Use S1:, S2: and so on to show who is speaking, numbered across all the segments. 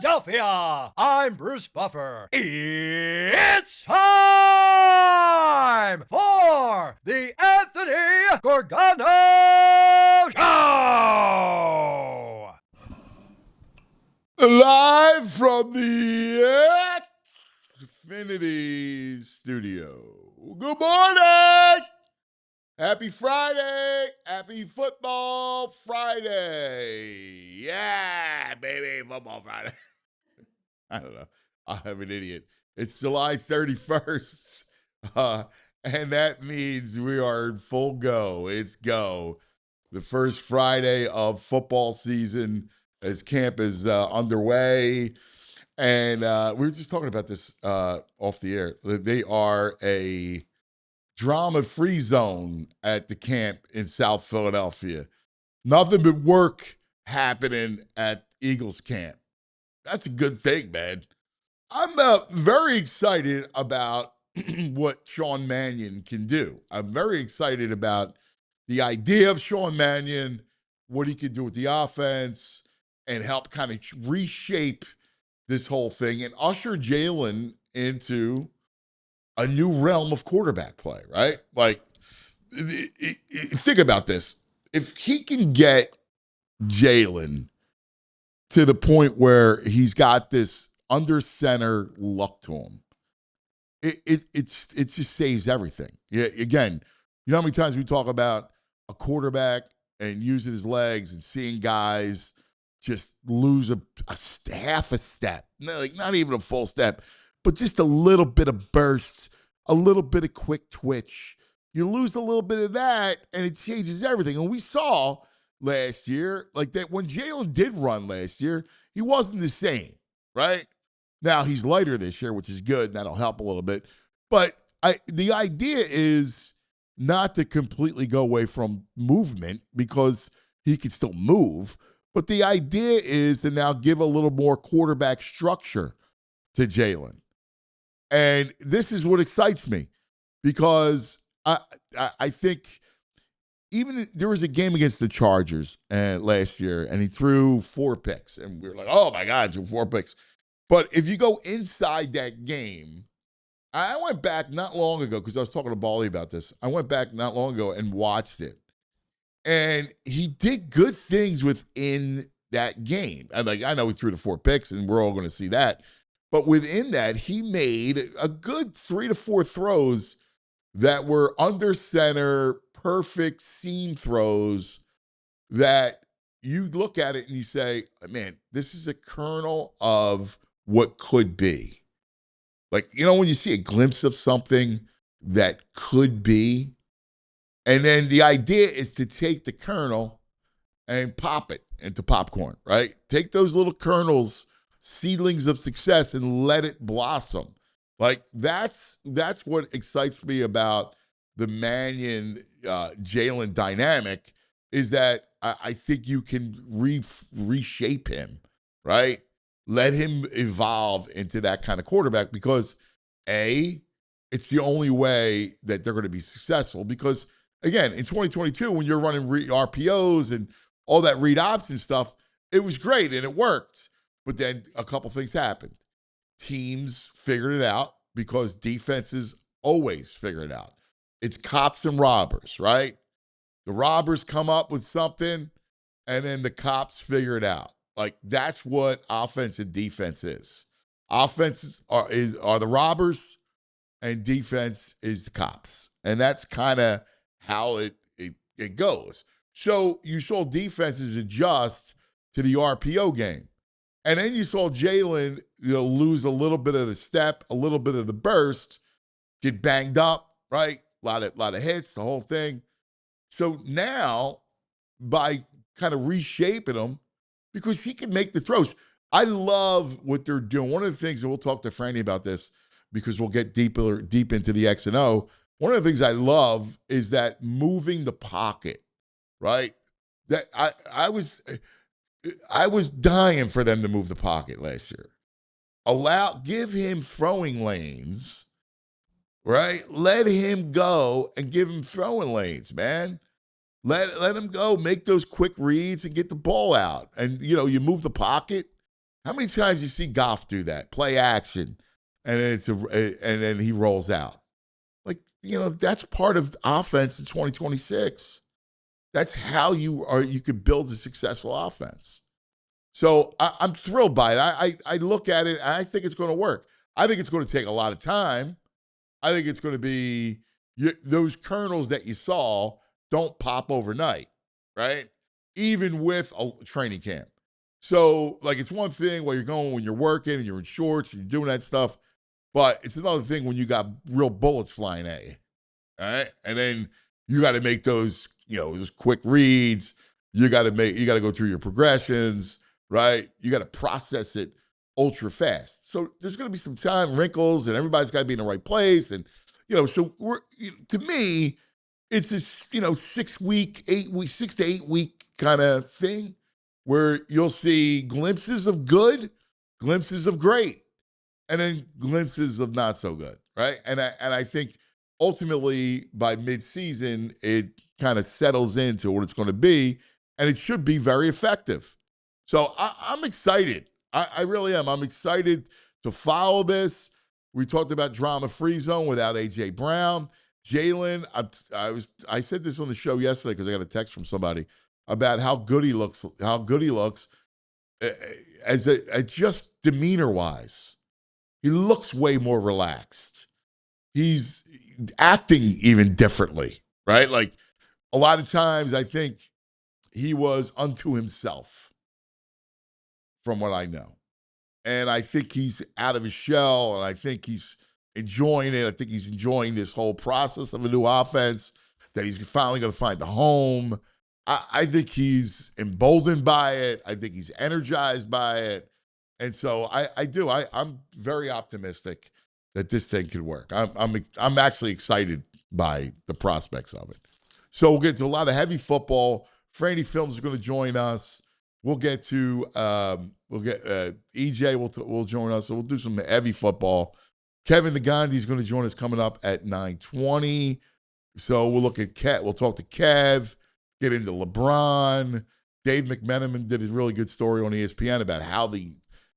S1: Philadelphia. I'm Bruce Buffer. It's time for the Anthony Gorgano Show.
S2: Live from the Xfinity Studio. Good morning! Happy Friday! Happy Football Friday! Yeah, baby, Football Friday. I don't know. I'm an idiot. It's July 31st, and that means we are in full go. It's go. The first Friday of football season as camp is underway. And we were just talking about this off the air. They are a drama-free zone at the camp in South Philadelphia. Nothing but work happening at Eagles camp. That's a good thing, man. I'm very excited about what Sean Mannion can do. I'm very excited about the idea of Sean Mannion, what he can do with the offense, and help kind of reshape this whole thing and usher Jalen into a new realm of quarterback play, right? Like, think about this. If he can get Jalen to the point where he's got this under center look to him, it just saves everything. Yeah, again, you know how many times we talk about a quarterback and using his legs and seeing guys just lose half a step, like not even a full step, but just a little bit of burst, a little bit of quick twitch. You lose a little bit of that, and it changes everything. And we saw last year, like that when Jalen did run last year, he wasn't the same, right? Now he's lighter this year, which is good, and that'll help a little bit. But the idea is not to completely go away from movement because he can still move. But the idea is to now give a little more quarterback structure to Jalen. And this is what excites me because I think even there was a game against the Chargers last year, and he threw 4 picks. And we were like, oh, my God, 4 picks. But if you go inside that game, I went back not long ago because I was talking to Bally about this. I went back not long ago and watched it. And he did good things within that game. I know he threw the 4 picks, and we're all going to see that. But within that, he made a good 3 to 4 throws that were under center, perfect seam throws that you look at it and you say, man, this is a kernel of what could be. Like, you know, when you see a glimpse of something that could be, and then the idea is to take the kernel and pop it into popcorn, right? Take those little kernels, seedlings of success, and let it blossom. Like, that's what excites me about the Mannion Jalen dynamic is that I think you can reshape him, right? Let him evolve into that kind of quarterback because, A, it's the only way that they're going to be successful because, again, in 2022, when you're running RPOs and all that read option stuff, it was great and it worked. But then a couple things happened. Teams figured it out because defenses always figure it out. It's cops and robbers, right? The robbers come up with something, and then the cops figure it out. Like, that's what offense and defense is. Offense are the robbers, and defense is the cops. And that's kind of how it goes. So you saw defenses adjust to the RPO game. And then you saw Jalen, lose a little bit of the step, a little bit of the burst, get banged up, right? A lot of hits, the whole thing. So now, by kind of reshaping him, because he can make the throws. I love what they're doing. One of the things, and we'll talk to Franny about this because we'll get deep into the X and O. One of the things I love is that moving the pocket, right? That I was dying for them to move the pocket last year. Give him throwing lanes, right? Let him go and give him throwing lanes, man. Let him go, make those quick reads and get the ball out. And, you move the pocket. How many times you see Goff do that? Play action, and then he rolls out. Like, that's part of offense in 2026. That's how you could build a successful offense. So I'm thrilled by it. I look at it, and I think it's going to work. I think it's going to take a lot of time. I think it's going to be those kernels that you saw don't pop overnight, right? Even with a training camp. So, like, it's one thing when you're working and you're in shorts and you're doing that stuff, but it's another thing when you got real bullets flying at you, all right? And then you got to make those quick reads. You got to go through your progressions, right? You got to process it ultra fast. So there's going to be some time wrinkles, and everybody's got to be in the right place. And so to me, it's this 6 to 8 week kind of thing where you'll see glimpses of good, glimpses of great, and then glimpses of not so good, right? And I think ultimately by midseason it kind of settles into what it's going to be, and it should be very effective. So I'm excited. I really am. I'm excited to follow this. We talked about drama-free zone without A.J. Brown. Jalen, I said this on the show yesterday because I got a text from somebody about how good he looks as just demeanor-wise. He looks way more relaxed. He's acting even differently, right? Like a lot of times I think he was unto himself from what I know. And I think he's out of his shell, and I think he's enjoying it. I think he's enjoying this whole process of a new offense, that he's finally going to find the home. I think he's emboldened by it. I think he's energized by it. And so I do. I'm very optimistic that this thing could work. I'm actually excited by the prospects of it. So we'll get to a lot of heavy football. Franny Films is going to join us. We'll get to EJ will join us. So we'll do some heavy football. Kevin Negandhi is going to join us coming up at 9:20. So we'll look at Kev. We'll talk to Kev. Get into LeBron. Dave McMenamin did his really good story on ESPN about how the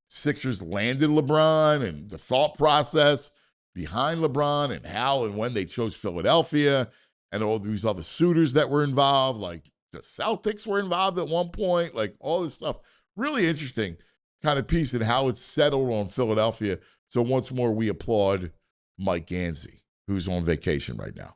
S2: Sixers landed LeBron and the thought process behind LeBron and how and when they chose Philadelphia and all these other suitors that were involved, like the Celtics were involved at one point, like all this stuff. Really interesting kind of piece and how it's settled on Philadelphia. So once more, we applaud Mike Gansey, who's on vacation right now,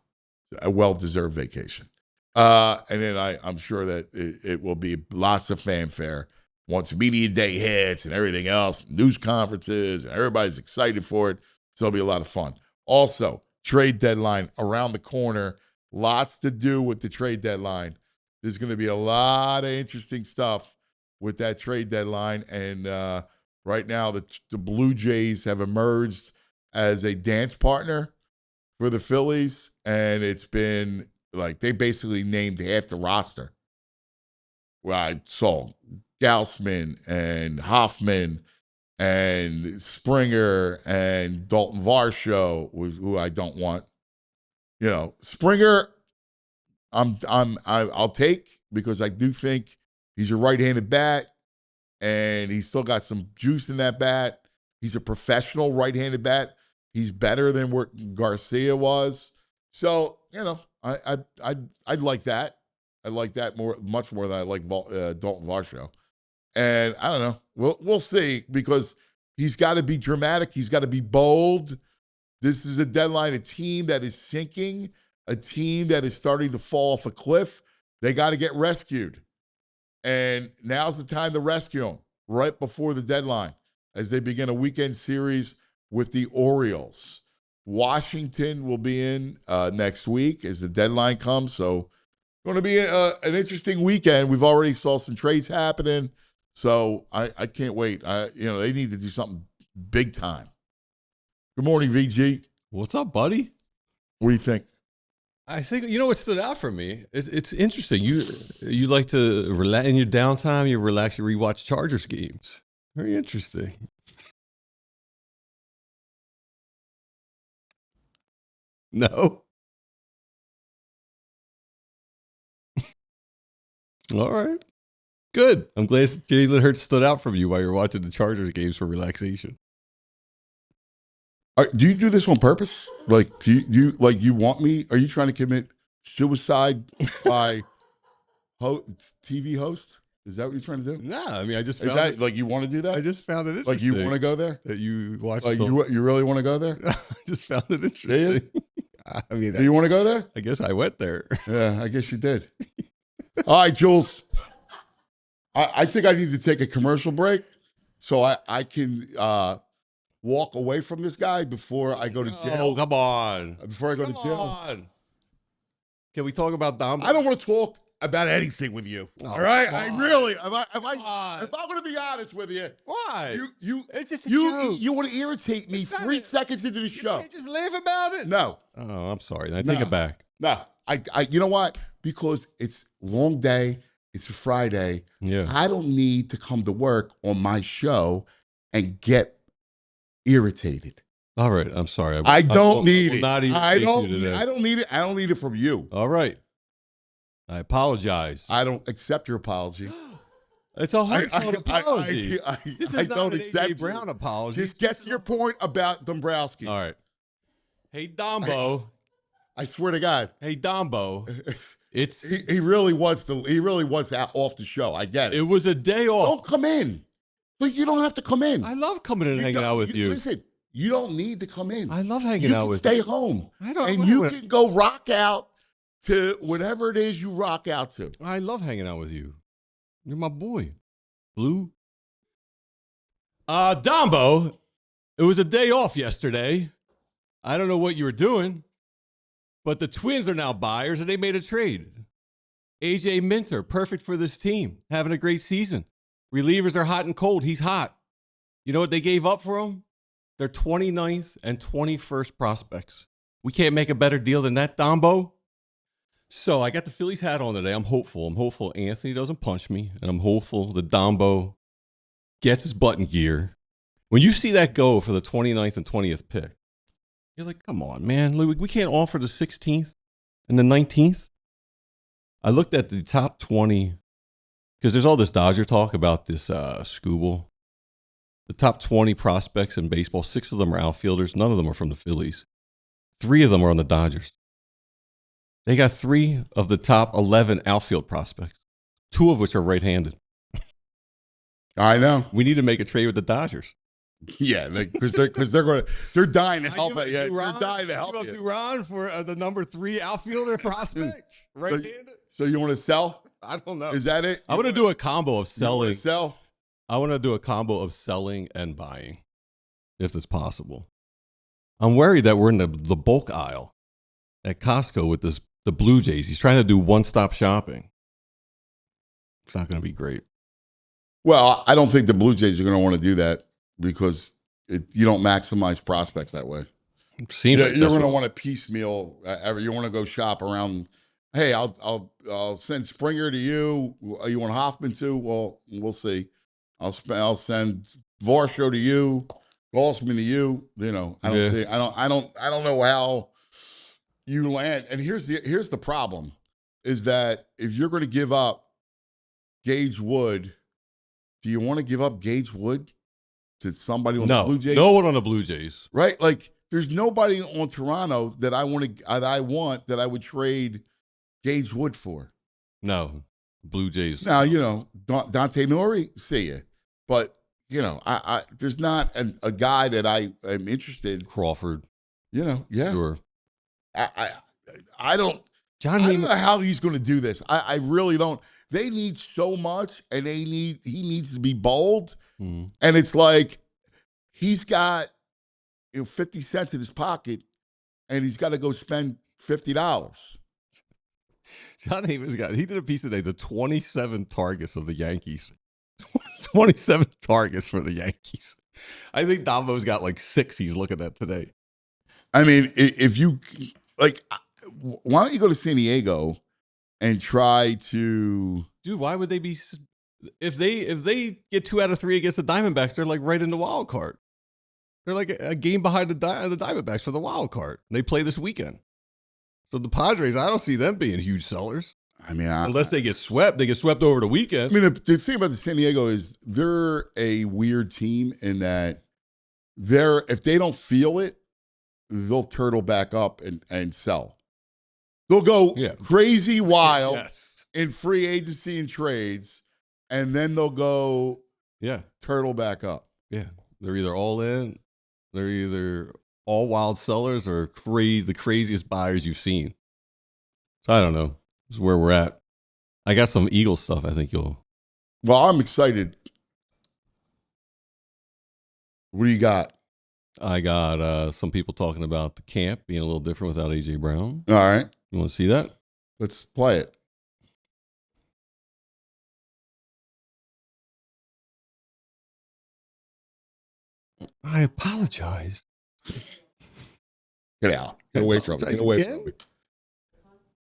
S2: a well-deserved vacation. And then I'm sure that it will be lots of fanfare once media day hits and everything else, news conferences, and everybody's excited for it. So it'll be a lot of fun. Also, trade deadline around the corner. Lots to do with the trade deadline. There's going to be a lot of interesting stuff with that trade deadline. And right now, the Blue Jays have emerged as a dance partner for the Phillies. And it's been like they basically named half the roster. Well, I saw Gausman and Hoffman and Springer and Dalton Varsho, who I don't want. Springer, I'll take because I do think he's a right-handed bat and he's still got some juice in that bat. He's a professional right-handed bat. He's better than what Garcia was. So, I'd like that. I like that much more than I like Dalton Varsho. And I don't know. We'll see because he's got to be dramatic. He's got to be bold. This is a deadline, a team that is sinking, a team that is starting to fall off a cliff. They got to get rescued. And now's the time to rescue them, right before the deadline, as they begin a weekend series with the Orioles. Washington will be in next week as the deadline comes. So going to be an interesting weekend. We've already saw some trades happening. So I can't wait. They need to do something big time. Good morning, VG.
S3: What's up, buddy?
S2: What do you think?
S3: I think what stood out for me. It's interesting. You like to relax in your downtime. You relax. You rewatch Chargers games. Very interesting. No. All right. Good. I'm glad Jalen Hurts stood out from you while you're watching the Chargers games for relaxation.
S2: Do you do this on purpose? Like, do you like you want me? Are you trying to commit suicide by TV host? Is that what you're trying to do?
S3: Nah, I mean, I just
S2: Is
S3: found
S2: that
S3: it,
S2: like you want to do that?
S3: I just found it interesting.
S2: Like you want to go there?
S3: That you watched.
S2: Like you really want to go there?
S3: I just found it interesting. I mean,
S2: Do you want to go there?
S3: I guess I went there.
S2: Yeah, I guess you did. All right, Jules. I think I need to take a commercial break so I can walk away from this guy before I go to jail.
S3: Oh, come on.
S2: Before I go to jail.
S3: On. Can we talk about Dom?
S2: I don't want to talk about anything with you.
S3: Oh,
S2: all right? I really, if
S3: on.
S2: I'm going to be honest with you.
S3: Why? It's just a
S2: you
S3: joke.
S2: you want to irritate me 3 seconds into the show.
S3: You can't just laugh about it.
S2: No.
S3: Oh, I'm sorry. I take it back.
S2: No. I you know what? Because it's a long day. It's a Friday.
S3: Yeah.
S2: I don't need to come to work on my show and get irritated.
S3: All right. I'm sorry.
S2: I don't need it.
S3: I don't need
S2: it. I don't need it from you.
S3: All right. I apologize.
S2: I don't accept your apology.
S3: It's a heartfelt apology.
S2: I
S3: don't
S2: don't
S3: an
S2: accept
S3: AJ Brown apology.
S2: Just get to your point about Dombrowski.
S3: All right. Hey, Dombo.
S2: I swear to God.
S3: Hey, Dombo. It's
S2: he really was out off the show. I get it.
S3: It was a day off.
S2: Don't come in. But you don't have to come in.
S3: I love coming in and hanging out with you.
S2: Listen, you don't need to come in.
S3: I love hanging out with you.
S2: You can stay home.
S3: And
S2: you can go rock out to whatever it is you rock out to.
S3: I love hanging out with you. You're my boy. Blue. Dombo, it was a day off yesterday. I don't know what you were doing, but the Twins are now buyers and they made a trade. AJ Minter, perfect for this team, having a great season. Relievers are hot and cold. He's hot. You know what they gave up for him? Their 29th and 21st prospects. We can't make a better deal than that, Dombo. So I got the Phillies hat on today. I'm hopeful. I'm hopeful Anthony doesn't punch me, and I'm hopeful that Dombo gets his butt in gear. When you see that go for the 29th and 20th pick, you're like, come on, man. We can't offer the 16th and the 19th. I looked at the top 20, because there's all this Dodger talk about this Scooble. The top 20 prospects in baseball, 6 of them are outfielders. None of them are from the Phillies. 3 of them are on the Dodgers. They got 3 of the top 11 outfield prospects, 2 of which are right-handed.
S2: I know.
S3: We need to make a trade with the Dodgers.
S2: Yeah, because they're dying to help it. Yeah, they're dying to help you.
S3: Ron for the number 3 outfielder prospect, right-handed.
S2: So you want to sell?
S3: I don't know.
S2: Is that it?
S3: I want to do a combo of selling.
S2: Sell?
S3: I want to do a combo of selling and buying, if it's possible. I'm worried that we're in the bulk aisle at Costco with the Blue Jays. He's trying to do one-stop shopping. It's not going to be great.
S2: Well, I don't think the Blue Jays are going to want to do that because you don't maximize prospects that way. You're going to want to piecemeal. You want to go shop around. Hey, I'll send Springer to you. You want Hoffman too? Well, we'll see. I'll send Varsho to you, Goldsman to you. You know, I don't know how you land. And here's the problem: is that if you're going to give up Gage Wood, do you want to give up Gage Wood to somebody on the Blue Jays?
S3: No one on the Blue Jays,
S2: right? Like, there's nobody on Toronto that I would trade Gage Wood for.
S3: No, Blue Jays.
S2: Now, you know, Dante Nori, see you. But, you know, I there's not a guy that I am interested.
S3: Crawford.
S2: You know, yeah.
S3: Sure.
S2: I don't know how he's going to do this. I really don't. They need so much, and he needs to be bold. Mm-hmm. And it's like he's got 50 cents in his pocket, and he's got to go spend $50.
S3: John Heyman's he did a piece today, the 27 targets of the Yankees. 27 targets for the Yankees. I think Dombo's got like 6 he's looking at today.
S2: I mean, if you, like, why don't you go to San Diego and try to...
S3: Dude, why would they be... If they get 2 out of 3 against the Diamondbacks, they're like right in the wild card. They're like a game behind the Diamondbacks for the wild card. They play this weekend. So the Padres, I don't see them being huge sellers.
S2: I mean,
S3: unless they get swept over the weekend.
S2: I mean, the thing about the San Diego is they're a weird team in that if they don't feel it, they'll turtle back up and sell. They'll go crazy wild in free agency and trades, and then they'll go turtle back up.
S3: Yeah, they're either all in, they're either all wild sellers or the craziest buyers you've seen. So I don't know. This is where we're at. I got some Eagles stuff I think you'll.
S2: Well, I'm excited. What do you got?
S3: I got some people talking about the camp being a little different without A.J. Brown.
S2: All right.
S3: You want to see that?
S2: Let's play it.
S3: I apologize.
S2: Get out. Get away from me. Get away from me.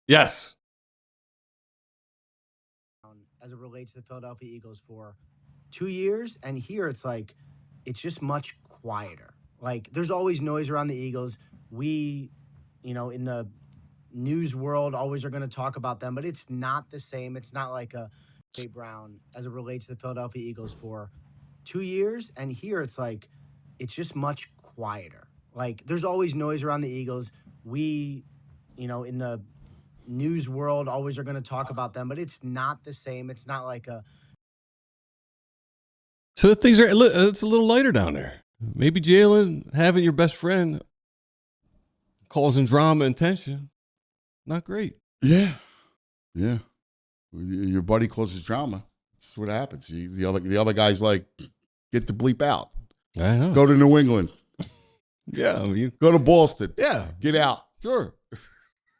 S3: Yes.
S4: As it relates to the Philadelphia Eagles for 2 years, and here it's like it's just much quieter. Like there's always noise around the Eagles. We, in the news world, always are going to talk about them, but it's not the same. It's not like a Dave Brown as it relates to the Philadelphia Eagles for 2 years, and here it's like it's just much quieter. Like there's always noise around the Eagles. We, in the news world, always are going to talk about them, but it's not the same. It's not like a.
S3: So things it's a little lighter down there. Maybe Jalen having your best friend causing drama and tension. Not great.
S2: Yeah. Yeah. Your buddy causes drama. That's what happens. The other guy's like, get the bleep out.
S3: I know.
S2: Go to New England.
S3: Yeah.
S2: Go to Boston.
S3: Yeah.
S2: Get out.
S3: Sure.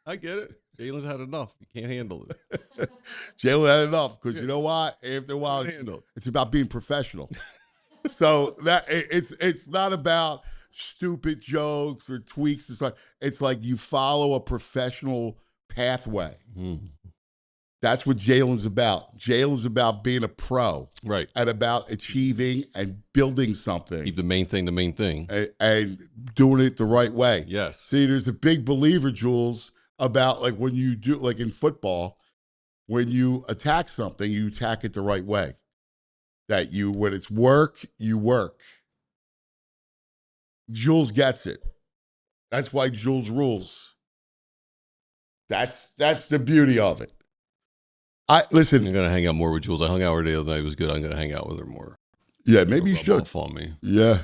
S3: I get it. Jalen's had enough. You can't handle it.
S2: Jalen had enough because you know what? After a while, it's about being professional. So that it's not about stupid jokes or tweaks and stuff. It's like you follow a professional pathway.
S3: Mm.
S2: That's what Jalen's about. Jalen's about being a pro.
S3: Right.
S2: And about achieving and building something.
S3: Keep the main thing the main thing.
S2: And doing it the right way.
S3: Yes.
S2: See, there's a big believer, Jules, about like when you do, like in football, when you attack something, you attack it the right way. That when it's work, you work. Jules gets it. That's why Jules rules. That's the beauty of it. Listen.
S3: I'm gonna hang out more with Jules. I hung out with her the other night. It was good. I'm gonna hang out with her more.
S2: Yeah, maybe you should.
S3: Off on me.
S2: Yeah.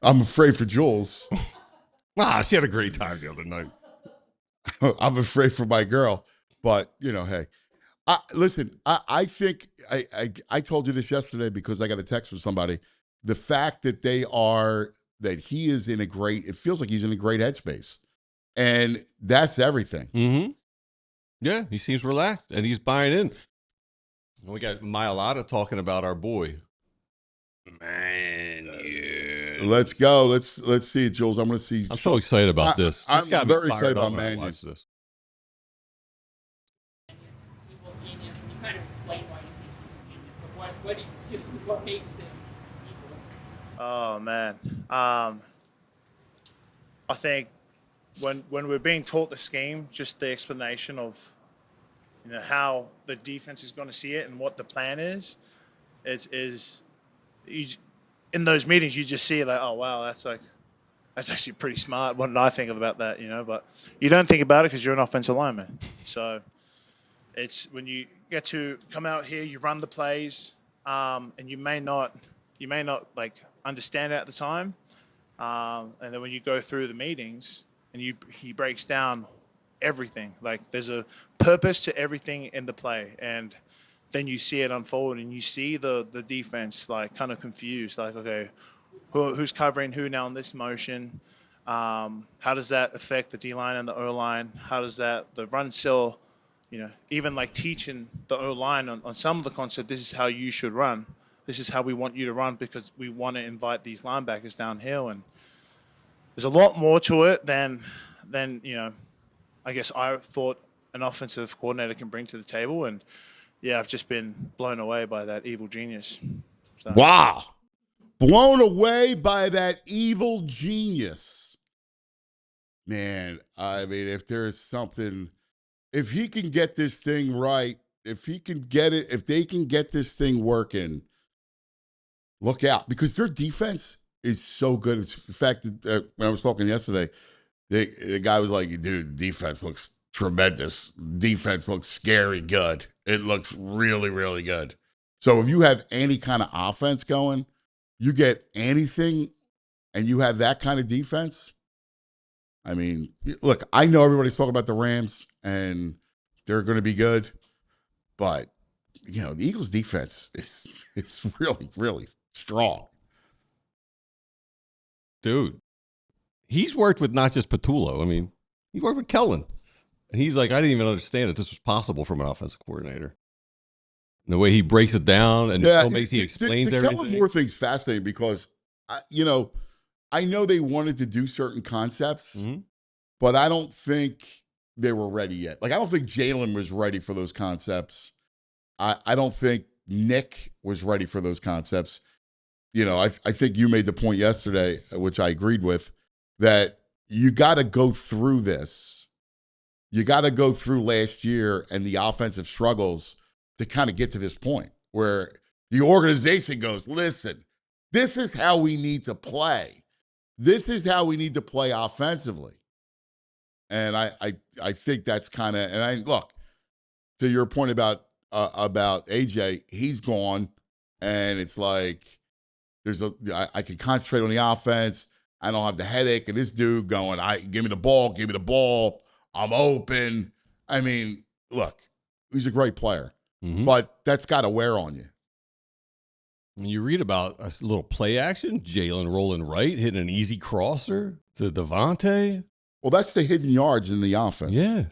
S2: I'm afraid for Jules.
S3: She had a great time the other night.
S2: I'm afraid for my girl, but hey. Listen, I think I told you this yesterday because I got a text from somebody. The fact that he is in it feels like he's in a great headspace. And that's everything.
S3: Mm-hmm. Yeah, he seems relaxed and he's buying in. And we got Myalata talking about our boy. Man, yeah.
S2: Let's go. Let's see it, Jules. I'm going to see.
S3: I'm so excited about this.
S2: I'm very excited about Mannion.
S3: Watch this.
S5: Genius, and you kind of explain why you think he's a genius, but what do you feel, what makes him evil?
S6: Oh man, I think when we're being taught the scheme, just the explanation of how the defense is going to see it and what the plan is in those meetings you just see like, oh wow, that's actually pretty smart. What did I think about that? But you don't think about it because you're an offensive lineman. So it's when you get to come out here, you run the plays, and you may not like understand it at the time, and then when you go through the meetings and he breaks down everything. Like there's a purpose to everything in the play, and then you see it unfold, and you see the defense like kind of confused, like okay, who's covering who now in this motion? How does that affect the D line and the O line? How does the run still? Even like teaching the O-line on some of the concept, this is how you should run. This is how we want you to run because we want to invite these linebackers downhill. And there's a lot more to it than I guess I thought an offensive coordinator can bring to the table. And, yeah, I've just been blown away by that evil genius. So.
S2: Wow. Blown away by that evil genius. Man, I mean, if there is something if he can get this thing right, if they can get this thing working, look out, because their defense is so good. It's the fact that when I was talking yesterday, the guy was like, dude, defense looks tremendous. Defense looks scary good. It looks really, really good. So if you have any kind of offense going, you get anything, and you have that kind of defense. I mean, look, I know everybody's talking about the Rams, and they're going to be good, but the Eagles' defense is really, really strong.
S3: Dude, he's worked with not just Patullo. I mean, he worked with Kellen. And he's like, I didn't even understand that this was possible from an offensive coordinator. And the way he breaks it down and so makes he explains everything.
S2: Kellen Moore thing's fascinating because, I know they wanted to do certain concepts, but I don't think they were ready yet. Like, I don't think Jalen was ready for those concepts. I don't think Nick was ready for those concepts. I think you made the point yesterday, which I agreed with, that you got to go through this. You got to go through last year and the offensive struggles to kind of get to this point where the organization goes, listen, this is how we need to play. This is how we need to play offensively. And I think that's kind of, and look, to your point about AJ, he's gone, and it's like I can concentrate on the offense. I don't have the headache of this dude going, give me the ball, I'm open. I mean, look, he's a great player, but that's got to wear on you.
S3: When you read about a little play action, Jalen rolling right, hitting an easy crosser to Devontae.
S2: Well, that's the hidden yards in the offense.
S3: Yeah.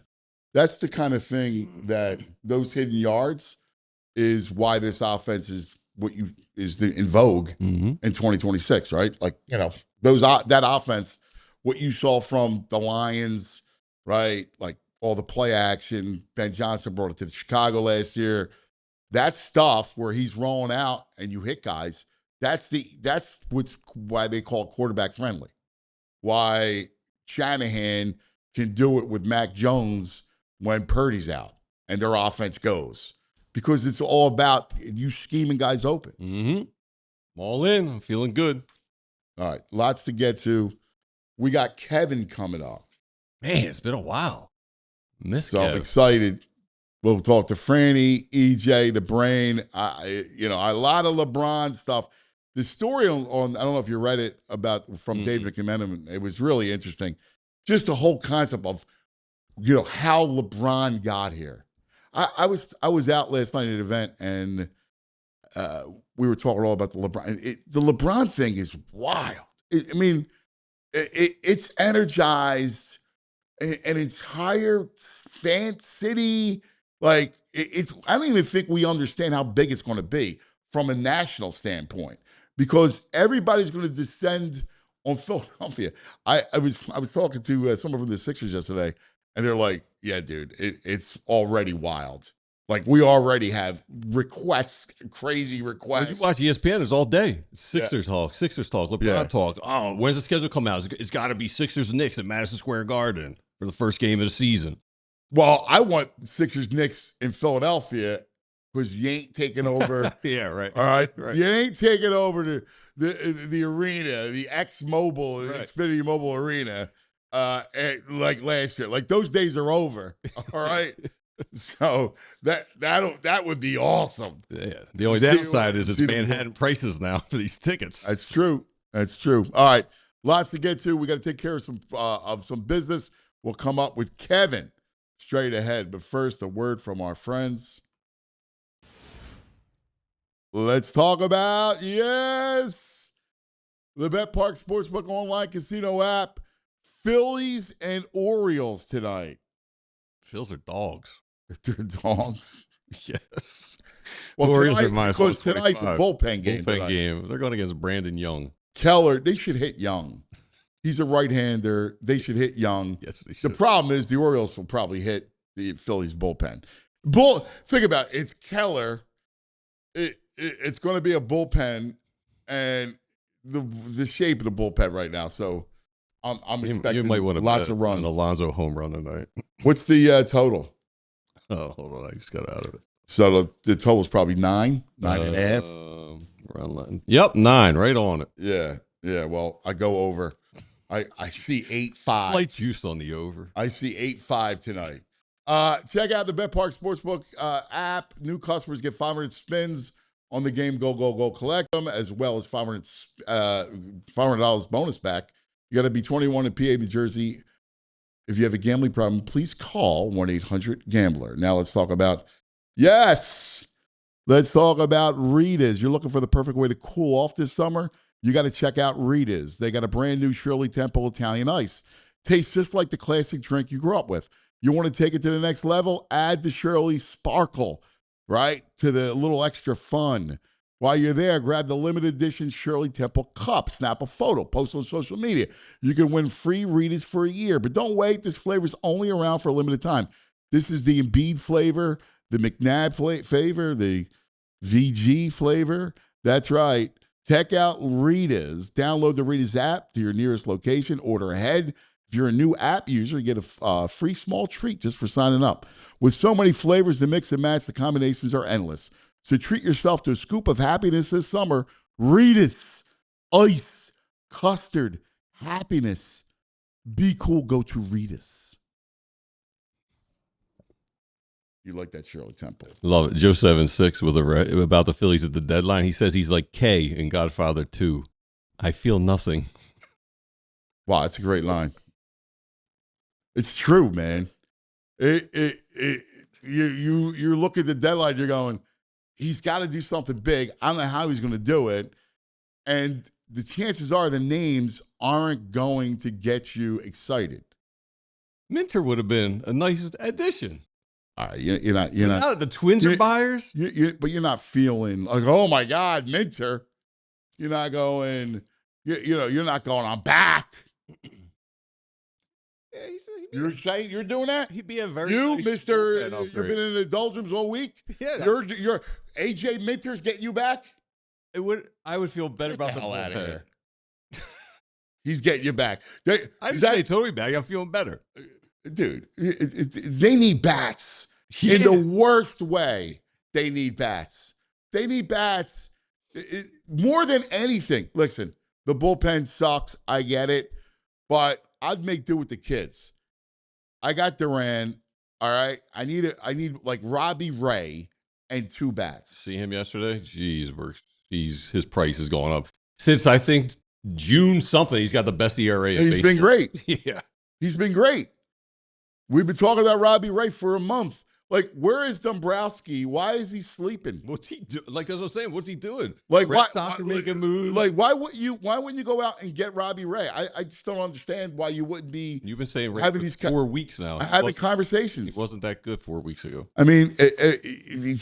S2: That's the kind of thing that those hidden yards is why this offense is in vogue in 2026, right? Like, that offense, what you saw from the Lions, right? Like all the play action, Ben Johnson brought it to Chicago last year. That stuff where he's rolling out and you hit guys, that's why they call it quarterback friendly. Why Shanahan can do it with Mac Jones when Purdy's out and their offense goes. Because it's all about you scheming guys open.
S3: I'm all in. I'm feeling good.
S2: All right. Lots to get to. We got Kevin coming up.
S3: Man, it's been a while.
S2: I'm excited. We'll talk to Franny, EJ, the brain. A lot of LeBron stuff. The story on I don't know if you read it from Dave McMenamin. It was really interesting. Just the whole concept of, how LeBron got here. I was out last night at an event, and we were talking all about the LeBron. The LeBron thing is wild. It's energized an entire fan city. Like, I don't even think we understand how big it's going to be from a national standpoint, because everybody's going to descend on Philadelphia. I was talking to someone from the Sixers yesterday, and they're like, yeah, dude, it's already wild. Like, we already have crazy requests.
S3: You watch ESPN, it's all day. Sixers talk, LeBron talk. Oh, when's the schedule come out? It's got to be Sixers and Knicks at Madison Square Garden for the first game of the season.
S2: Well, I want Sixers Knicks in Philadelphia because you ain't taking over.
S3: Yeah, right.
S2: All right? You ain't taking over the arena, the X-Mobile, Xfinity Mobile Arena, like last year. Like, those days are over. All right. So that would be awesome.
S3: Yeah. The only downside is it's Manhattan prices now for these tickets.
S2: That's true. All right. Lots to get to. We got to take care of some business. We'll come up with Kevin straight ahead. But first, a word from our friends. Let's talk about, the Bet Park Sportsbook online casino app. Phillies and Orioles tonight.
S3: Phils are dogs.
S2: They're dogs.
S3: Yes.
S2: Well,
S3: Orioles are minus
S2: because tonight's a bullpen game.
S3: They're going against Brandon Young.
S2: Keller, they should hit Young. He's a right-hander. They should hit Young.
S3: Yes, they should.
S2: The problem is the Orioles will probably hit the Phillies bullpen. Think about it. It's Keller. It's going to be a bullpen, and the shape of the bullpen right now. So I'm expecting
S3: you might want to
S2: lots of runs.
S3: An Alonso home run tonight.
S2: What's the total?
S3: Oh, hold on. I just got out of it.
S2: So the total is probably 9.5.
S3: Around 9. Yep, 9. Right on it.
S2: Yeah. Well, I go over. I see 8-5.
S3: Slight juice on the over.
S2: I see 8-5 tonight. Check out the Bet Park Sportsbook app. New customers get 500 spins on the game. Go, collect them, as well as $500 bonus back. You got to be 21 in PA, New Jersey. If you have a gambling problem, please call 1-800-GAMBLER. Now let's talk about, let's talk about Rita's. You're looking for the perfect way to cool off this summer? You got to check out Rita's. They got a brand new Shirley Temple Italian Ice. Tastes just like the classic drink you grew up with. You want to take it to the next level? Add the Shirley Sparkle, right, to the little extra fun. While you're there, grab the limited edition Shirley Temple cup. Snap a photo. Post on social media. You can win free Rita's for a year. But don't wait. This flavor is only around for a limited time. This is the Embiid flavor, the McNabb flavor, the VG flavor. That's right. Check out Rita's. Download the Rita's app to your nearest location. Order ahead. If you're a new app user, you get a free small treat just for signing up. With so many flavors to mix and match, the combinations are endless. So treat yourself to a scoop of happiness this summer. Rita's Ice, Custard, Happiness. Be cool. Go to Rita's. You like that Shirley Temple?
S3: Love it. Joe 76 about the Phillies at the deadline. He says he's like Kay in Godfather 2. I feel nothing.
S2: Wow, that's a great line. It's true, man. You look at the deadline, you're going, he's got to do something big. I don't know how he's going to do it. And the chances are the names aren't going to get you excited.
S3: Minter would have been a nice addition.
S2: All right, you're not.
S3: The Twins are buyers.
S2: But you're not feeling like, oh my God, Minter. You're not going. You're not going. I'm back.
S3: Yeah,
S2: You're saying you're doing that?
S3: He'd be a very
S2: nice Mister.
S3: You've
S2: been in the doldrums all week.
S3: Yeah,
S2: you're AJ Minter's getting you back.
S3: I would feel better about the
S2: hell out of
S3: bullpen.
S2: here. He's getting you back.
S3: I didn't say Toby back. I'm feeling better.
S2: Dude, they need bats.
S3: Yeah.
S2: In the worst way, they need bats. They need bats more than anything. Listen, the bullpen sucks. I get it. But I'd make do with the kids. I got Duran. All right. I need like Robbie Ray and 2 bats.
S3: See him yesterday? Jeez, his price is going up. Since I think June something, he's got the best ERA.
S2: He's been great.
S3: Yeah.
S2: He's been great. We've been talking about Robbie Ray for a month. Like, where is Dombrowski? Why is he sleeping?
S3: What's he do? Like as I was saying, what's he doing?
S2: Like,
S3: Red Sox are making moves.
S2: Like, why wouldn't you go out and get Robbie Ray? I just don't understand why you wouldn't be.
S3: You've been saying Ray
S2: having
S3: for
S2: these
S3: 4 weeks now.
S2: Having conversations.
S3: He wasn't that good 4 weeks ago.
S2: I mean,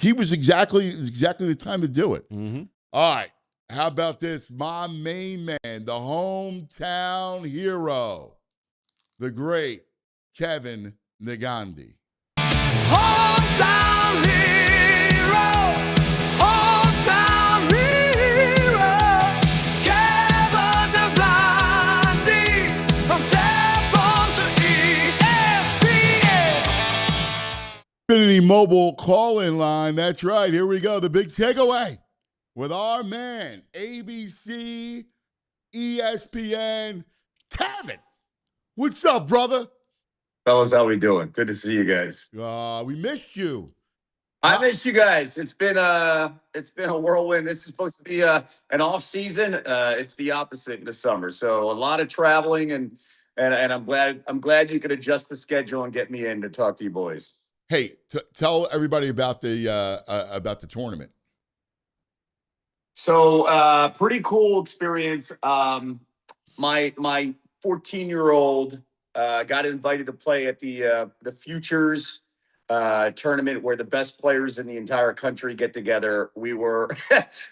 S2: he was exactly the time to do it.
S3: Mm-hmm.
S2: All right. How about this? My main man, the hometown hero, the great Kevin Negandhi.
S7: Hometown hero, hometown hero, Kevin Negandhi, from Temple to ESPN.
S2: Infinity Mobile call-in line. That's right. Here we go. The big takeaway with our man, ABC, ESPN, Kevin. What's up, brother?
S8: Fellas, how we doing? Good to see you guys.
S2: We missed you.
S8: I missed you guys. It's been a whirlwind. This is supposed to be an off season. It's the opposite in the summer. So a lot of traveling and I'm glad you could adjust the schedule and get me in to talk to you boys.
S2: Hey, tell everybody about the tournament.
S8: So pretty cool experience. My 14-year-old got invited to play at the Futures tournament where the best players in the entire country get together. We were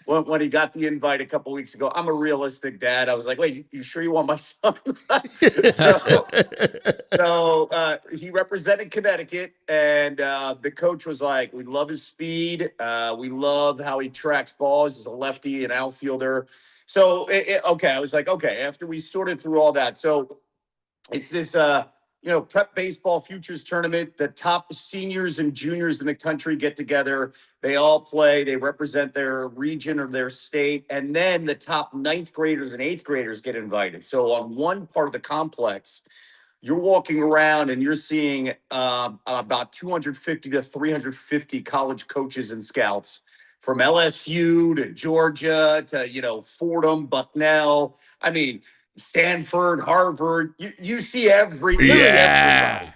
S8: when he got the invite a couple weeks ago. I'm a realistic dad. I was like, "Wait, you sure you want my son?" so he represented Connecticut, and the coach was like, "We love his speed. We love how he tracks balls. He's a lefty, an outfielder." So okay, I was like, okay. After we sorted through all that, so it's this prep baseball futures tournament. The top seniors and juniors in the country get together. They all play. They represent their region or their state. And then the top ninth graders and eighth graders get invited. So on one part of the complex, you're walking around and you're seeing about 250 to 350 college coaches and scouts from LSU to Georgia to, Fordham, Bucknell. I mean, Stanford, Harvard. You see literally everybody.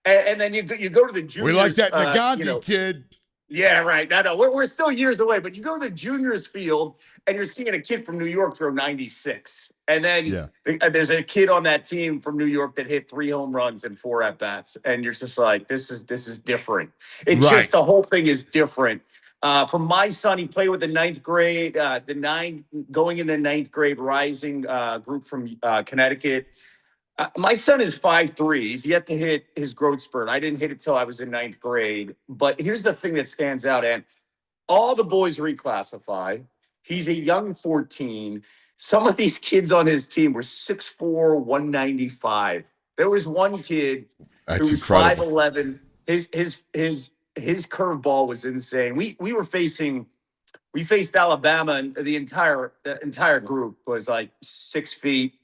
S8: And then you go to the juniors.
S2: We like that Negandhi kid.
S8: Yeah, right. No, we're still years away, but you go to the juniors field and you're seeing a kid from New York throw 96. And then there's a kid on that team from New York that hit 3 home runs and 4 at-bats. And you're just like, this is different. It's just the whole thing is different. For my son, he played with the ninth grade, going into ninth grade rising group from Connecticut. My son is 5'3". He's yet to hit his growth spurt. I didn't hit it till I was in ninth grade. But here's the thing that stands out, and all the boys reclassify. He's a young 14. Some of these kids on his team were 6'4", 195. There was one kid who was 5'11". His curveball was insane. We faced Alabama, and the entire group was like 6 feet.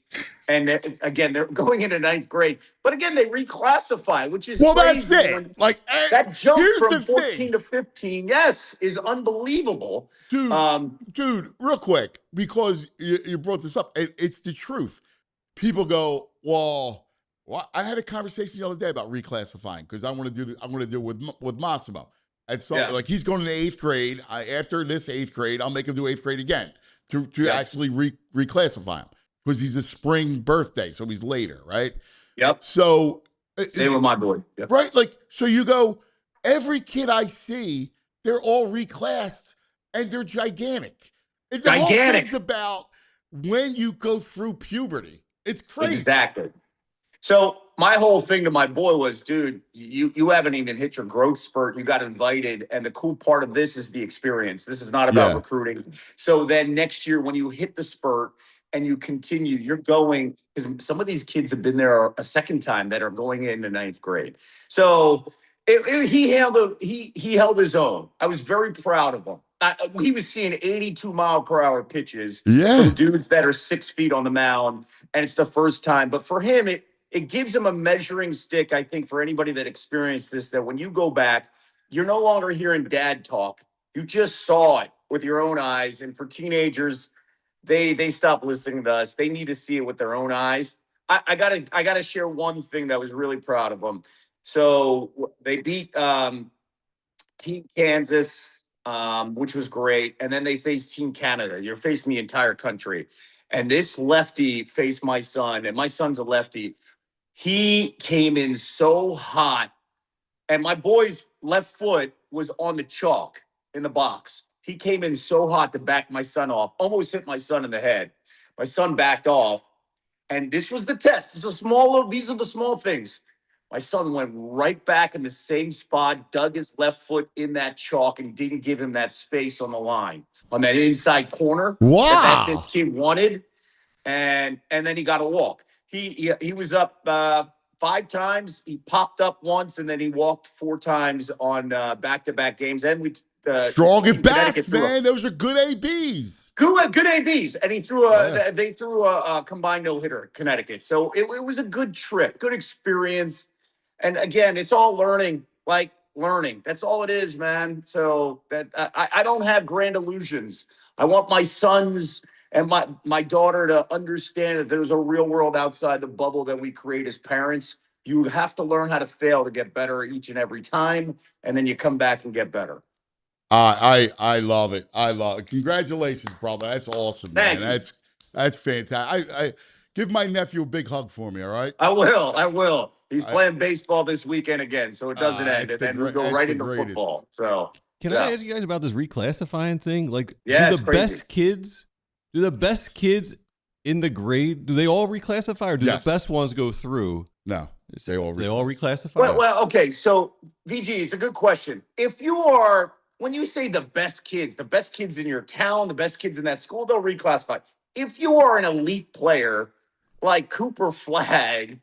S8: And again, they're going into ninth grade. But again, they reclassify, which is crazy.
S2: That's it. Like
S8: that jump from 14 to 15, is unbelievable.
S2: Dude, real quick, because you brought this up, it's the truth. People go, well, I had a conversation the other day about reclassifying because I'm going to do it with Massimo. And so, like, he's going to 8th grade. After this 8th grade, I'll make him do 8th grade again to actually reclassify him. Because he's a spring birthday, so he's later, right?
S8: Yep.
S2: So
S8: same with my boy. Yep.
S2: Right? Like, so you go, every kid I see, they're all reclassed and they're gigantic. It's the whole thing's about when you go through puberty. It's crazy.
S8: Exactly. So my whole thing to my boy was, dude, you haven't even hit your growth spurt. You got invited. And the cool part of this is the experience. This is not about recruiting. So then next year when you hit the spurt, and you continue, you're going, because some of these kids have been there a second time that are going into ninth grade. So he held his own. I was very proud of him. He was seeing 82-mile-per-hour pitches from dudes that are 6 feet on the mound, and it's the first time. But for him, it gives him a measuring stick, I think, for anybody that experienced this, that when you go back, you're no longer hearing dad talk. You just saw it with your own eyes. And for teenagers, they stop listening to us. They need to see it with their own eyes. I gotta share one thing that I was really proud of them. So they beat Team Kansas, which was great, and then they faced Team Canada. You're facing the entire country, and this lefty faced my son, and my son's a lefty. He came in so hot, and my boy's left foot was on the chalk in the box. He came in so hot to back my son off, almost hit my son in the head. My son backed off, and this was the test. These are the small things. My son went right back in the same spot, dug his left foot in that chalk, and didn't give him that space on the line, on that inside corner that this kid wanted, and then he got a walk. He was up 5 times. He popped up once, and then he walked 4 times on back-to-back games. And
S2: strong at bats, man. Those are good ABs.
S8: Good ABs. And he threw they threw a combined no-hitter at Connecticut. So it was a good trip, good experience. And again, it's all learning. That's all it is, man. So that I don't have grand illusions. I want my sons and my daughter to understand that there's a real world outside the bubble that we create as parents. You have to learn how to fail to get better each and every time, and then you come back and get better.
S2: I love it. I love it. Congratulations, brother. That's awesome, man. That's fantastic. I give my nephew a big hug for me, all right?
S8: I will. He's playing baseball this weekend again, so it doesn't end. And then we go right into football. So
S3: can I ask you guys about this reclassifying thing? Like,
S8: do
S3: the best kids in the grade, do they all reclassify, or do the best ones go through?
S2: No. They all
S3: reclassify?
S8: Well, okay. So, VG, it's a good question. When you say the best kids in your town, the best kids in that school, they'll reclassify. If you are an elite player like Cooper Flagg,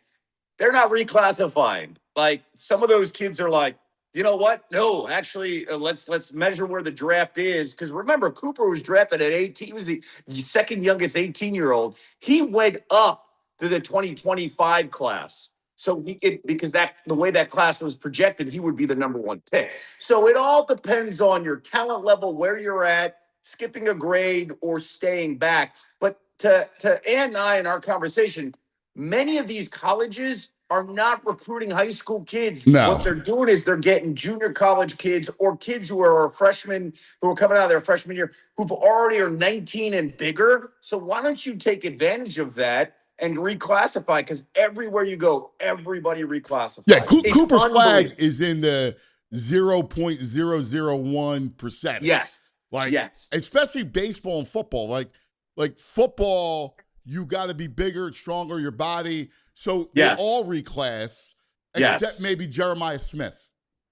S8: they're not reclassifying. Like some of those kids are like, you know what? No, actually, let's measure where the draft is. Because remember, Cooper was drafted at 18. He was the second youngest 18-year-old. He went up to the 2025 class. So because the way that class was projected, he would be the number one pick. So it all depends on your talent level, where you're at, skipping a grade or staying back. But to Ann and I in our conversation, many of these colleges are not recruiting high school kids.
S2: No.
S8: What they're doing is they're getting junior college kids or kids who are freshmen, who are coming out of their freshman year, who've already are 19 and bigger. So why don't you take advantage of that and reclassify? Because everywhere you go, everybody reclassifies.
S2: Yeah,
S8: It's
S2: Cooper's flag
S8: unbelievable.
S2: is in the 0.001%.
S8: Yes.
S2: Like,
S8: yes.
S2: especially baseball and football. Like football, you got to be bigger, stronger, your body. So they
S8: Yes.
S2: all reclass,
S8: Yes.
S2: except maybe Jeremiah Smith.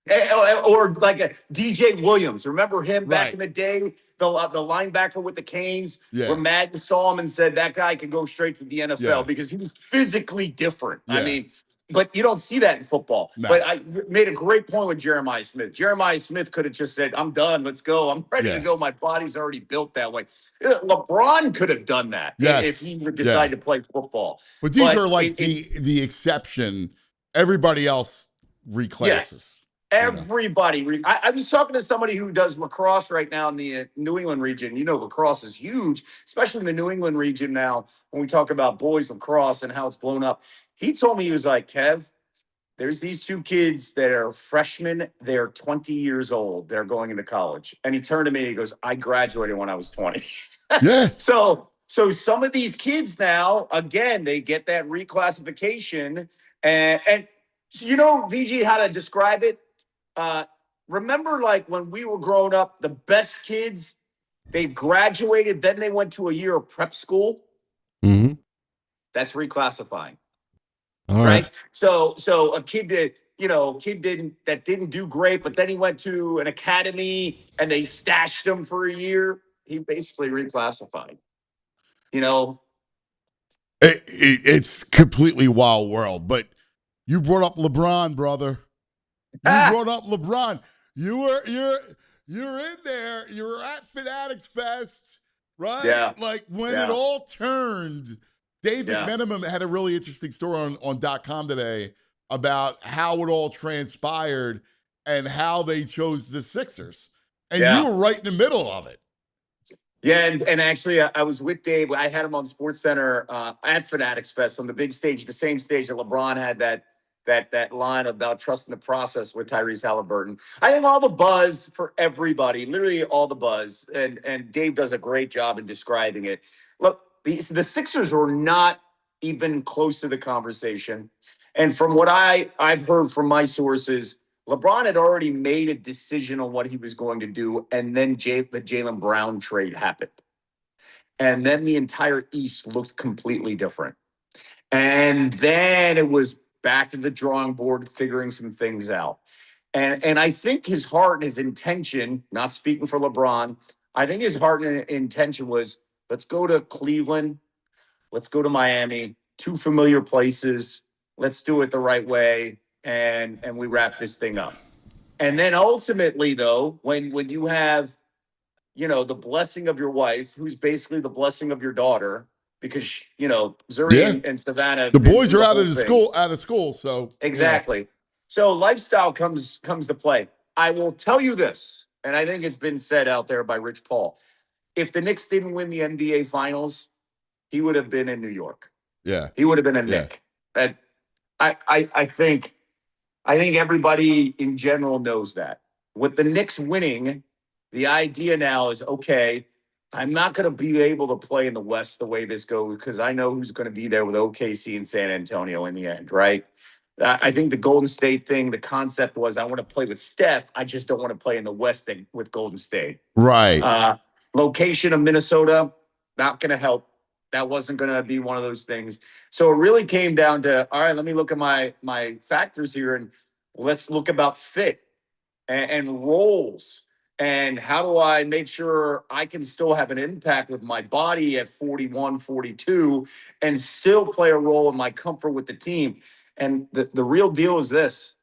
S8: Or like a DJ Williams. Remember him back
S2: Right.
S8: in the day? The linebacker with the Canes,
S2: Yeah.
S8: where Madden saw him and said that guy could go straight to the NFL
S2: Yeah.
S8: because he was physically different. I
S2: Yeah.
S8: mean, but you don't see that in football.
S2: No.
S8: But I made a great point with Jeremiah Smith. Jeremiah Smith could have just said, I'm done. Let's go. I'm ready
S2: Yeah.
S8: to go. My body's already built that way. LeBron could have done that
S2: Yes.
S8: if he would decide to play football.
S2: But these
S8: But
S2: are like the exception. Everybody else reclasses.
S8: Yes. Everybody. I was talking to somebody who does lacrosse right now in the New England region. You know, lacrosse is huge, especially in the New England region now. When we talk about boys lacrosse and how it's blown up, he told me, he was like, Kev, there's these two kids that are freshmen. They're 20 years old. They're going into college. And he turned to me and he goes, I graduated when I was 20.
S2: Yeah.
S8: So some of these kids now, again, they get that reclassification. And you know, VG, how to describe it? Remember, like when we were growing up, the best kids, they graduated, then they went to a year of prep school.
S3: Mm-hmm.
S8: That's reclassifying,
S3: All
S8: right? So a kid that didn't do great, but then he went to an academy and they stashed him for a year. He basically reclassified. You know,
S2: It's completely wild world. But you brought up LeBron, brother. You brought up LeBron. You're in there. You were at Fanatics Fest, right?
S8: Yeah.
S2: Like when
S8: Yeah.
S2: it all turned. Dave
S8: Yeah.
S2: McMenamin had a really interesting story on .com today about how it all transpired and how they chose the Sixers. And
S8: Yeah.
S2: you were right in the middle of it.
S8: Yeah, and actually, I was with Dave. I had him on SportsCenter at Fanatics Fest on the big stage, the same stage that LeBron had that line about trusting the process with Tyrese Halliburton. I think all the buzz for everybody, literally all the buzz, and Dave does a great job in describing it. Look, the Sixers were not even close to the conversation, and from what I've heard from my sources, LeBron had already made a decision on what he was going to do, and then the Jaylen Brown trade happened. And then the entire East looked completely different. And then it was back to the drawing board, figuring some things out. And I think his heart and his intention, not speaking for LeBron, I think his heart and intention was, let's go to Cleveland, let's go to Miami, two familiar places, let's do it the right way. And we wrap this thing up. And then ultimately, though, when you have, the blessing of your wife, who's basically the blessing of your daughter, because, Zuri and Savannah.
S2: The boys are out of school. So
S8: exactly. So lifestyle comes to play. I will tell you this, and I think it's been said out there by Rich Paul. If the Knicks didn't win the NBA Finals, he would have been in New York.
S2: Yeah.
S8: He would have been a Knick. And I think everybody in general knows that. With the Knicks winning, the idea now is, okay, I'm not going to be able to play in the West the way this goes because I know who's going to be there with OKC and San Antonio in the end, right? I think the Golden State thing, the concept was I want to play with Steph. I just don't want to play in the West thing with Golden State.
S2: Right.
S8: Location of Minnesota, not going to help. That wasn't going to be one of those things. So it really came down to, all right, let me look at my factors here and let's look about fit and roles. And how do I make sure I can still have an impact with my body at 41, 42 and still play a role in my comfort with the team? And the real deal is this: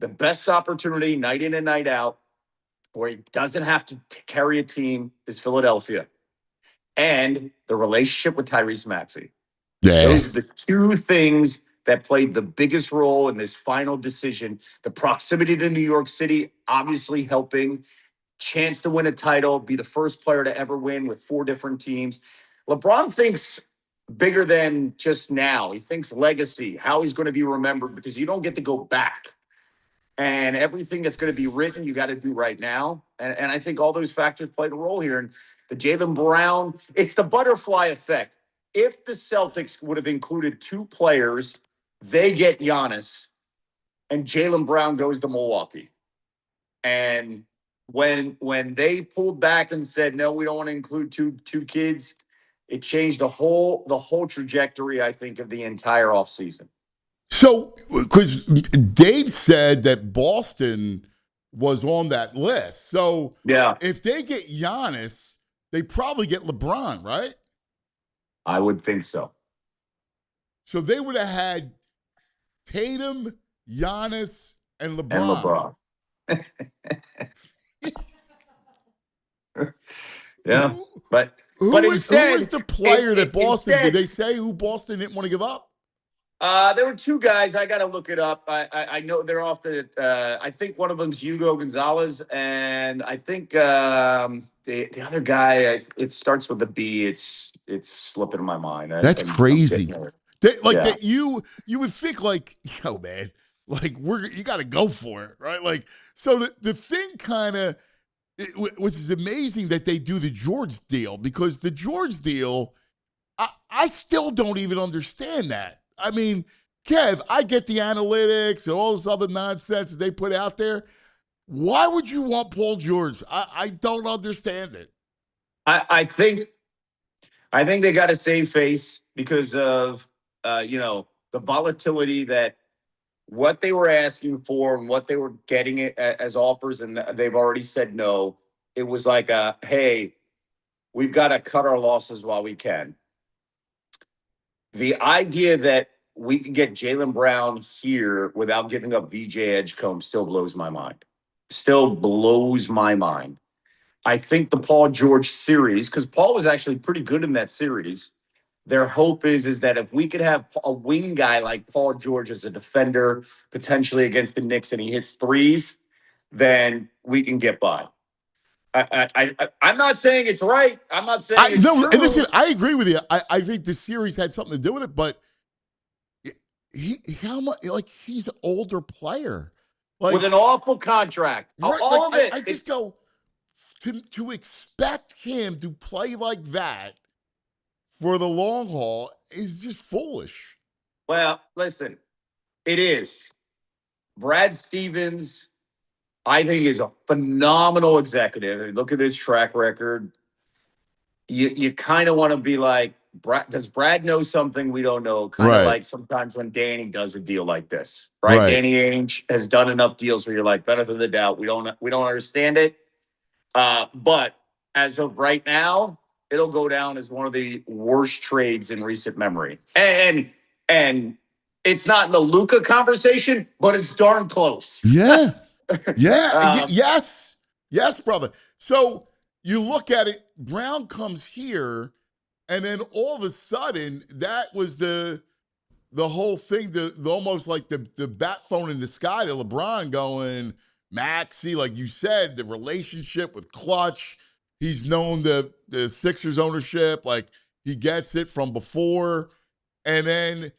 S8: the best opportunity night in and night out, where he doesn't have to carry a team, is Philadelphia. And the relationship with Tyrese Maxey.
S2: Yeah.
S8: Those are the two things that played the biggest role in this final decision. The proximity to New York City, obviously helping. Chance to win a title, be the first player to ever win with 4 different teams. LeBron thinks bigger than just now. He thinks legacy, how he's going to be remembered, because you don't get to go back. And everything that's going to be written, you got to do right now. And I think all those factors played a role here. And the Jaylen Brown, it's the butterfly effect. If the Celtics would have included 2 players, they get Giannis, and Jaylen Brown goes to Milwaukee. And when they pulled back and said, no, we don't want to include two kids, it changed the whole trajectory, I think, of the entire offseason.
S2: So, because Dave said that Boston was on that list. So,
S8: Yeah,
S2: if they get Giannis, they probably get LeBron, right?
S8: I would think so.
S2: So, they would have had Tatum, Giannis, and LeBron.
S8: Yeah, but
S2: Who
S8: instead,
S2: was the player that Boston,
S8: instead,
S2: did they say who Boston didn't want to give up?
S8: There were 2 guys. I got to look it up. I know they're off the. I think one of them's Hugo Gonzalez, and I think the other guy. It starts with a B. It's slipping my mind.
S2: That's crazy.
S8: Yeah.
S2: You would think like, yo, man, like you got to go for it, right? Like, so the thing kind of, which is amazing that they do the George deal, because the George deal, I still don't even understand that. I mean, Kev, I get the analytics and all this other nonsense that they put out there. Why would you want Paul George? I don't understand it.
S8: I think they got to save face because of the volatility that what they were asking for and what they were getting it as offers, and they've already said no. It was like hey, we've got to cut our losses while we can. The idea that we can get Jaylen Brown here without giving up VJ Edgecombe still blows my mind. Still blows my mind. I think the Paul George series, because Paul was actually pretty good in that series, their hope is that if we could have a wing guy like Paul George as a defender, potentially against the Knicks, and he hits threes, then we can get by. I'm not saying it's right. I'm not saying it's true.
S2: And listen, I agree with you. I think the series had something to do with it, but he's an older player. Like,
S8: with an awful contract.
S2: Right,
S8: all of it.
S2: I just go to expect him to play like that for the long haul is just foolish.
S8: Well, listen, it is. Brad Stevens, I think, is a phenomenal executive. Look at his track record. You kind of want to be like, does Brad know something we don't know? Kind of like sometimes when Danny does a deal like this, right? Danny Ainge has done enough deals where you're like, benefit of the doubt, we don't understand it. But as of right now, it'll go down as one of the worst trades in recent memory. And it's not in the Luka conversation, but it's darn close.
S2: Yeah. Yeah. Yes, brother. So you look at it, Brown comes here, and then all of a sudden, that was the whole thing, almost like the bat phone in the sky to LeBron going, Maxey, like you said, the relationship with Clutch. He's known the Sixers ownership, like he gets it from before. And then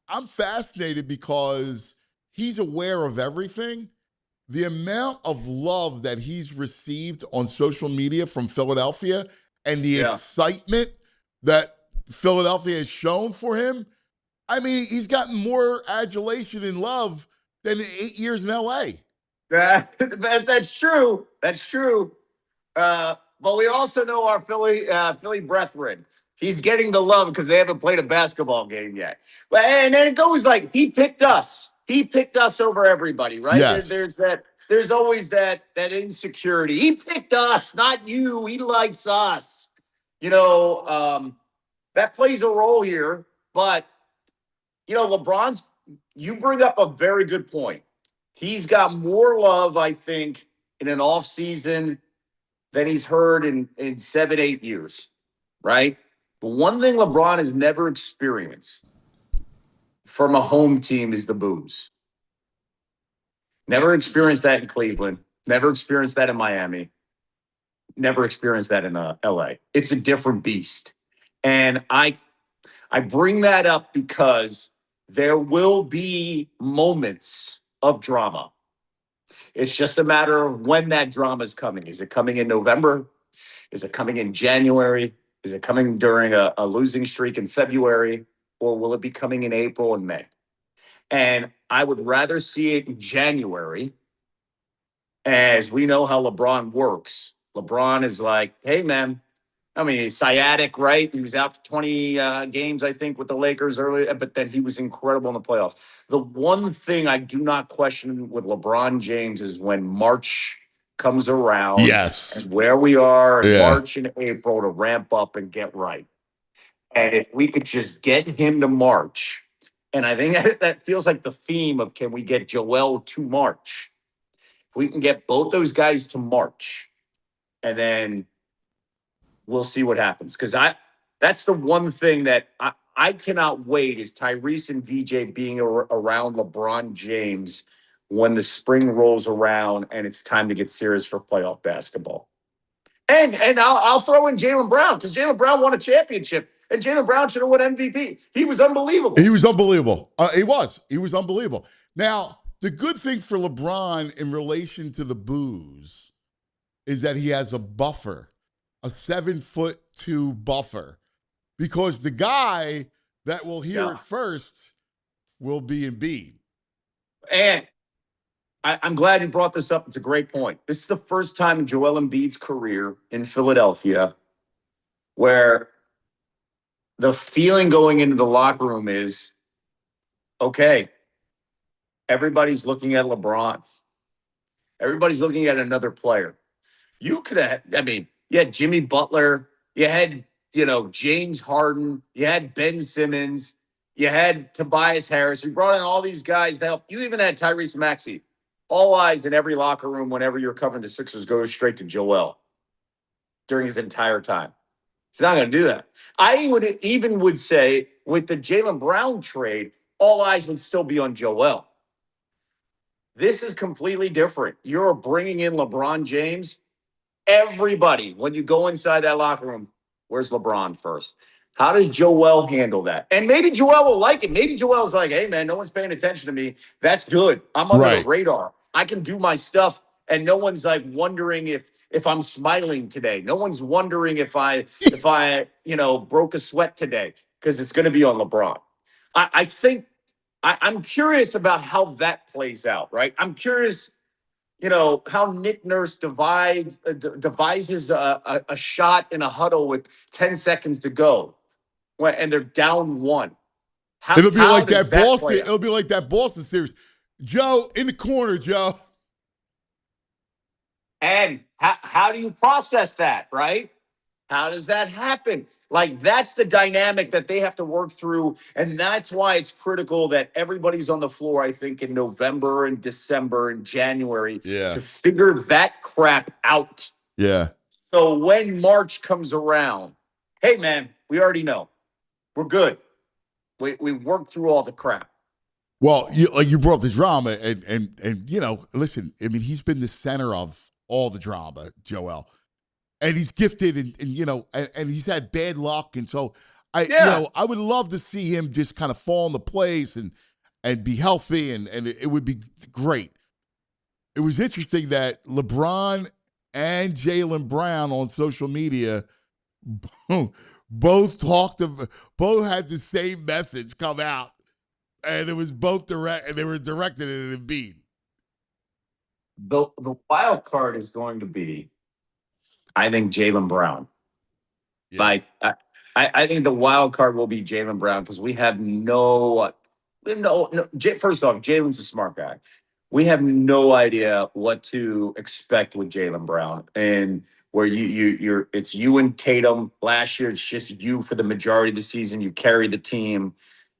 S2: I'm fascinated because he's aware of everything. The amount of love that he's received on social media from Philadelphia and the excitement that Philadelphia has shown for him, I mean, he's gotten more adulation and love than 8 years in L.A.
S8: That's true. That's true. But we also know our Philly brethren. He's getting the love because they haven't played a basketball game yet. And then it goes like, he picked us. He picked us over everybody, right?
S2: Yes.
S8: There's always that insecurity. He picked us, not you. He likes us. That plays a role here. But, you bring up a very good point. He's got more love, I think, in an off season than he's heard in 7-8 years, right? But one thing LeBron has never experienced from a home team is the boos. Never experienced that in Cleveland. Never experienced that in Miami. Never experienced that in LA. It's a different beast. And I bring that up because there will be moments of drama. It's just a matter of when that drama is coming. Is it coming in November? Is it coming in January? Is it coming during a losing streak in February? Or will it be coming in April and May? And I would rather see it in January, as we know how LeBron works. LeBron is like, hey, man, I mean, he's sciatic, right? He was out for 20 games, I think, with the Lakers earlier, but then he was incredible in the playoffs. The one thing I do not question with LeBron James is when March comes around,
S2: Yes.
S8: and where we are in
S2: Yeah.
S8: March and April to ramp up and get right. And if we could just get him to March, and I think that feels like the theme of, can we get Joel to March? If we can get both those guys to March, and then we'll see what happens. Because that's the one thing that I cannot wait is Tyrese and VJ being around LeBron James when the spring rolls around and it's time to get serious for playoff basketball. And I'll throw in Jaylen Brown, because Jaylen Brown won a championship, and Jaylen Brown should have won MVP. He was unbelievable.
S2: He was unbelievable. He was unbelievable. Now, the good thing for LeBron in relation to the boos is that he has a buffer, a 7'2" buffer, because the guy that will hear it first will be Embiid.
S8: And I'm glad you brought this up. It's a great point. This is the first time in Joel Embiid's career in Philadelphia where the feeling going into the locker room is, okay, everybody's looking at LeBron. Everybody's looking at another player. You could have, you had Jimmy Butler, you had, James Harden, you had Ben Simmons, you had Tobias Harris. You brought in all these guys to help. You even had Tyrese Maxey. All eyes in every locker room whenever you're covering the Sixers goes straight to Joel during his entire time. He's not going to do that. I would say with the Jaylen Brown trade, all eyes would still be on Joel. This is completely different. You're bringing in LeBron James. Everybody, when you go inside that locker room, where's LeBron first? How does Joel handle that? And maybe Joel will like it. Maybe Joel's like, hey, man, no one's paying attention to me. That's good. I'm under the radar. I can do my stuff, and no one's like wondering if I'm smiling today. No one's wondering if I broke a sweat today, because it's going to be on LeBron. I think I'm curious about how that plays out, right? I'm curious, how Nick Nurse devises a shot in a huddle with 10 seconds to go, and they're down one.
S2: It'll be like that Boston. It'll be like that Boston series. Joe in the corner, Joe.
S8: And how do you process that, right? How does that happen? Like, that's the dynamic that they have to work through. And that's why it's critical that everybody's on the floor, I think, in November and December and January to figure that crap out.
S2: Yeah.
S8: So when March comes around, hey, man, we already know. We're good. We worked through all the crap.
S2: Well, you brought up the drama, and listen, he's been the center of all the drama, Joel. And he's gifted, and he's had bad luck, and so I would love to see him just kind of fall into place and be healthy, and it would be great. It was interesting that LeBron and Jaylen Brown on social media both had the same message come out, and it was both direct, and they were directed at Embiid.
S8: The wild card is going to be, I think, Jaylen Brown. Yeah. Like, I think the wild card will be Jaylen Brown, because we have no. First off, Jaylen's a smart guy. We have no idea what to expect with Jaylen Brown, and where it's you and Tatum. Last year, it's just you for the majority of the season. You carry the team.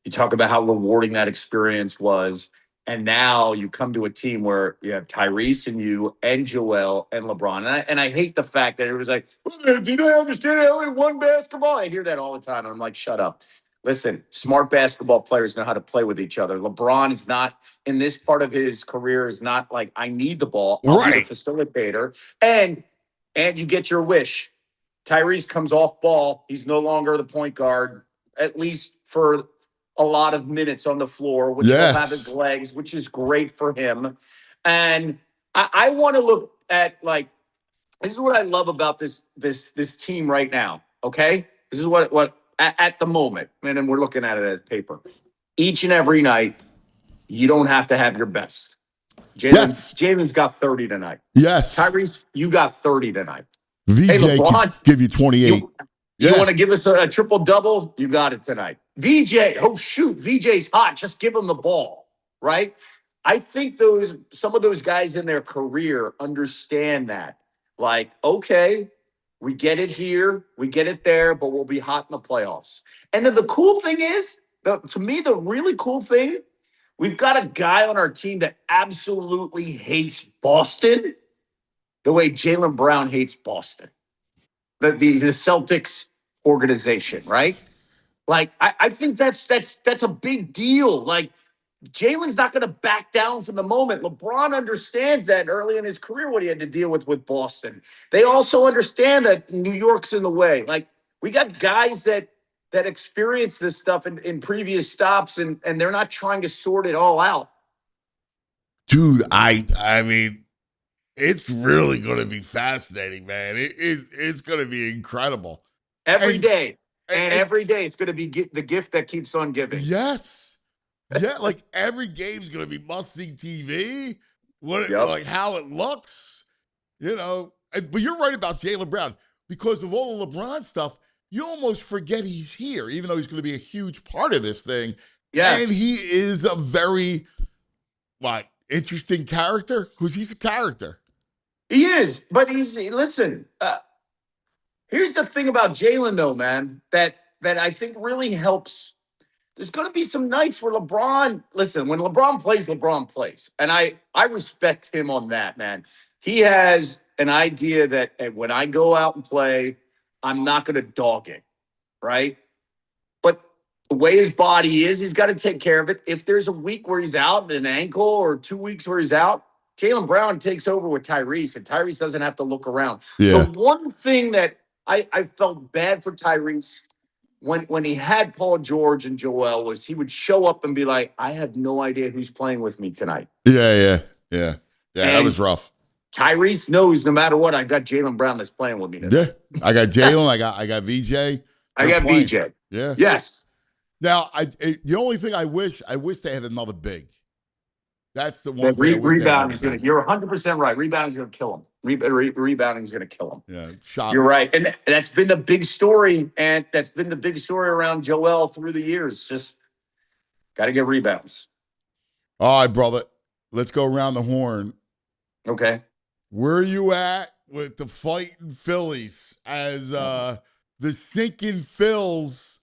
S8: You talk about how rewarding that experience was. And now you come to a team where you have Tyrese and you and Joel and LeBron. And I hate the fact that it was like, do you not understand how they won basketball? I hear that all the time. And I'm like, shut up. Listen, smart basketball players know how to play with each other. LeBron is not, in this part of his career, is not like, I need the ball. I'll be the facilitator. And you get your wish. Tyrese comes off ball. He's no longer the point guard, at least for a lot of minutes on the floor, which will have his legs, which is great for him. And I want to look at, like, this is what I love about this team right now. Okay, this is what at the moment, and then we're looking at it as paper. Each and every night, you don't have to have your best. Jalen's got 30 tonight.
S2: Yes.
S8: Tyrese, you got 30 tonight.
S2: VJ
S8: hey, LeBron,
S2: could give you 28.
S8: You want to give us a triple-double? You got it tonight. VJ, oh, shoot, VJ's hot. Just give him the ball, right? I think some of those guys in their career understand that. Like, okay, we get it here, we get it there, but we'll be hot in the playoffs. And then the cool thing is, to me, the really cool thing, we've got a guy on our team that absolutely hates Boston the way Jaylen Brown hates Boston. The Celtics organization, right? Like, I think that's a big deal. Like, Jalen's not going to back down from the moment. LeBron understands that early in his career, what he had to deal with Boston. They also understand that New York's in the way. Like, we got guys that experience this stuff in previous stops, and they're not trying to sort it all out.
S2: Dude, I mean, it's really going to be fascinating, man. It's going to be incredible.
S8: Every day it's going to be the gift that keeps on giving.
S2: Yes. Yeah, like every game's going to be must-see TV. Like how it looks, you know. But you're right about Jaylen Brown. Because of all the LeBron stuff, you almost forget he's here, even though he's going to be a huge part of this thing.
S8: Yes.
S2: And he is a very, interesting character? Because he's a character.
S8: He is, but listen, here's the thing about Jaylen, though, man, that I think really helps. There's going to be some nights where when LeBron plays. And I respect him on that, man. He has an idea that when I go out and play, I'm not going to dog it, right? But the way his body is, he's got to take care of it. If there's a week where he's out, an ankle, or 2 weeks where he's out, Jaylen Brown takes over with Tyrese, and Tyrese doesn't have to look around.
S2: Yeah.
S8: The one thing that I felt bad for Tyrese when he had Paul George and Joel was he would show up and be like, I have no idea who's playing with me tonight.
S2: Yeah. That was rough.
S8: Tyrese knows no matter what, I got Jaylen Brown that's playing with me tonight.
S2: Yeah, I got Jaylen. I got VJ.
S8: I got
S2: playing.
S8: VJ.
S2: Yeah.
S8: Yes.
S2: Now, the only thing I wish they had another big. That's the one.
S8: Rebounding is going to. You're 100% right. Rebounding is going to kill him. Rebounding is going to kill him.
S2: Yeah, shot.
S8: You're right, and that's been the big story, and that's been the big story around Joel through the years. Just got to get rebounds.
S2: All right, brother. Let's go around the horn.
S8: Okay.
S2: Where are you at with the fighting Phillies as the sinking Phils?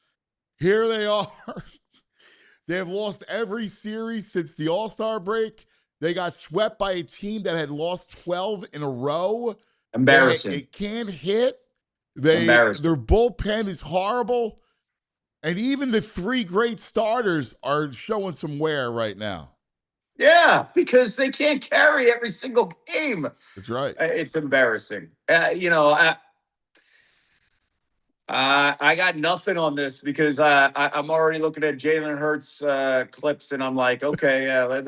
S2: Here they are. They have lost every series since the All-Star break. They got swept by a team that had lost 12 in a row.
S8: Embarrassing.
S2: It can't hit.
S8: Embarrassing.
S2: Their bullpen is horrible. And even the three great starters are showing some wear right now.
S8: Yeah, because they can't carry every single game.
S2: That's right.
S8: It's embarrassing. I got nothing on this because I'm already looking at Jalen Hurts clips, and I'm like, okay, I'm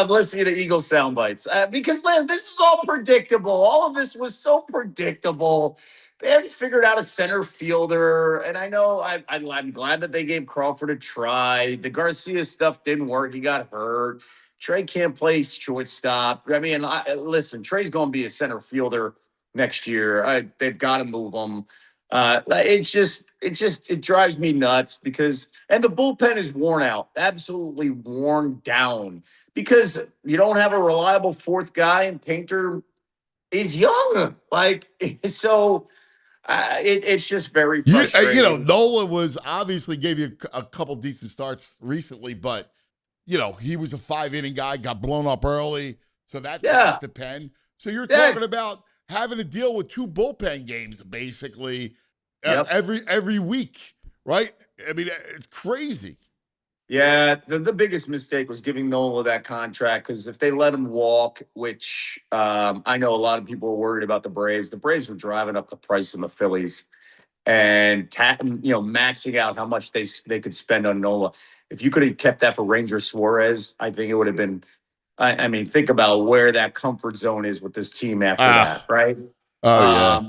S8: listening to Eagles sound bites because this is all predictable. All of this was so predictable. They haven't figured out a center fielder, and I know I'm glad that they gave Crawford a try. The Garcia stuff didn't work; he got hurt. Trey can't play shortstop. I mean, listen, Trey's going to be a center fielder next year. They've got to move him. It drives me nuts because the bullpen is worn out, absolutely worn down because you don't have a reliable fourth guy, and Painter is young. So It's just very
S2: You
S8: frustrating.
S2: Nola was obviously gave you a couple decent starts recently, but he was a 5 inning guy, got blown up early, so that
S8: Yeah.
S2: taxed the pen. So you're
S8: Yeah.
S2: talking about having to deal with 2 bullpen games basically
S8: Yep.
S2: every week, right? I mean, it's crazy.
S8: Yeah, the biggest mistake was giving Nola that contract, because if they let him walk, which I know a lot of people were worried about the Braves were driving up the price in the Phillies and maxing out how much they could spend on Nola. If you could have kept that for Ranger Suarez, I think it would have been. I mean, think about where that comfort zone is with this team after that, right?
S2: Oh yeah.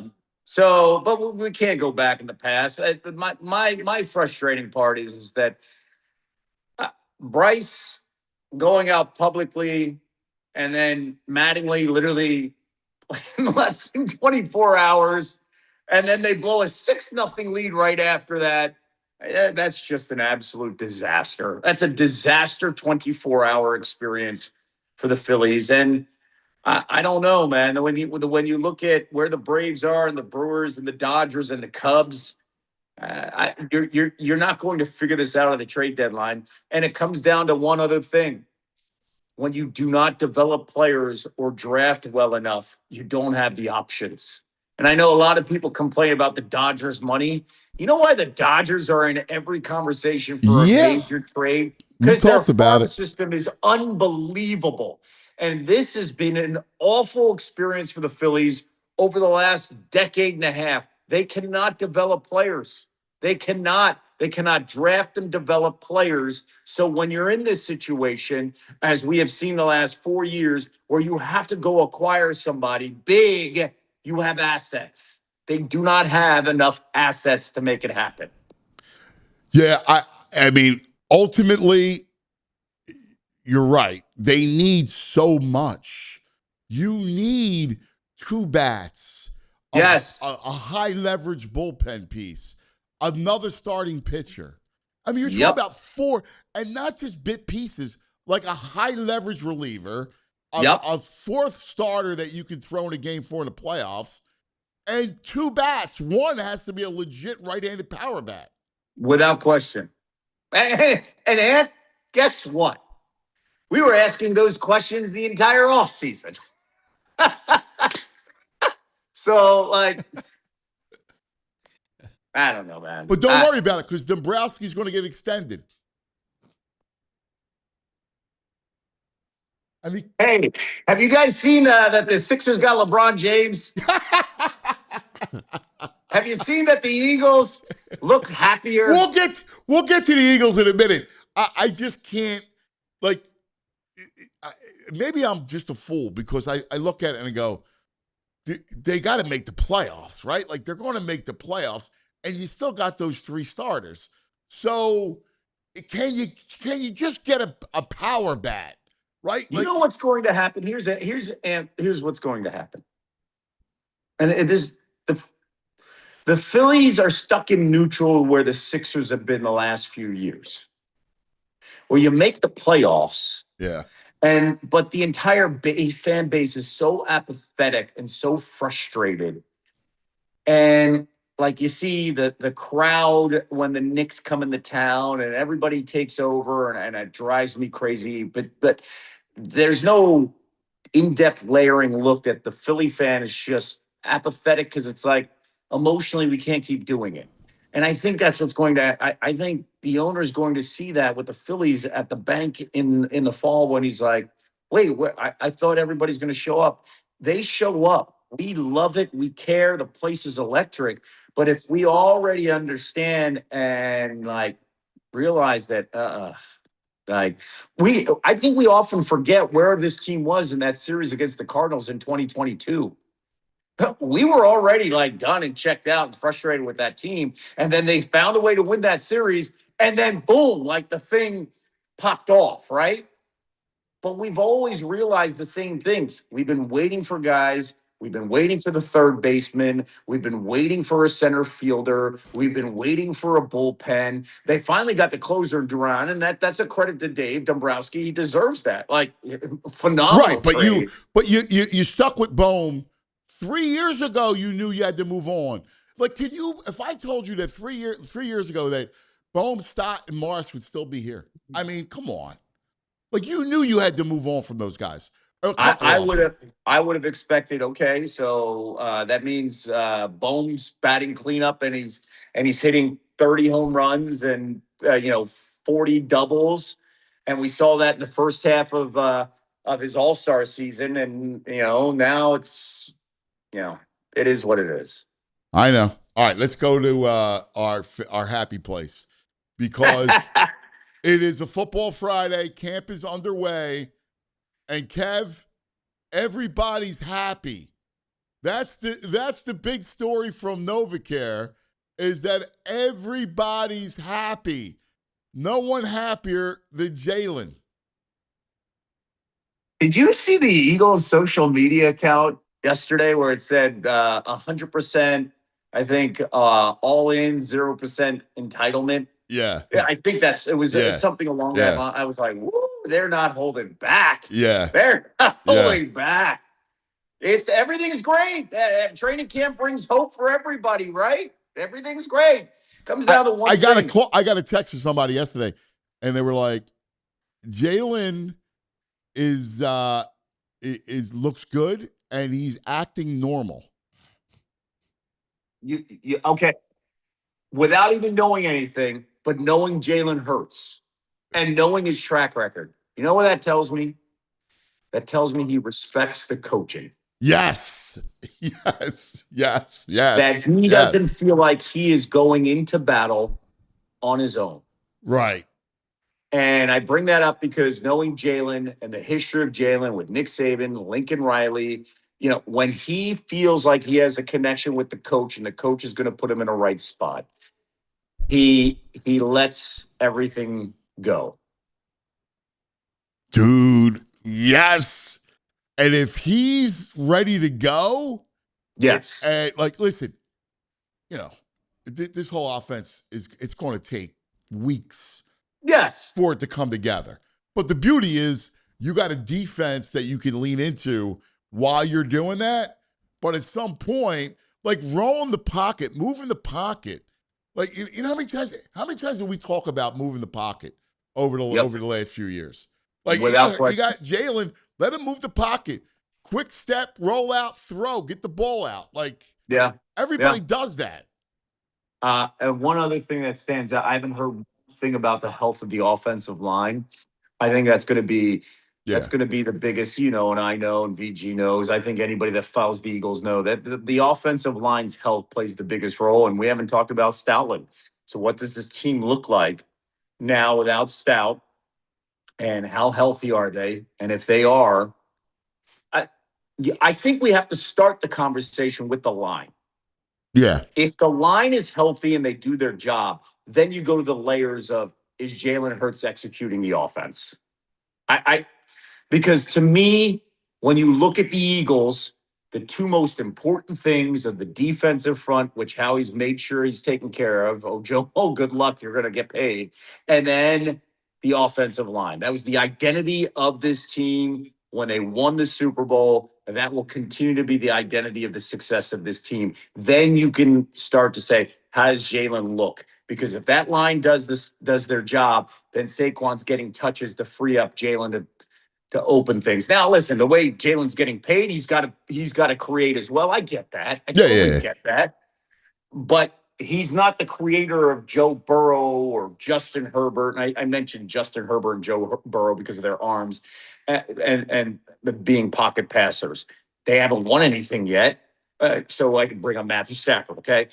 S8: So, but we can't go back in the past. My frustrating part is that Bryce going out publicly and then Mattingly literally in less than 24 hours, and then they blow a 6-0 lead right after that. That's just an absolute disaster. That's a disaster 24-hour experience for the Phillies. And I don't know, man. When you look at where the Braves are and the Brewers and the Dodgers and the Cubs, you're not going to figure this out at the trade deadline. And it comes down to one other thing. When you do not develop players or draft well enough, you don't have the options. And I know a lot of people complain about the Dodgers' money. You know why the Dodgers are in every conversation for a major trade? Because their farm system is unbelievable. And this has been an awful experience for the Phillies over the last decade and a half. They cannot develop players. They cannot draft and develop players. So when you're in this situation, as we have seen the last 4 years, where you have to go acquire somebody big, you have assets. They do not have enough assets to make it happen.
S2: Yeah, I mean, ultimately, you're right. They need so much. You need 2 bats.
S8: Yes.
S2: A high leverage bullpen piece. Another starting pitcher. I mean, you're talking about 4, and not just bit pieces, like a high leverage reliever, a 4th starter that you can throw in a game 4 in the playoffs, and 2 bats. One has to be a legit right-handed power bat.
S8: Without question. And Ant, guess what? We were asking those questions the entire offseason. So, I don't know, man.
S2: But don't worry about it, because Dombrowski's going to get extended. I mean,
S8: hey, have you guys seen that the Sixers got LeBron James? Have you seen that the Eagles look happier?
S2: We'll get to the Eagles in a minute. I just can't, maybe I'm just a fool, because I look at it and I go, they got to make the playoffs, right? Like, they're going to make the playoffs, and you still got those 3 starters. So can you just get a power bat, right?
S8: You know what's going to happen? Here's what's going to happen. And the Phillies are stuck in neutral where the Sixers have been the last few years, where you make the playoffs.
S2: Yeah.
S8: But the entire fan base is so apathetic and so frustrated. And you see the crowd when the Knicks come into town and everybody takes over, and it drives me crazy. But there's no in-depth layering look at the Philly fan is just apathetic, because it's like, emotionally, we can't keep doing it. And I think that's what's going to, I think the owner is going to see that with the Phillies at the bank in the fall, when he's like, wait, I thought everybody's going to show up. They show up. We love it. We care. The place is electric. But if we already understand and realize that, I think we often forget where this team was in that series against the Cardinals in 2022. We were already done and checked out and frustrated with that team. And then they found a way to win that series. And then boom, the thing popped off, right? But we've always realized the same things. We've been waiting for guys. We've been waiting for the third baseman. We've been waiting for a center fielder. We've been waiting for a bullpen. They finally got the closer in Duran, and that's a credit to Dave Dombrowski. He deserves that. Phenomenal.
S2: Right, but you stuck with Bohm. 3 years ago, you knew you had to move on. Like, can you? If I told you that 3 years ago that Bohm, Stott, and Marsh would still be here, I mean, come on. Like, you knew you had to move on from those guys.
S8: I would have expected. Okay, so that means Bohm's batting cleanup, and he's hitting 30 home runs and 40 doubles, and we saw that in the first half of his All-Star season, and now it's it is what it is.
S2: I know. All right, let's go to our happy place because it is a football Friday. Camp is underway, and Kev, everybody's happy. That's the big story from NovaCare is that everybody's happy. No one happier than Jalen.
S8: Did you see the Eagles social media account yesterday where it said 100%, I think, all in, 0% entitlement?
S2: Yeah.
S8: I think it was something along that line. I was like, woo, they're not holding back.
S2: Yeah.
S8: They're not holding back. Everything's great. Training camp brings hope for everybody, right? Everything's great. Comes down to one thing.
S2: I got a text from somebody yesterday, and they were like, Jalen is looks good and he's acting normal.
S8: You okay? Without even knowing anything, but knowing Jalen Hurts and knowing his track record, you know what that tells me? That tells me he respects the coaching.
S2: Yes.
S8: That he doesn't feel like he is going into battle on his own.
S2: Right.
S8: And I bring that up because knowing Jalen and the history of Jalen with Nick Saban, Lincoln Riley, when he feels like he has a connection with the coach and the coach is going to put him in a right spot, he lets everything go.
S2: Dude, yes. And if he's ready to go,
S8: yes.
S2: And listen, this whole offense it's going to take weeks.
S8: Yes.
S2: For it to come together. But the beauty is you got a defense that you can lean into while you're doing that. But at some point, rolling the pocket, moving the pocket. How many times did we talk about moving the pocket over the last few years? You got Jalen, let him move the pocket. Quick step, roll out, throw, get the ball out. Everybody does that.
S8: And one other thing that stands out, I haven't heard thing about the health of the offensive line. I think that's going to be the biggest, and I know, and VG knows. I think anybody that follows the Eagles know that the offensive line's health plays the biggest role, and we haven't talked about Stoutland. So what does this team look like now without Stout, and how healthy are they? And if they are, I think we have to start the conversation with the line.
S2: Yeah.
S8: If the line is healthy and they do their job, then you go to the layers of, is Jalen Hurts executing the offense? Because to me, when you look at the Eagles, the two most important things are the defensive front, which Howie's made sure he's taken care of. Oh, Joe, good luck. You're going to get paid. And then the offensive line. That was the identity of this team when they won the Super Bowl, and that will continue to be the identity of the success of this team. Then you can start to say, how does Jalen look? Because if that line does their job, then Saquon's getting touches to free up Jalen to open things. Now, listen, the way Jalen's getting paid, he's got to create as well. I get that. I totally get that. But he's not the creator of Joe Burrow or Justin Herbert. And I mentioned Justin Herbert and Joe Burrow because of their arms and the being pocket passers. They haven't won anything yet. So I can bring on Matthew Stafford, okay?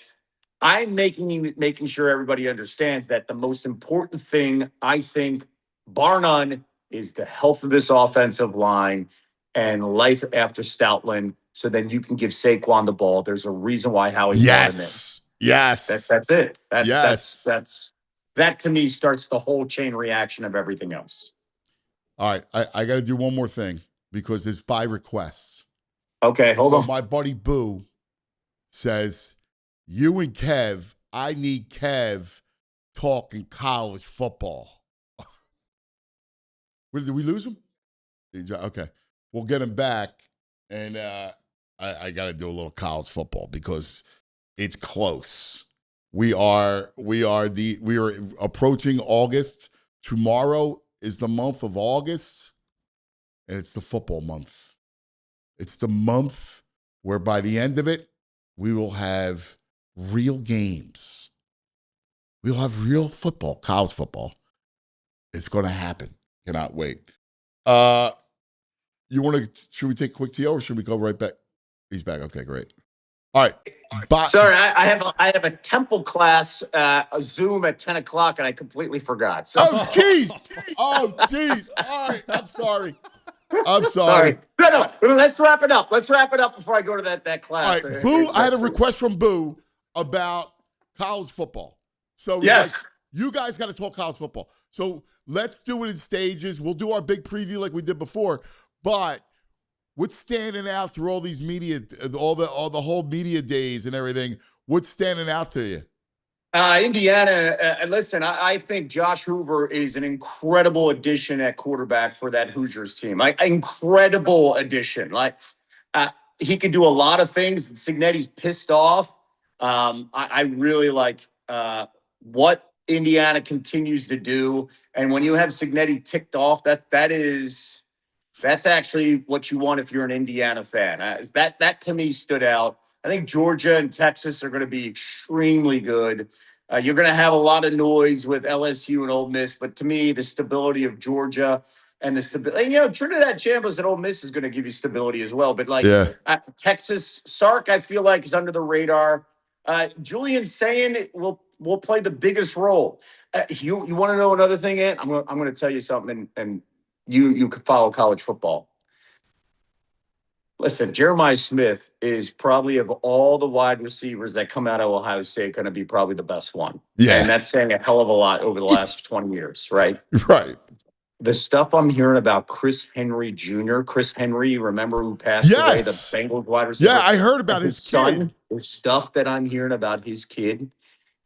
S8: I'm making sure everybody understands that the most important thing, I think, bar none, is the health of this offensive line and life after Stoutland, so then you can give Saquon the ball. There's a reason why Howie brought him in.
S2: Yes.
S8: That's it. That to me starts the whole chain reaction of everything else.
S2: All right, I got to do one more thing because it's by requests.
S8: Okay, hold on.
S2: My buddy Boo says, you and Kev, I need Kev talking college football. Did we lose him? Okay. We'll get him back. And I got to do a little college football because it's close. We are approaching August. Tomorrow is the month of August, and it's the football month. It's the month where by the end of it, we will have real games. We'll have real football, college football. It's going to happen. Cannot wait. Should we take a quick TO or should we go right back? He's back. Okay, great. All right.
S8: Sorry, I have a temple class, a Zoom at 10 o'clock, and I completely forgot. So.
S2: Oh, jeez. All right. I'm sorry.
S8: Sorry. No. Let's wrap it up. Let's wrap it up before I go to that class.
S2: All right. Boo, I had a request from Boo about college football. So
S8: yes,
S2: you guys got to talk college football. So let's do it in stages. We'll do our big preview like we did before. But what's standing out through all these media, all the whole media days and everything? What's standing out to you?
S8: Indiana, listen, I think Josh Hoover is an incredible addition at quarterback for that Hoosiers team. Incredible addition. He could do a lot of things. Signetti's pissed off. I really like what Indiana continues to do. And when you have Signetti ticked off, that's actually what you want if you're an Indiana fan. That to me stood out. I think Georgia and Texas are going to be extremely good. You're going to have a lot of noise with LSU and Ole Miss, but to me, the stability of Georgia and the stability, Trinidad Chambliss at Ole Miss is going to give you stability as well. But Texas, Sark, I feel like is under the radar. Julian Sayin will play the biggest role. You want to know another thing, Ant? I'm going to tell you something, and you could follow college football. Listen, Jeremiah Smith is probably of all the wide receivers that come out of Ohio State going to be probably the best one.
S2: Yeah.
S8: And that's saying a hell of a lot over the last 20 years, right?
S2: Right.
S8: The stuff I'm hearing about Chris Henry Jr., you remember who passed away, the Bengals wide receiver?
S2: Yeah, I heard about his son.
S8: Kid. The stuff that I'm hearing about his kid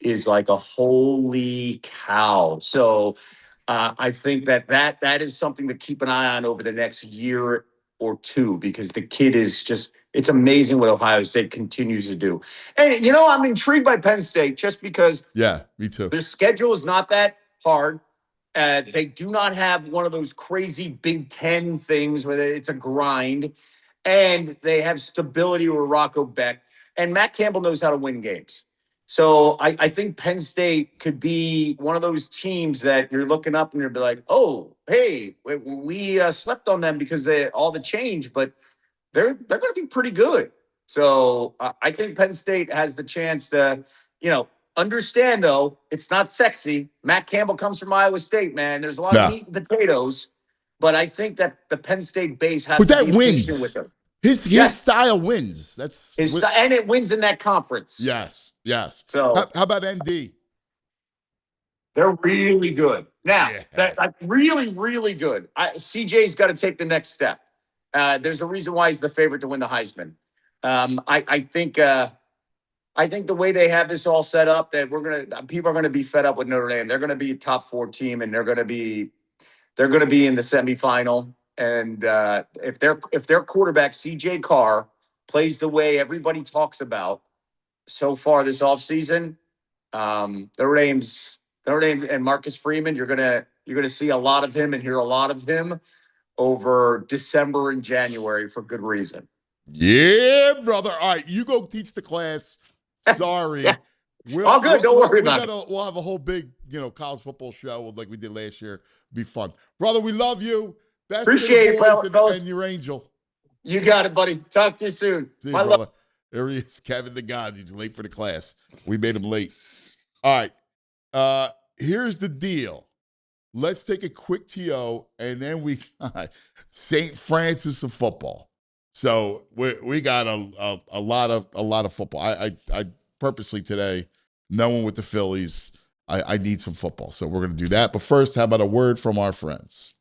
S8: is like a holy cow. So I think that is something to keep an eye on over the next year or two, because the kid is it's amazing what Ohio State continues to do. And, I'm intrigued by Penn State just because.
S2: Yeah, me too.
S8: Their schedule is not that hard. They do not have one of those crazy Big Ten things where it's a grind. And they have stability with Rocco Beck. And Matt Campbell knows how to win games. So I think Penn State could be one of those teams that you're looking up and you'll be like, oh, hey, we slept on them because all the change, but they're going to be pretty good. So I think Penn State has the chance to, understand, though, it's not sexy. Matt Campbell comes from Iowa State, man. There's a lot of meat and potatoes, but I think that the Penn State base has to be patient with them.
S2: His style wins. That's
S8: and it wins in that conference.
S2: Yes.
S8: So
S2: how about ND?
S8: They're really good. Now, really, really good. CJ's got to take the next step. There's a reason why he's the favorite to win the Heisman. I think the way they have this all set up, that people are gonna be fed up with Notre Dame. They're gonna be a top 4 team, and they're gonna be in the semifinal. And if their quarterback CJ Carr plays the way everybody talks about so far this offseason, Notre Dame and Marcus Freeman, you're gonna see a lot of him and hear a lot of him over December and January for good reason.
S2: Yeah, brother. All right, you go teach the class. Sorry.
S8: Yeah. All good. Don't worry about it.
S2: We'll have a whole big, college football show like we did last year. Be fun. Brother, we love you. Best
S8: Appreciate it, fellas.
S2: And your angel.
S8: You got it, buddy. Talk to you soon.
S2: See you, brother. There he is, Kevin Negandhi. He's late for the class. We made him late. All right. Here's the deal. Let's take a quick TO, and then we got St. Francis of football. So we got a lot of football. I purposely today, no one with the Phillies. I need some football, so we're going to do that. But first, how about a word from our friends?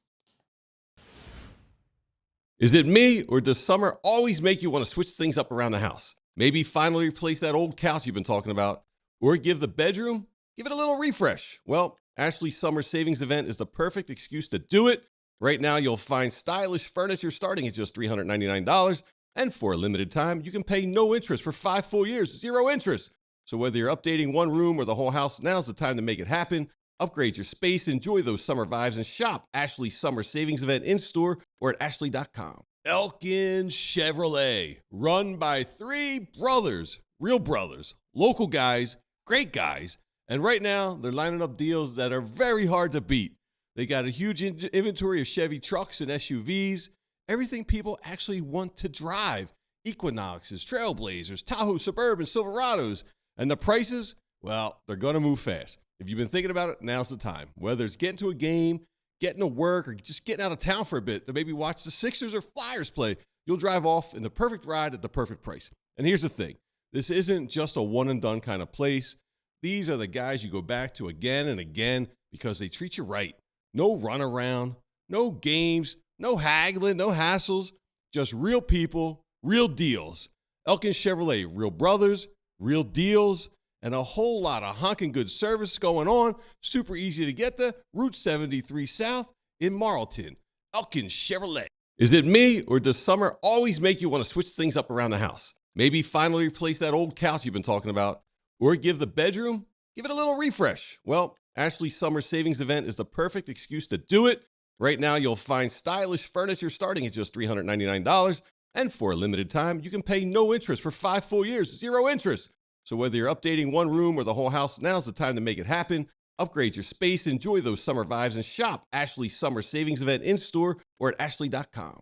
S3: Is it me, or does summer always make you want to switch things up around the house? Maybe finally replace that old couch you've been talking about, or give the bedroom, give it a little refresh. Well, Ashley's Summer Savings Event is the perfect excuse to do it. Right now, you'll find stylish furniture starting at just $399, and for a limited time, you can pay no interest for 5 full years, 0 interest. So whether you're updating one room or the whole house, now's the time to make it happen. Upgrade your space, enjoy those summer vibes, and shop Ashley's Summer Savings Event in-store or at ashley.com.
S9: Elkin Chevrolet, run by three brothers, real brothers, local guys, great guys. And right now, they're lining up deals that are very hard to beat. They got a huge inventory of Chevy trucks and SUVs, everything people actually want to drive. Equinoxes, Trailblazers, Tahoe Suburban, Silverados. And the prices, well, they're going to move fast. If you've been thinking about it, now's the time. Whether it's getting to a game, getting to work, or just getting out of town for a bit to maybe watch the Sixers or Flyers play, you'll drive off in the perfect ride at the perfect price. And here's the thing. This isn't just a one-and-done kind of place. These are the guys you go back to again and again because they treat you right. No runaround, no games, no haggling, no hassles, just real people, real deals. Elkin Chevrolet, real brothers, real deals, and a whole lot of honking good service going on. Super easy to get there. Route 73 South in Marlton. Elkin Chevrolet.
S3: Is it me, or does summer always make you want to switch things up around the house? Maybe finally replace that old couch you've been talking about, or give the bedroom, give it a little refresh. Well, Ashley's Summer Savings Event is the perfect excuse to do it. Right now, you'll find stylish furniture starting at just $399. And for a limited time, you can pay no interest for 5 full years, 0 interest. So whether you're updating one room or the whole house, now's the time to make it happen. Upgrade your space, enjoy those summer vibes, and shop Ashley's Summer Savings Event in-store or at ashley.com.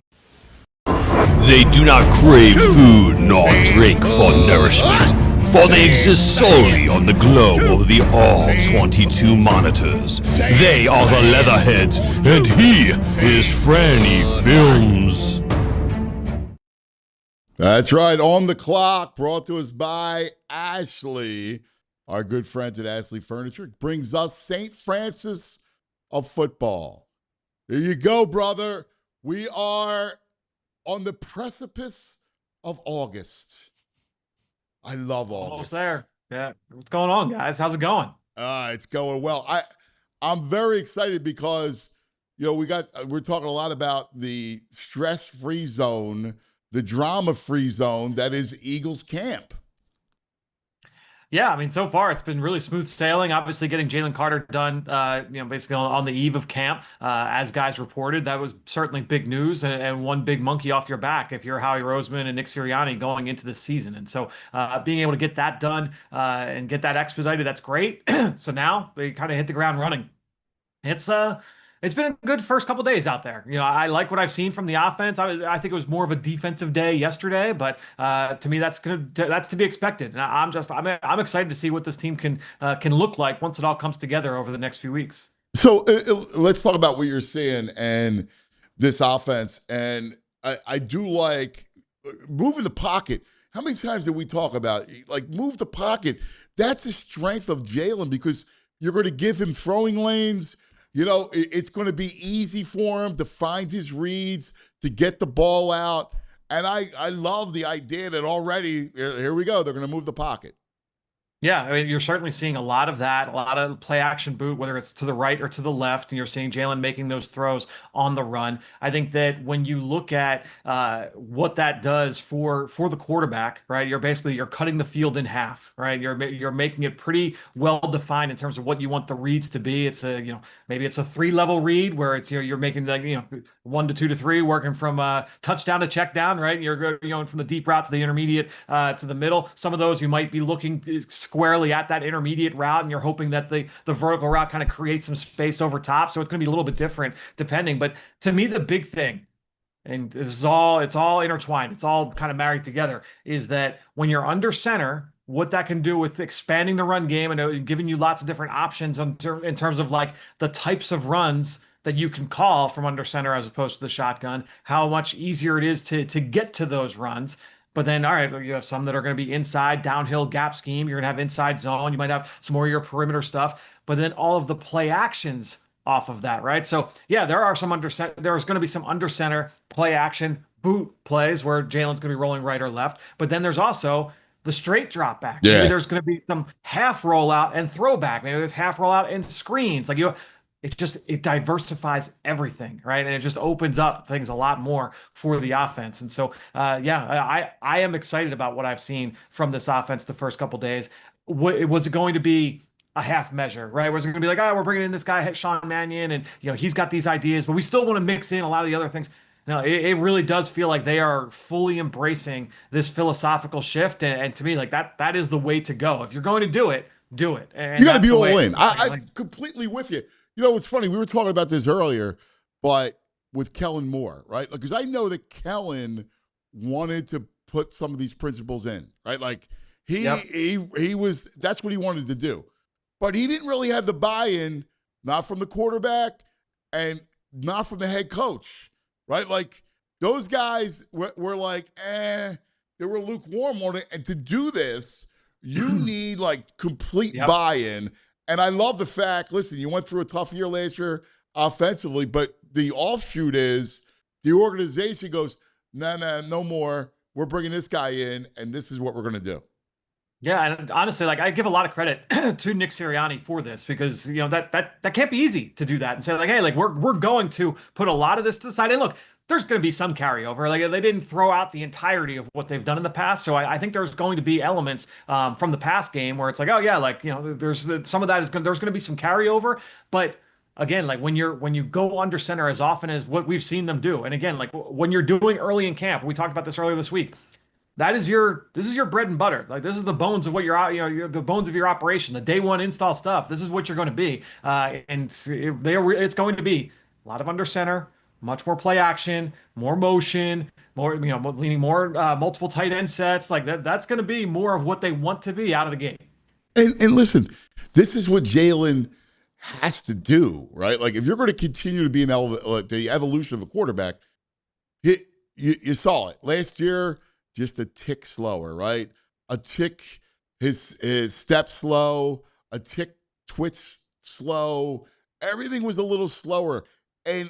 S9: They do not crave food nor drink for nourishment, for they exist solely on the glow of the all-22 monitors. They are the Leatherheads, and he is Franny Films.
S2: That's right. On the clock, brought to us by Ashley. Our good friends at Ashley Furniture brings us St. Francis of football. There you go, brother. We are on the precipice of August. I love August.
S10: Almost there. Yeah. What's going on, guys? How's it going?
S2: It's going well. I'm very excited because, you know, we're talking a lot about the stress-free zone, the drama-free zone that is Eagles camp.
S10: Yeah, I mean, so far it's been really smooth sailing. Obviously, getting Jalen Carter done, basically on the eve of camp, as guys reported, that was certainly big news and one big monkey off your back if you're Howie Roseman and Nick Sirianni going into the season. And so, being able to get that done and get that expedited, that's great. So now they kind of hit the ground running. It's been a good first couple days out there. You know, I like what I've seen from the offense. I think it was more of a defensive day yesterday, but to me, that's to be expected. And I'm excited to see what this team can look like once it all comes together over the next few weeks.
S2: So let's talk about what you're seeing and this offense. And I do like moving the pocket. How many times did we talk about like move the pocket? That's the strength of Jalen because you're going to give him throwing lanes. You know, it's going to be easy for him to find his reads, to get the ball out. And I love the idea that already, here we go, they're going to move the pocket.
S10: Yeah, I mean, you're certainly seeing a lot of that, a lot of play action boot, whether it's to the right or to the left, and you're seeing Jalen making those throws on the run. I think that when you look at what that does for the quarterback, right? You're cutting the field in half, right? You're making it pretty well defined in terms of what you want the reads to be. It's maybe it's a 3-level read where it's you're making 1 to 2 to 3, working from touchdown to check down, right? You're going from the deep route to the intermediate to the middle. Some of those you might be looking squarely at that intermediate route, and you're hoping that the vertical route kind of creates some space over top. So it's going to be a little bit different depending. But to me, the big thing, and it's all intertwined, it's all kind of married together, is that when you're under center, what that can do with expanding the run game and giving you lots of different options in terms of like the types of runs that you can call from under center as opposed to the shotgun, how much easier it is to get to those runs. But then, all right, you have some that are going to be inside, downhill gap scheme. You're going to have inside zone. You might have some more of your perimeter stuff. But then all of the play actions off of that, right? So, yeah, there's going to be some under center play action boot plays where Jalen's going to be rolling right or left. But then there's also the straight drop back.
S2: Yeah.
S10: Maybe there's going to be some half rollout and throwback. Maybe there's half rollout and screens. Like it diversifies everything, right? And it just opens up things a lot more for the offense. And so, I am excited about what I've seen from this offense the first couple days. Was it going to be a half measure, right? Was it going to be like, oh, we're bringing in this guy, Sean Mannion, and he's got these ideas, but we still want to mix in a lot of the other things. No, it really does feel like they are fully embracing this philosophical shift, and to me, like that is the way to go. If you're going to do it, do it. And
S2: You got to
S10: that's
S2: be
S10: the
S2: all
S10: way
S2: in. I'm completely with you. You know, it's funny. We were talking about this earlier, but with Kellen Moore, right? Because I know that Kellen wanted to put some of these principles in, right? Like he was. That's what he wanted to do, but he didn't really have the buy-in, not from the quarterback and not from the head coach, right? Like those guys were like, they were lukewarm on it. And to do this, you need like complete buy-in. And I love the fact, listen, you went through a tough year last year offensively, but the offshoot is the organization goes, no more. We're bringing this guy in, and this is what we're going to do.
S10: Yeah, and honestly, like I give a lot of credit to Nick Sirianni for this because that can't be easy to do that and say like, hey, like we're going to put a lot of this to the side. And look, there's going to be some carryover. Like they didn't throw out the entirety of what they've done in the past, so I think there's going to be elements from the past game where it's like, oh yeah, like there's some of that is there's going to be some carryover, but. Again, like when you go under center as often as what we've seen them do, and again, like when you're doing early in camp, we talked about this earlier this week. This is your bread and butter. Like this is the bones of what the bones of your operation, the day one install stuff. This is what you're going to be, and it's going to be a lot of under center, much more play action, more motion, more leaning more multiple tight end sets. Like that's going to be more of what they want to be out of the gate.
S2: And listen, this is what Jalen has to do, right? Like if you're going to continue to be the evolution of a quarterback, you saw it last year, just a tick slower, right? A tick, his step slow, a tick twitch slow. Everything was a little slower. And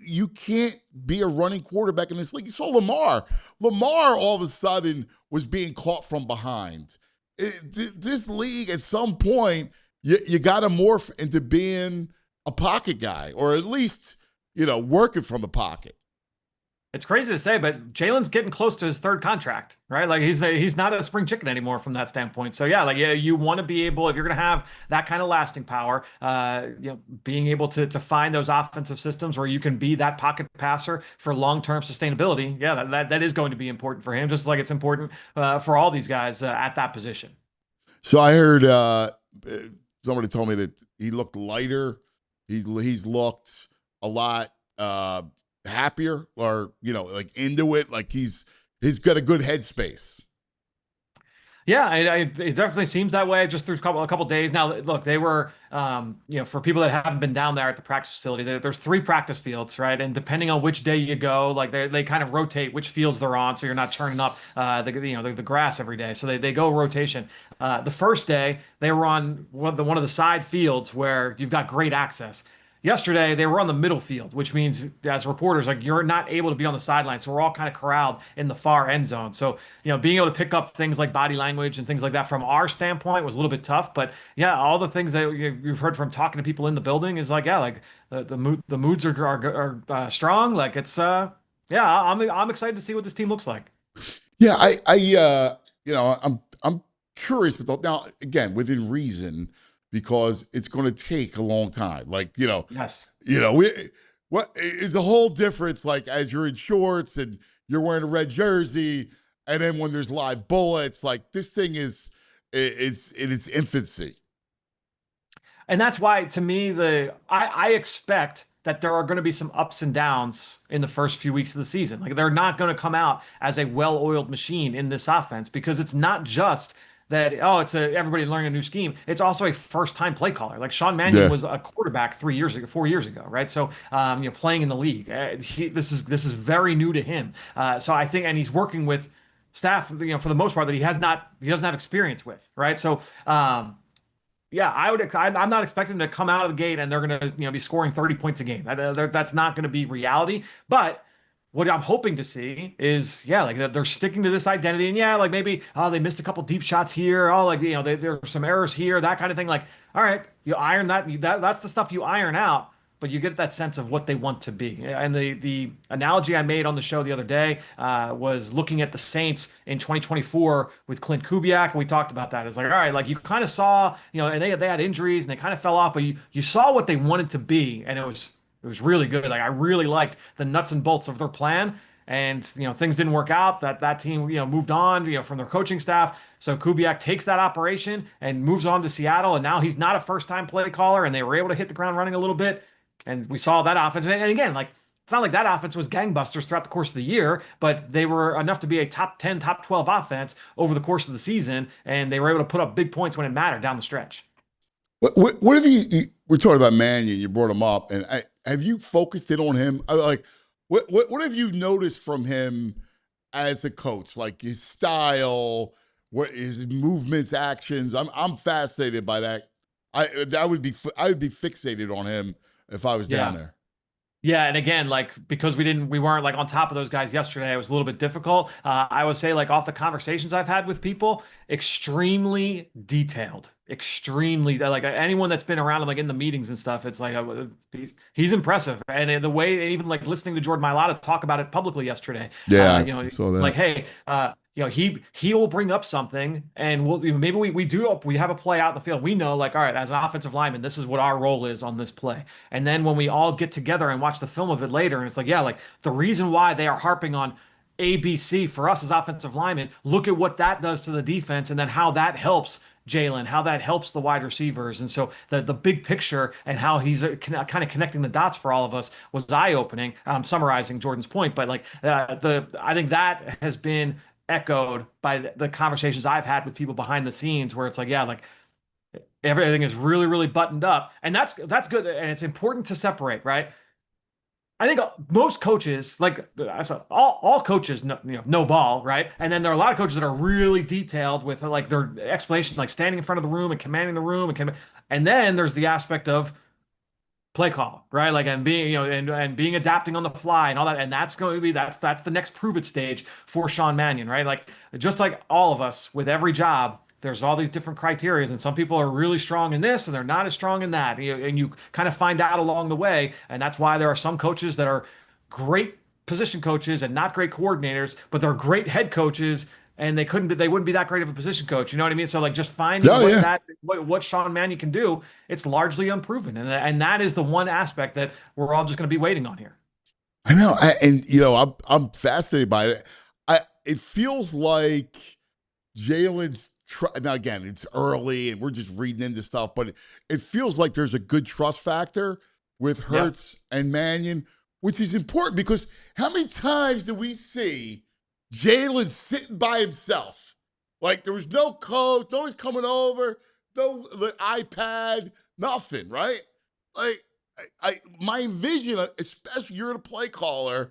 S2: you can't be a running quarterback in this league. You saw Lamar. Lamar all of a sudden was being caught from behind. This league at some point, you got to morph into being a pocket guy, or at least, working from the pocket.
S10: It's crazy to say, but Jalen's getting close to his third contract, right? Like he's not a spring chicken anymore from that standpoint. So yeah, you want to be able, if you're going to have that kind of lasting power, being able to find those offensive systems where you can be that pocket passer for long-term sustainability. Yeah, that is going to be important for him, just like it's important for all these guys at that position.
S2: So I heard somebody told me that he looked lighter. He's looked a lot happier, or like into it. Like he's got a good headspace.
S10: Yeah, it definitely seems that way just through a couple days. Now, look, they were, for people that haven't been down there at the practice facility, there's 3 practice fields, right? And depending on which day you go, like they kind of rotate which fields they're on, so you're not churning up the grass every day. So they go rotation. The first day they were on one of the side fields where you've got great access. Yesterday, they were on the middle field, which means as reporters, like you're not able to be on the sideline. So we're all kind of corralled in the far end zone. So, being able to pick up things like body language and things like that from our standpoint was a little bit tough. But yeah, all the things that you've heard from talking to people in the building is like, yeah, like the moods are strong. Like it's, I'm excited to see what this team looks like.
S2: Yeah, I'm curious, but now again, within reason, because it's going to take a long time. Like,
S10: yes,
S2: what is the whole difference? Like as you're in shorts and you're wearing a red jersey, and then when there's live bullets, like this thing is in its infancy.
S10: And that's why, to me, I expect that there are going to be some ups and downs in the first few weeks of the season. Like they're not going to come out as a well-oiled machine in this offense, because it's not just that, it's everybody learning a new scheme. It's also a first-time play caller. Like Sean Mannion was a quarterback 4 years ago, right? So, playing in the league, this is very new to him. So I think, and he's working with staff, for the most part that he doesn't have experience with, right? So, I'm not expecting them to come out of the gate and they're going to, be scoring 30 points a game. That's not going to be reality, but what I'm hoping to see is, like they're sticking to this identity, and like maybe they missed a couple deep shots here. There are some errors here, that kind of thing. Like, all right, you iron that. That's the stuff you iron out. but you get that sense of what they want to be. And the analogy I made on the show the other day was looking at the Saints in 2024 with Clint Kubiak, and we talked about that. It's like, all right, like you kind of saw, and they had injuries and they kind of fell off, but you saw what they wanted to be, and it was really good. Like I really liked the nuts and bolts of their plan. And things didn't work out. That team moved on from their coaching staff. So Kubiak takes that operation and moves on to Seattle. And now he's not a first-time play caller, and they were able to hit the ground running a little bit. And we saw that offense. And again, like it's not like that offense was gangbusters throughout the course of the year, but they were enough to be a top 10, top 12 offense over the course of the season, and they were able to put up big points when it mattered down the stretch.
S2: What have we're talking about Mannion, you brought him up, and have you focused in on him? What have you noticed from him as a coach? Like his style, what his movements, actions. I'm fascinated by that. I would be fixated on him if I was down there.
S10: Yeah, and again, like because we weren't like on top of those guys yesterday, it was a little bit difficult. I would say, like off the conversations I've had with people, extremely detailed, extremely like anyone that's been around him, like in the meetings and stuff, it's like he's impressive. And the way, even like listening to Jordan Mailata talk about it publicly yesterday, like, hey, he will bring up something, and maybe we have a play out in the field. We know, like, all right, as an offensive lineman, this is what our role is on this play. And then when we all get together and watch the film of it later, and it's like, yeah, like the reason why they are harping on ABC for us as offensive linemen, look at what that does to the defense, and then how that helps Jalen, how that helps the wide receivers. And so the big picture and how he's kind of connecting the dots for all of us was eye-opening. I'm summarizing Jordan's point, but like I think that has been echoed by the conversations I've had with people behind the scenes, where it's like, yeah, like everything is really, really buttoned up, and that's good, and it's important to separate, right? I think most coaches, like all coaches, know ball, right? And then there are a lot of coaches that are really detailed with like their explanation, like standing in front of the room and commanding the room, and then there's the aspect of play call, right? Like, and being, and being adapting on the fly and all that. And that's going to be, that's the next prove it stage for Sean Mannion, right? Like, just like all of us with every job, there's all these different criterias, and some people are really strong in this and they're not as strong in that. And you kind of find out along the way. And that's why there are some coaches that are great position coaches and not great coordinators, but they're great head coaches, and they wouldn't be that great of a position coach. You know what I mean? So like just finding what Sean Mannion can do, it's largely unproven. And that is the one aspect that we're all just going to be waiting on here.
S2: I know. I'm fascinated by it. It feels like Jalen's, now again, it's early and we're just reading into stuff, but it feels like there's a good trust factor with Hurts and Mannion, which is important, because how many times do we see Jalen sitting by himself? Like there was no coach, nobody's coming over, no the iPad, nothing, right? Like my vision, especially you're the play caller,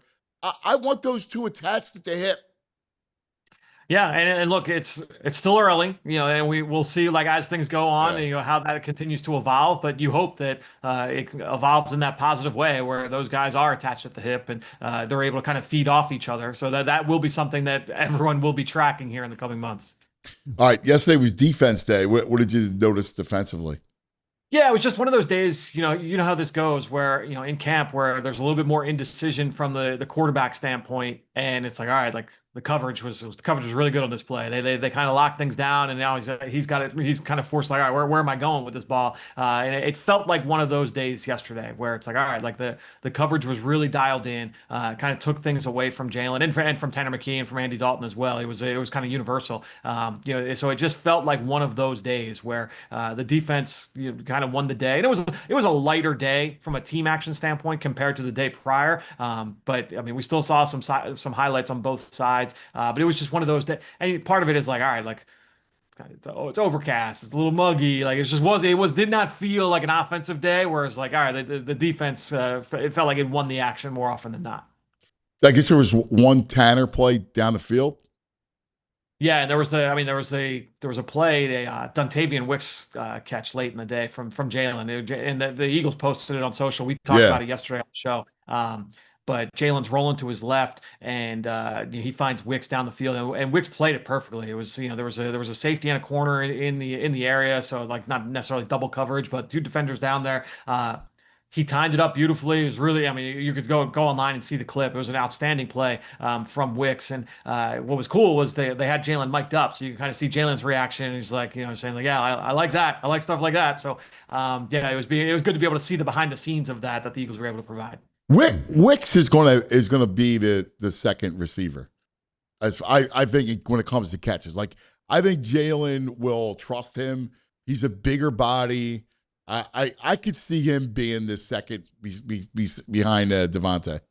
S2: I want those two attached at the hip.
S10: Yeah, and look, it's still early, and we'll see, like, as things go on, and, how that continues to evolve. But you hope that it evolves in that positive way, where those guys are attached at the hip and they're able to kind of feed off each other. So that will be something that everyone will be tracking here in the coming months.
S2: All right, yesterday was defense day. What did you notice defensively?
S10: Yeah, it was just one of those days, you know how this goes, where, in camp, where there's a little bit more indecision from the quarterback standpoint, and it's like, all right, like the coverage was really good on this play. They kind of locked things down, and now he's kind of forced, like, all right, where am I going with this ball? And it felt like one of those days yesterday, where it's like, all right, like the coverage was really dialed in, kind of took things away from Jalen and from Tanner McKee and from Andy Dalton as well. It was kind of universal, so it just felt like one of those days where the defense kind of won the day, and it was a lighter day from a team action standpoint compared to the day prior. But I mean, we still saw some highlights on both sides. But it was just one of those days, and part of it is like, all right, like it's overcast, it's a little muggy, like it did not feel like an offensive day. Whereas like, all right, the defense, it felt like it won the action more often than not.
S2: I guess there was one Tanner play down the field.
S10: Yeah, and there was a play, Dontavian Wicks catch late in the day from Jalen, and the Eagles posted it on social. We talked about it yesterday on the show. But Jalen's rolling to his left, and he finds Wicks down the field, and Wicks played it perfectly. It was, there was a safety and a corner in the area, so like not necessarily double coverage, but two defenders down there. He timed it up beautifully. It was really, I mean, you could go online and see the clip. It was an outstanding play from Wicks. And what was cool was they had Jalen mic'd up, so you can kind of see Jalen's reaction. He's like, saying like, yeah, I like that. I like stuff like that. So yeah, it was good to be able to see the behind the scenes of that the Eagles were able to provide.
S2: Wicks is gonna be the second receiver. As I think when it comes to catches, like I think Jalen will trust him. He's a bigger body. I could see him being the second behind Devontae.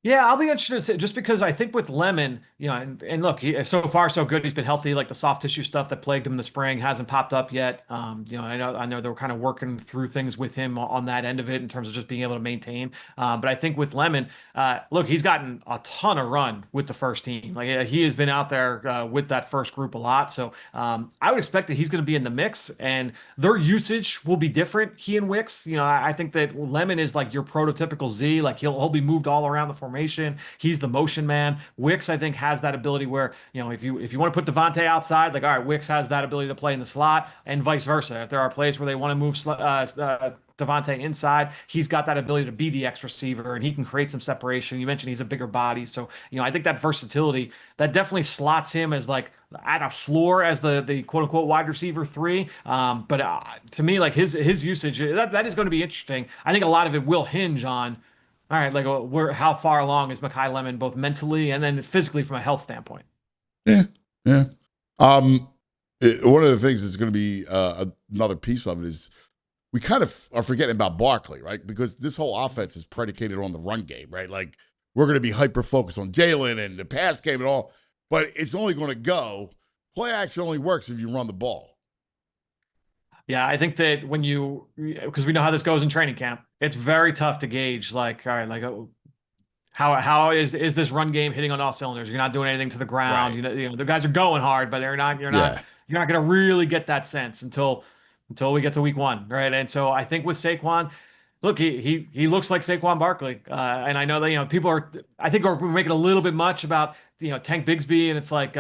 S10: Yeah, I'll be interested to see, just because I think with Lemon, and look, so far so good. He's been healthy. Like the soft tissue stuff that plagued him in the spring hasn't popped up yet. I know they were kind of working through things with him on that end of it in terms of just being able to maintain. But I think with Lemon, look, he's gotten a ton of run with the first team. Like he has been out there with that first group a lot. So I would expect that he's going to be in the mix, and their usage will be different. He and Wicks, I think that Lemon is like your prototypical Z. Like he'll be moved all around the formation. He's the motion man. Wicks, I think, has that ability where, if you want to put Devontae outside, like, all right, Wicks has that ability to play in the slot, and vice versa. If there are plays where they want to move Devontae inside, he's got that ability to be the X receiver, and he can create some separation. You mentioned he's a bigger body. So, I think that versatility, that definitely slots him as like at a floor as the quote unquote wide receiver 3. But to me, like his usage, that is going to be interesting. I think a lot of it will hinge on, all right, like how far along is Mekhi Lemon, both mentally and then physically from a health standpoint?
S2: Yeah. One of the things that's going to be another piece of it is we kind of are forgetting about Barkley, right? Because this whole offense is predicated on the run game, right? Like we're going to be hyper focused on Jalen and the pass game and all, but it's only going to go. Play action only works if you run the ball.
S10: Yeah, I think that because we know how this goes in training camp, it's very tough to gauge. Like, all right, like how is this run game hitting on all cylinders? You're not doing anything to the ground. Right. The guys are going hard, but you're not going to really get that sense until we get to week 1, right? And so I think with Saquon, look, he looks like Saquon Barkley, and I know that people are making a little bit much about Tank Bigsby, and it's like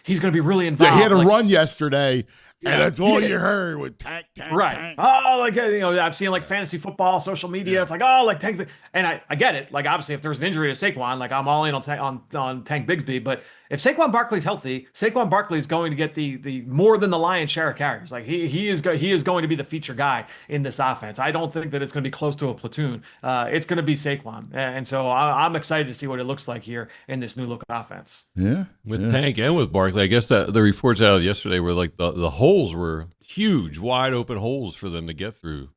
S10: he's going to be really involved.
S2: Yeah, he had a run yesterday. And that's all you heard with tank.
S10: Right. Oh, like, I'm seeing like fantasy football, social media. It's like, oh, like Tank. And I get it. Like, obviously, if there's an injury to Saquon, like I'm all in on Tank Bigsby. But if Saquon Barkley's healthy, Saquon Barkley is going to get the more than the lion's share of carries. Like he is going to be the feature guy in this offense. I don't think that it's going to be close to a platoon. It's going to be Saquon. And so I'm excited to see what it looks like here in this new look offense.
S2: Yeah.
S3: With Tank and with Barkley, I guess that the reports out yesterday were like the holes were huge, wide open holes for them to get through.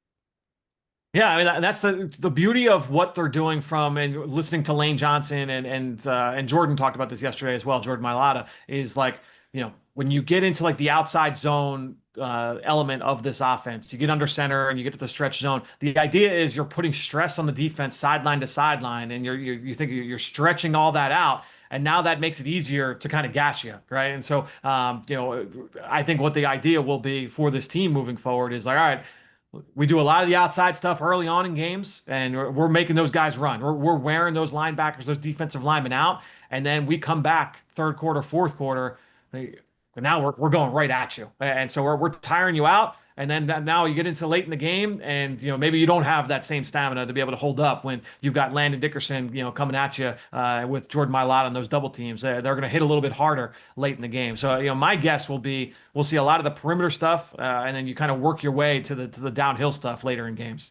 S10: Yeah, I mean that's the beauty of what they're doing and listening to Lane Johnson and Jordan talked about this yesterday as well. Jordan Mailata is like, when you get into like the outside zone element of this offense, you get under center and you get to the stretch zone. The idea is you're putting stress on the defense sideline to sideline, and you think you're stretching all that out. And now that makes it easier to kind of gash you, right? And so, I think what the idea will be for this team moving forward is like, all right, we do a lot of the outside stuff early on in games, and we're making those guys run. We're wearing those linebackers, those defensive linemen out, and then we come back third quarter, fourth quarter, and now we're going right at you. And so we're tiring you out. And then now you get into late in the game, and maybe you don't have that same stamina to be able to hold up when you've got Landon Dickerson, coming at you with Jordan Mailata on those double teams. They're going to hit a little bit harder late in the game. So my guess will be we'll see a lot of the perimeter stuff, and then you kind of work your way to the downhill stuff later in games.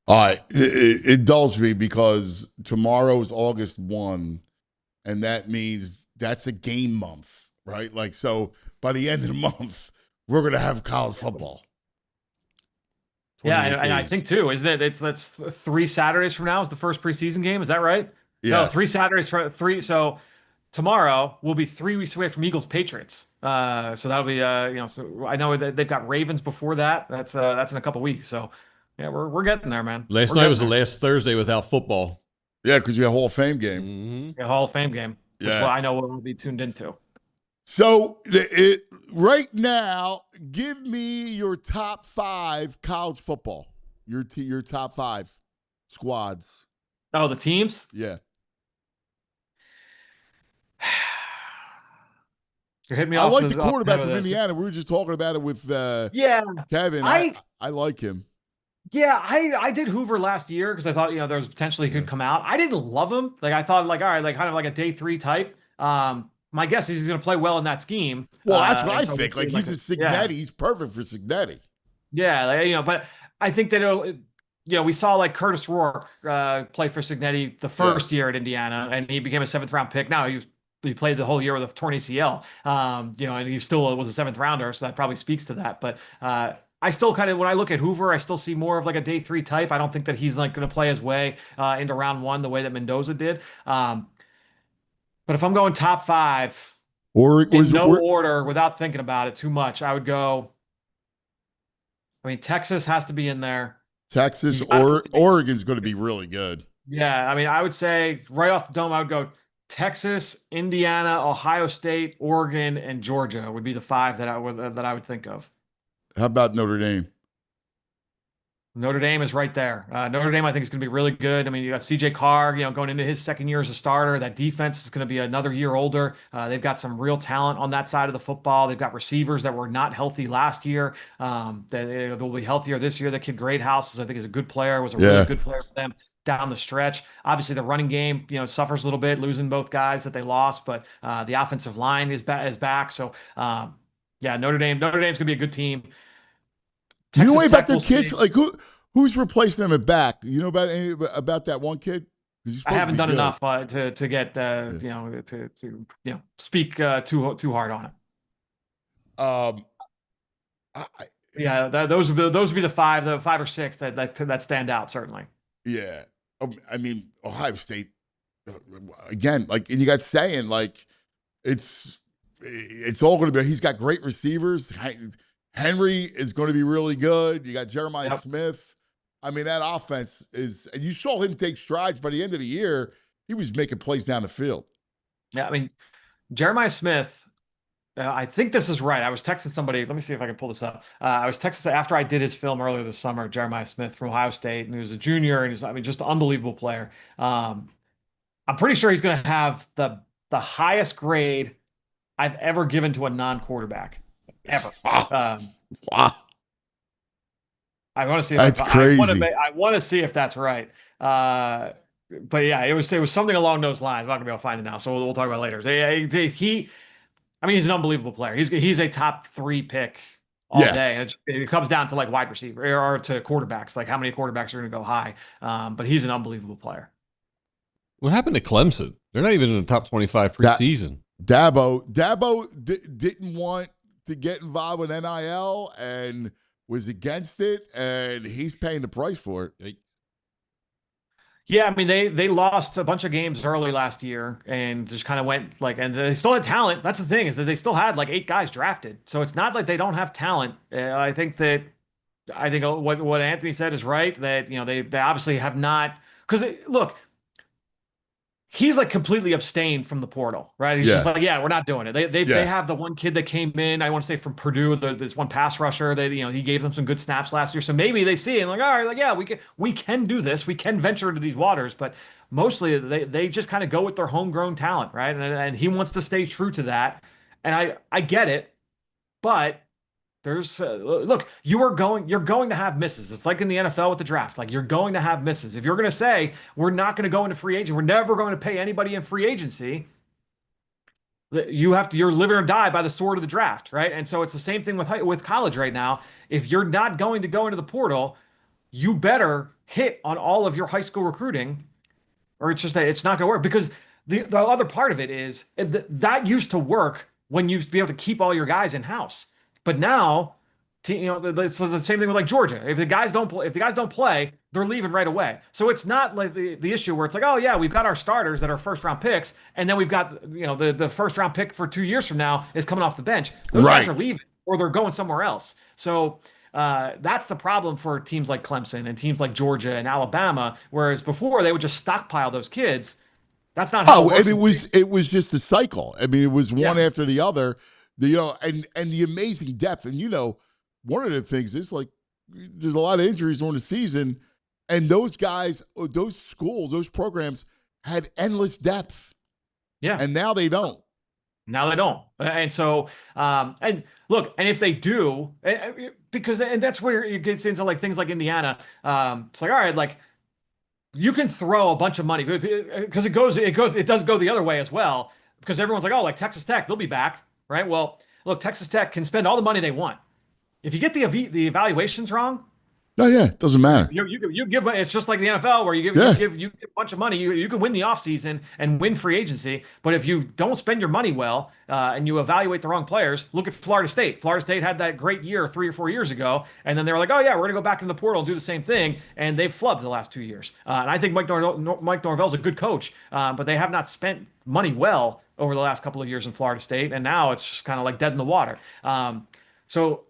S2: All right, it dulls me because tomorrow is August 1, and that means that's a game month, right? Like so, by the end of the month, we're going to have college football.
S10: Yeah, and I think, too, isn't it? That's 3 Saturdays from now is the first preseason game. Is that right?
S2: Yeah.
S10: No, 3 Saturdays for 3. So tomorrow we'll be 3 weeks away from Eagles-Patriots. So that'll be, so I know that they've got Ravens before that. That's in a couple weeks. So, yeah, we're getting there, man.
S3: Last night was the last Thursday without football.
S2: Yeah, because you had a Hall of Fame game.
S3: Mm-hmm.
S10: Yeah, Hall of Fame game. Which I know we'll be tuned into.
S2: So right now, give me your top 5 college football. Your top 5 squads.
S10: Oh, the teams?
S2: Yeah.
S10: You're hitting me
S2: I
S10: off.
S2: like the quarterback from Indiana. We were just talking about it with Kevin. I like him.
S10: Yeah, I did Hoover last year because I thought, there was potentially he could come out. I didn't love him. Like I thought, like, all right, like kind of like a day 3 type. My guess is he's going to play well in that scheme.
S2: Well, that's what
S10: And
S2: I
S10: so we'll
S2: think. Like
S10: see,
S2: he's a
S10: yeah,
S2: Signetti. He's perfect for Signetti.
S10: yeah, but I think that we saw like Curtis Rourke play for Signetti the
S2: Yeah.
S10: first year at Indiana, and he became a 7th round pick. Now he played the whole year with a torn ACL, and he still was a 7th rounder, so that probably speaks to that. But I still kind of, when I look at Hoover, I still see more of like a day 3 type. I don't think that he's like going to play his way into round 1 the way that Mendoza did. But if I'm going top 5
S2: Or
S10: in no order without thinking about it too much, I would go. I mean, Texas has to be in there.
S2: Texas or Oregon's going to be really good.
S10: Yeah, I mean, I would say right off the dome, I would go Texas, Indiana, Ohio State, Oregon, and Georgia would be the 5 that I would think of.
S2: How about Notre Dame?
S10: Notre Dame is right there. Notre Dame, I think, is going to be really good. I mean, you got CJ Carr, going into his 2nd year as a starter. That defense is going to be another year older. They've got some real talent on that side of the football. They've got receivers that were not healthy last year. They'll be healthier this year. The kid Greathouse, I think, is a good player. Was a really good player for them down the stretch. Obviously, the running game, suffers a little bit, losing both guys that they lost, but the offensive line is back. So, yeah, Notre Dame's going to be a good team.
S2: Do you know about their kids? Like who's replacing them at back? You know about that one kid?
S10: I haven't done enough to get to speak too hard on it. Those would be the 5 or 6 that stand out certainly.
S2: Yeah, I mean Ohio State again. Like, and you got saying like it's all going to be. He's got great receivers. Henry is going to be really good. You got Jeremiah Smith. I mean, that offense is, and you saw him take strides by the end of the year. He was making plays down the field.
S10: Yeah, I mean, Jeremiah Smith, I think this is right. I was texting somebody. Let me see if I can pull this up. I was texting after I did his film earlier this summer, Jeremiah Smith from Ohio State, and he was a junior, and he's, I mean, just an unbelievable player. I'm pretty sure he's going to have the highest grade I've ever given to a non-quarterback. Ever.
S2: Wow.
S10: I want to see.
S2: That's crazy.
S10: I want to see if that's right. But yeah, it was something along those lines. I'm not gonna be able to find it now, so we'll talk about it later. So, yeah, I mean, he's an unbelievable player. He's a top 3 pick all day. It comes down to like wide receiver or to quarterbacks. Like how many quarterbacks are going to go high? But he's an unbelievable player.
S3: What happened to Clemson? They're not even in the top 25 preseason.
S2: Dabo didn't want to get involved with NIL and was against it, and he's paying the price for it.
S10: Yeah, I mean, they lost a bunch of games early last year and just kind of went like, and they still had talent. That's the thing, is that they still had like 8 guys drafted. So it's not like they don't have talent. I think what Anthony said is right, that, they obviously have not, because look, he's like completely abstained from the portal, right? He's just like, yeah, we're not doing it. They have the one kid that came in, I want to say from Purdue, this one pass rusher that, he gave them some good snaps last year. So maybe they see it and like, all right, like, yeah, we can do this. We can venture into these waters, but mostly they just kind of go with their homegrown talent, right? And he wants to stay true to that. And I get it, but there's look, you're going to have misses. It's like in the NFL with the draft. Like, you're going to have misses. If you're going to say we're not going to go into free agency, we're never going to pay anybody in free agency, you're living or die by the sword of the draft, right? And so it's the same thing with college right now. If you're not going to go into the portal, you better hit on all of your high school recruiting, or it's just that it's not going to work. Because the other part of it is that used to work when you used to be able to keep all your guys in house. But now, it's the same thing with like Georgia. If the guys don't play, they're leaving right away. So it's not like the issue where it's like, oh yeah, we've got our starters that are 1st-round picks, and then we've got the 1st-round pick for 2 years from now is coming off the bench. Those guys are leaving or they're going somewhere else. So that's the problem for teams like Clemson and teams like Georgia and Alabama. Whereas before they would just stockpile those kids. That's not how it works.
S2: It was just a cycle. I mean, it was one after the other. And the amazing depth. And, one of the things is like there's a lot of injuries during the season, and those guys, those schools, those programs had endless depth.
S10: Yeah.
S2: And now they don't.
S10: Now they don't. And so, and look, and if they do, because, and that's where it gets into like things like Indiana. It's like, all right, like you can throw a bunch of money because it does go the other way as well. Because everyone's like, oh, like Texas Tech, they'll be back, right? Well, look, Texas Tech can spend all the money they want. If you get the evaluations wrong,
S2: Oh yeah, it doesn't matter.
S10: you give, it's just like the NFL where you give a bunch of money. You can win the offseason and win free agency, but if you don't spend your money well and you evaluate the wrong players, look at Florida State. Florida State had that great year 3 or 4 years ago, and then they were like, oh yeah, we're gonna go back into the portal and do the same thing, and they've flubbed the last 2 years. And I think Mike Norvell's a good coach, but they have not spent money well over the last couple of years in Florida State, and now it's just kind of like dead in the water. So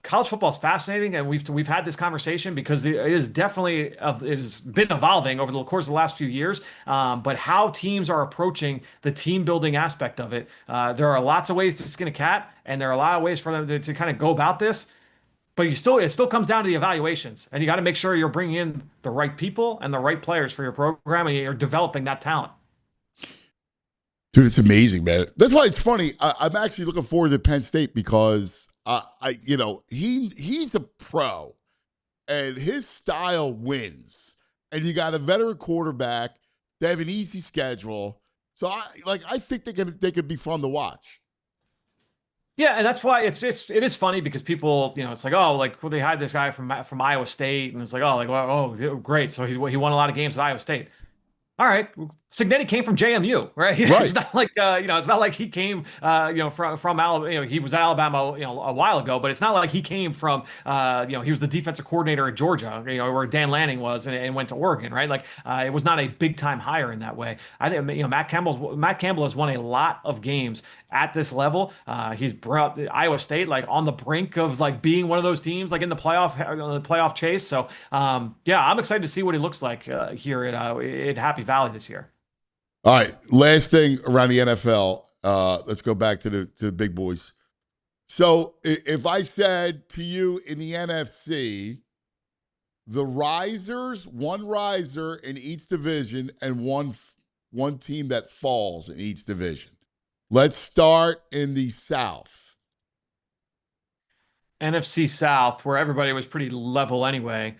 S10: college football is fascinating, and we've had this conversation because it is definitely it has been evolving over the course of the last few years. But how teams are approaching the team building aspect of it, there are lots of ways to skin a cat, and there are a lot of ways for them to kind of go about this. But it still comes down to the evaluations, and you got to make sure you're bringing in the right people and the right players for your program, and you're developing that talent.
S2: Dude, it's amazing, man. That's why it's funny. I'm actually looking forward to Penn State because he's a pro, and his style wins. And you got a veteran quarterback. They have an easy schedule, so I think they could be fun to watch.
S10: Yeah, and that's why it is funny because people, it's like, oh, like, well, they had this guy from Iowa State, and it's like, oh, like, well, oh, great, so he won a lot of games at Iowa State. All right, Cignetti came from JMU, right? It's not like it's not like he came from Alabama. He was at Alabama a while ago, but it's not like he came from he was the defensive coordinator at Georgia, where Dan Lanning was, and went to Oregon, right? Like it was not a big time hire in that way. I think Matt Campbell has won a lot of games at this level. He's brought Iowa State like on the brink of like being one of those teams like in the playoff chase. So yeah, I'm excited to see what he looks like here at Happy Valley this year.
S2: All right, last thing around the NFL. Let's go back to the big boys. So if I said to you in the NFC, the risers, one riser in each division and one team that falls in each division. Let's start in the South.
S10: NFC South, where everybody was pretty level anyway.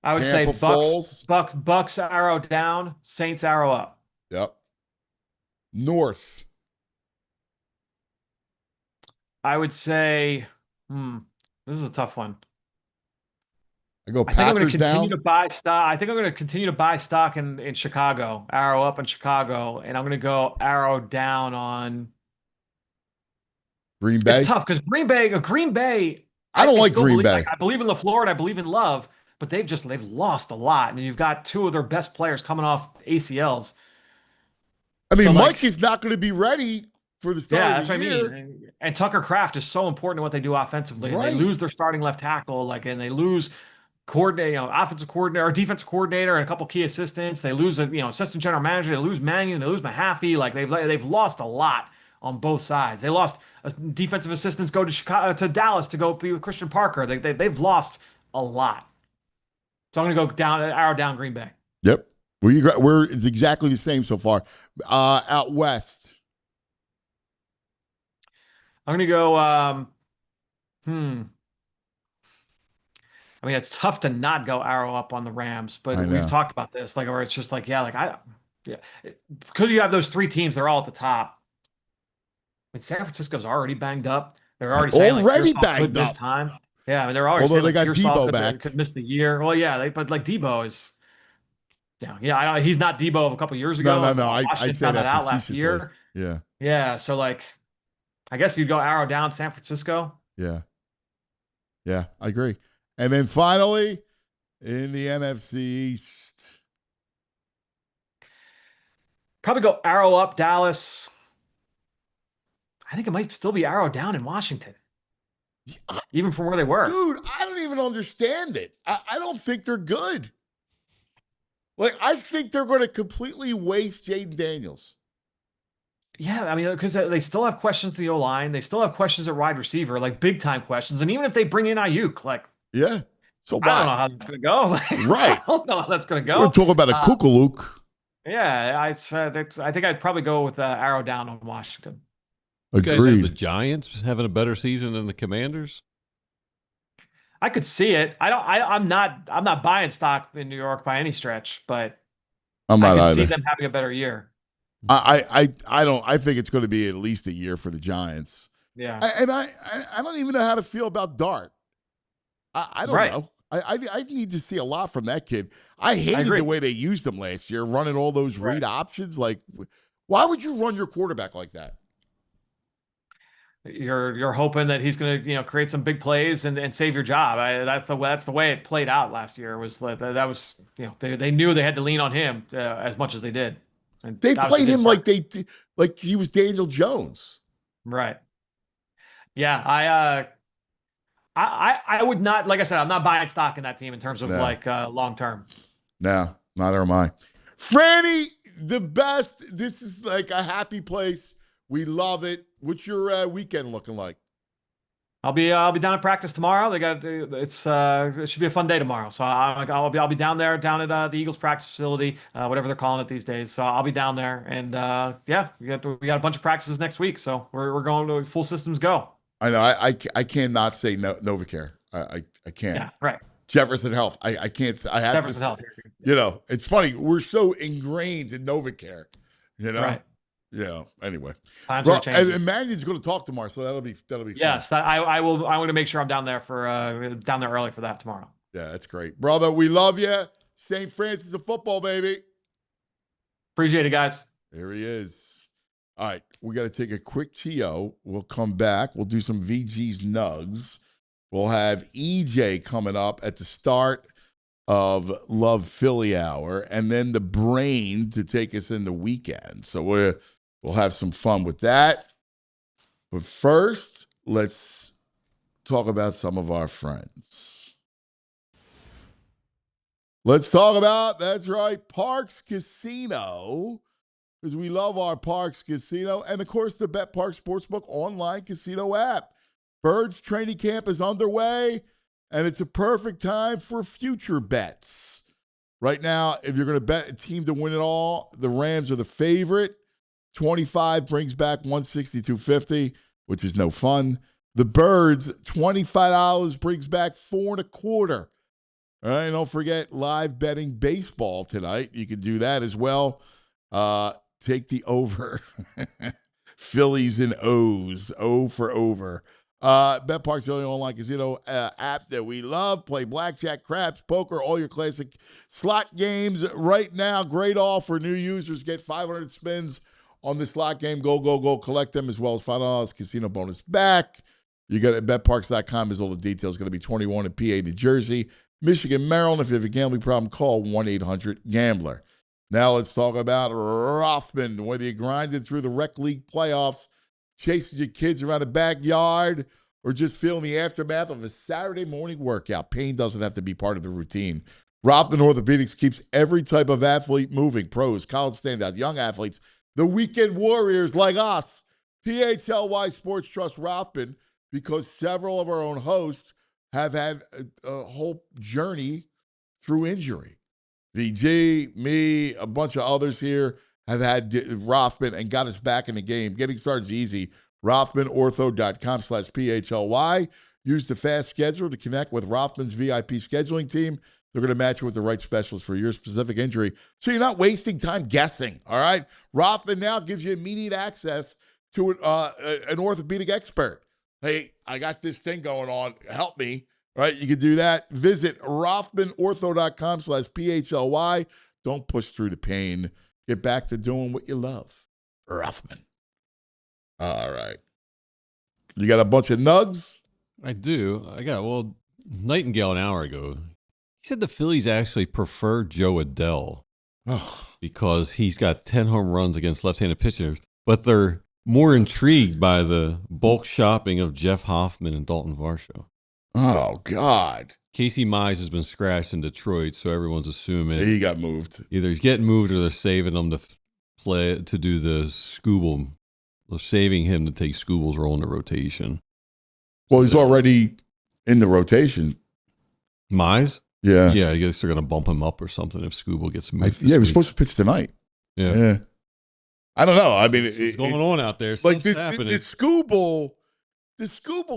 S10: I would say Bucks arrow down, Saints arrow up.
S2: Yep. North.
S10: I would say, this is a tough one.
S2: I think
S10: I'm going to continue to buy stock. I think I'm going to continue to buy stock in Chicago, arrow up in Chicago, and I'm going to go arrow down on
S2: Green Bay.
S10: It's tough because Green Bay.
S2: I don't like Green Bay.
S10: Like, I believe in LaFleur and I believe in Love, but they've lost a lot, and you've got two of their best players coming off ACLs.
S2: I mean, so Mike is not going to be ready for the start of the year.
S10: What I mean. And Tucker Kraft is so important to what they do offensively.
S2: Right.
S10: They lose their starting left tackle, and they lose offensive coordinator or defensive coordinator and a couple key assistants. They lose assistant general manager. They lose Mannion. They lose Mahaffey. Like they've lost a lot on both sides. They lost defensive assistants go to Chicago, to Dallas to go be with Christian Parker. They've lost a lot. So I'm going to go arrow down Green Bay.
S2: Yep. It's exactly the same so far. Out west.
S10: I'm going to go, I mean, it's tough to not go arrow up on the Rams, but we've talked about this, where it's just because you have those three teams, they're all at the top. I mean, San Francisco's already banged up. They're already saying banged up this time. Yeah, I mean, they're already saying
S2: they got Debo back.
S10: Could miss the year. Well, yeah, but Debo is. Yeah, he's not Debo of a couple years ago.
S2: No. I found that out last year. Yeah.
S10: Yeah, so I guess you'd go arrow down San Francisco.
S2: Yeah. Yeah, I agree. And then finally, in the NFC East.
S10: Probably go arrow up Dallas. I think it might still be arrow down in Washington. Even from where they were.
S2: Dude, I don't even understand it. I don't think they're good. I think they're going to completely waste Jaden Daniels.
S10: Yeah, I mean, because they still have questions to the O-line. They still have questions at wide receiver, big-time questions. And even if they bring in Ayuk,
S2: yeah. So
S10: I don't know how that's going to go.
S2: Right.
S10: I don't know how that's going to go.
S2: We're talking about a kookalook.
S10: Yeah, I think I'd probably go with arrow down on Washington.
S3: You guys have the
S2: Agreed.
S3: Giants having a better season than the Commanders?
S10: I could see it. I'm not buying stock in New York by any stretch, but
S2: I'm
S10: I
S2: not
S10: could see
S2: either.
S10: them having a better year.
S2: I don't. I think it's going to be at least a year for the Giants.
S10: Yeah.
S2: I don't even know how to feel about Dart. I don't
S10: Right.
S2: know. I need to see a lot from that kid. I hated
S10: agree.
S2: the way they used him last year, running all those read options. Like, why would you run your quarterback like that?
S10: You're hoping that he's going to create some big plays and save your job. That's the way it played out last year. Was that was they knew they had to lean on him as much as they did. And
S2: They
S10: obviously
S2: played
S10: didn't
S2: him
S10: work.
S2: like he was Daniel Jones.
S10: Right. Yeah, I would not, like I said, I'm not buying stock in that team in terms of
S2: No.
S10: long term.
S2: No, neither am I. Franny, the best. This is like a happy place. We love it. What's your weekend looking like?
S10: I'll be down at practice tomorrow. It should be a fun day tomorrow. So I'll be down there down at the Eagles practice facility, whatever they're calling it these days. So I'll be down there, and yeah, we got a bunch of practices next week. So we're going to full systems go.
S2: I know. I cannot say Novacare. I can't.
S10: Yeah, right.
S2: Jefferson Health. I can't. I have
S10: Jefferson
S2: to.
S10: Health.
S2: It's funny. We're so ingrained in Novacare.
S10: Right.
S2: Anyway.
S10: Times
S2: Well,
S10: are changing.
S2: and Mannion's going to talk tomorrow, so that'll be fun.
S10: Yes, I will. I want to make sure I'm down there early for that tomorrow.
S2: Yeah, that's great, brother. We love you. St. Francis of football, baby.
S10: Appreciate it, guys.
S2: There he is. All right, we got to take a quick TO. We'll come back. We'll do some VG's Nugs. We'll have EJ coming up at the start of Love Philly Hour, and then the Brain to take us in the weekend. So we'll have some fun with that. But first, let's talk about some of our friends. Let's talk about, that's right, Parks Casino, because we love our Parks Casino, and of course the Bet Park Sportsbook online casino app. Birds training camp is underway, and it's a perfect time for future bets. Right now, if you're going to bet a team to win it all, the Rams are the favorite. 25 brings back 162.50, which is no fun. The Birds, $25 brings back 4.25. All right, don't forget live betting baseball tonight. You can do that as well. Take the over. Phillies and O's. O for over. BetPark's the only online casino app that we love. Play blackjack, craps, poker, all your classic slot games right now. Great offer for new users. Get 500 spins on the slot game. Go, go, go. Collect them as well as $5 casino bonus back. You got it at betparks.com is all the details. Going to be 21 in PA, New Jersey, Michigan, Maryland. If you have a gambling problem, call 1-800-GAMBLER. Now let's talk about Rothman. Whether you grinded through the rec league playoffs, chasing your kids around the backyard, or just feeling the aftermath of a Saturday morning workout, pain doesn't have to be part of the routine. Rothman Orthopedics keeps every type of athlete moving. Pros, college standout, young athletes, the weekend warriors like us. PHLY Sports Trust Rothman because several of our own hosts have had a whole journey through injury. VG, me, a bunch of others here have had Rothman and got us back in the game. Getting started is easy. RothmanOrtho.com/PHLY. Use the fast schedule to connect with Rothman's VIP scheduling team. They're going to match you with the right specialist for your specific injury, so you're not wasting time guessing, all right? Rothman now gives you immediate access to an orthopedic expert. Hey, I got this thing going on. Help me. Right, you can do that. Visit RothmanOrtho.com/PHLY. Don't push through the pain. Get back to doing what you love. Rothman. All right. You got a bunch of nugs?
S3: I do. Nightingale an hour ago, he said the Phillies actually prefer Joe Adele because he's got 10 home runs against left-handed pitchers, but they're more intrigued by the bulk shopping of Jeff Hoffman and Dalton Varsho.
S2: Oh, God.
S3: Casey Mize has been scratched in Detroit, so everyone's assuming
S2: he got moved.
S3: Either he's getting moved or they're saving him to do the Scooble. They're saving him to take Scooble's role in the rotation.
S2: Well, he's already in the rotation.
S3: Mize?
S2: Yeah.
S3: Yeah, I guess they're going to bump him up or something if Scooble gets moved.
S2: He was supposed to pitch tonight.
S3: Yeah.
S2: I don't know. I mean,
S3: What's going on out there?
S2: Like
S3: Stuff's
S2: the
S3: happening.
S2: Scooble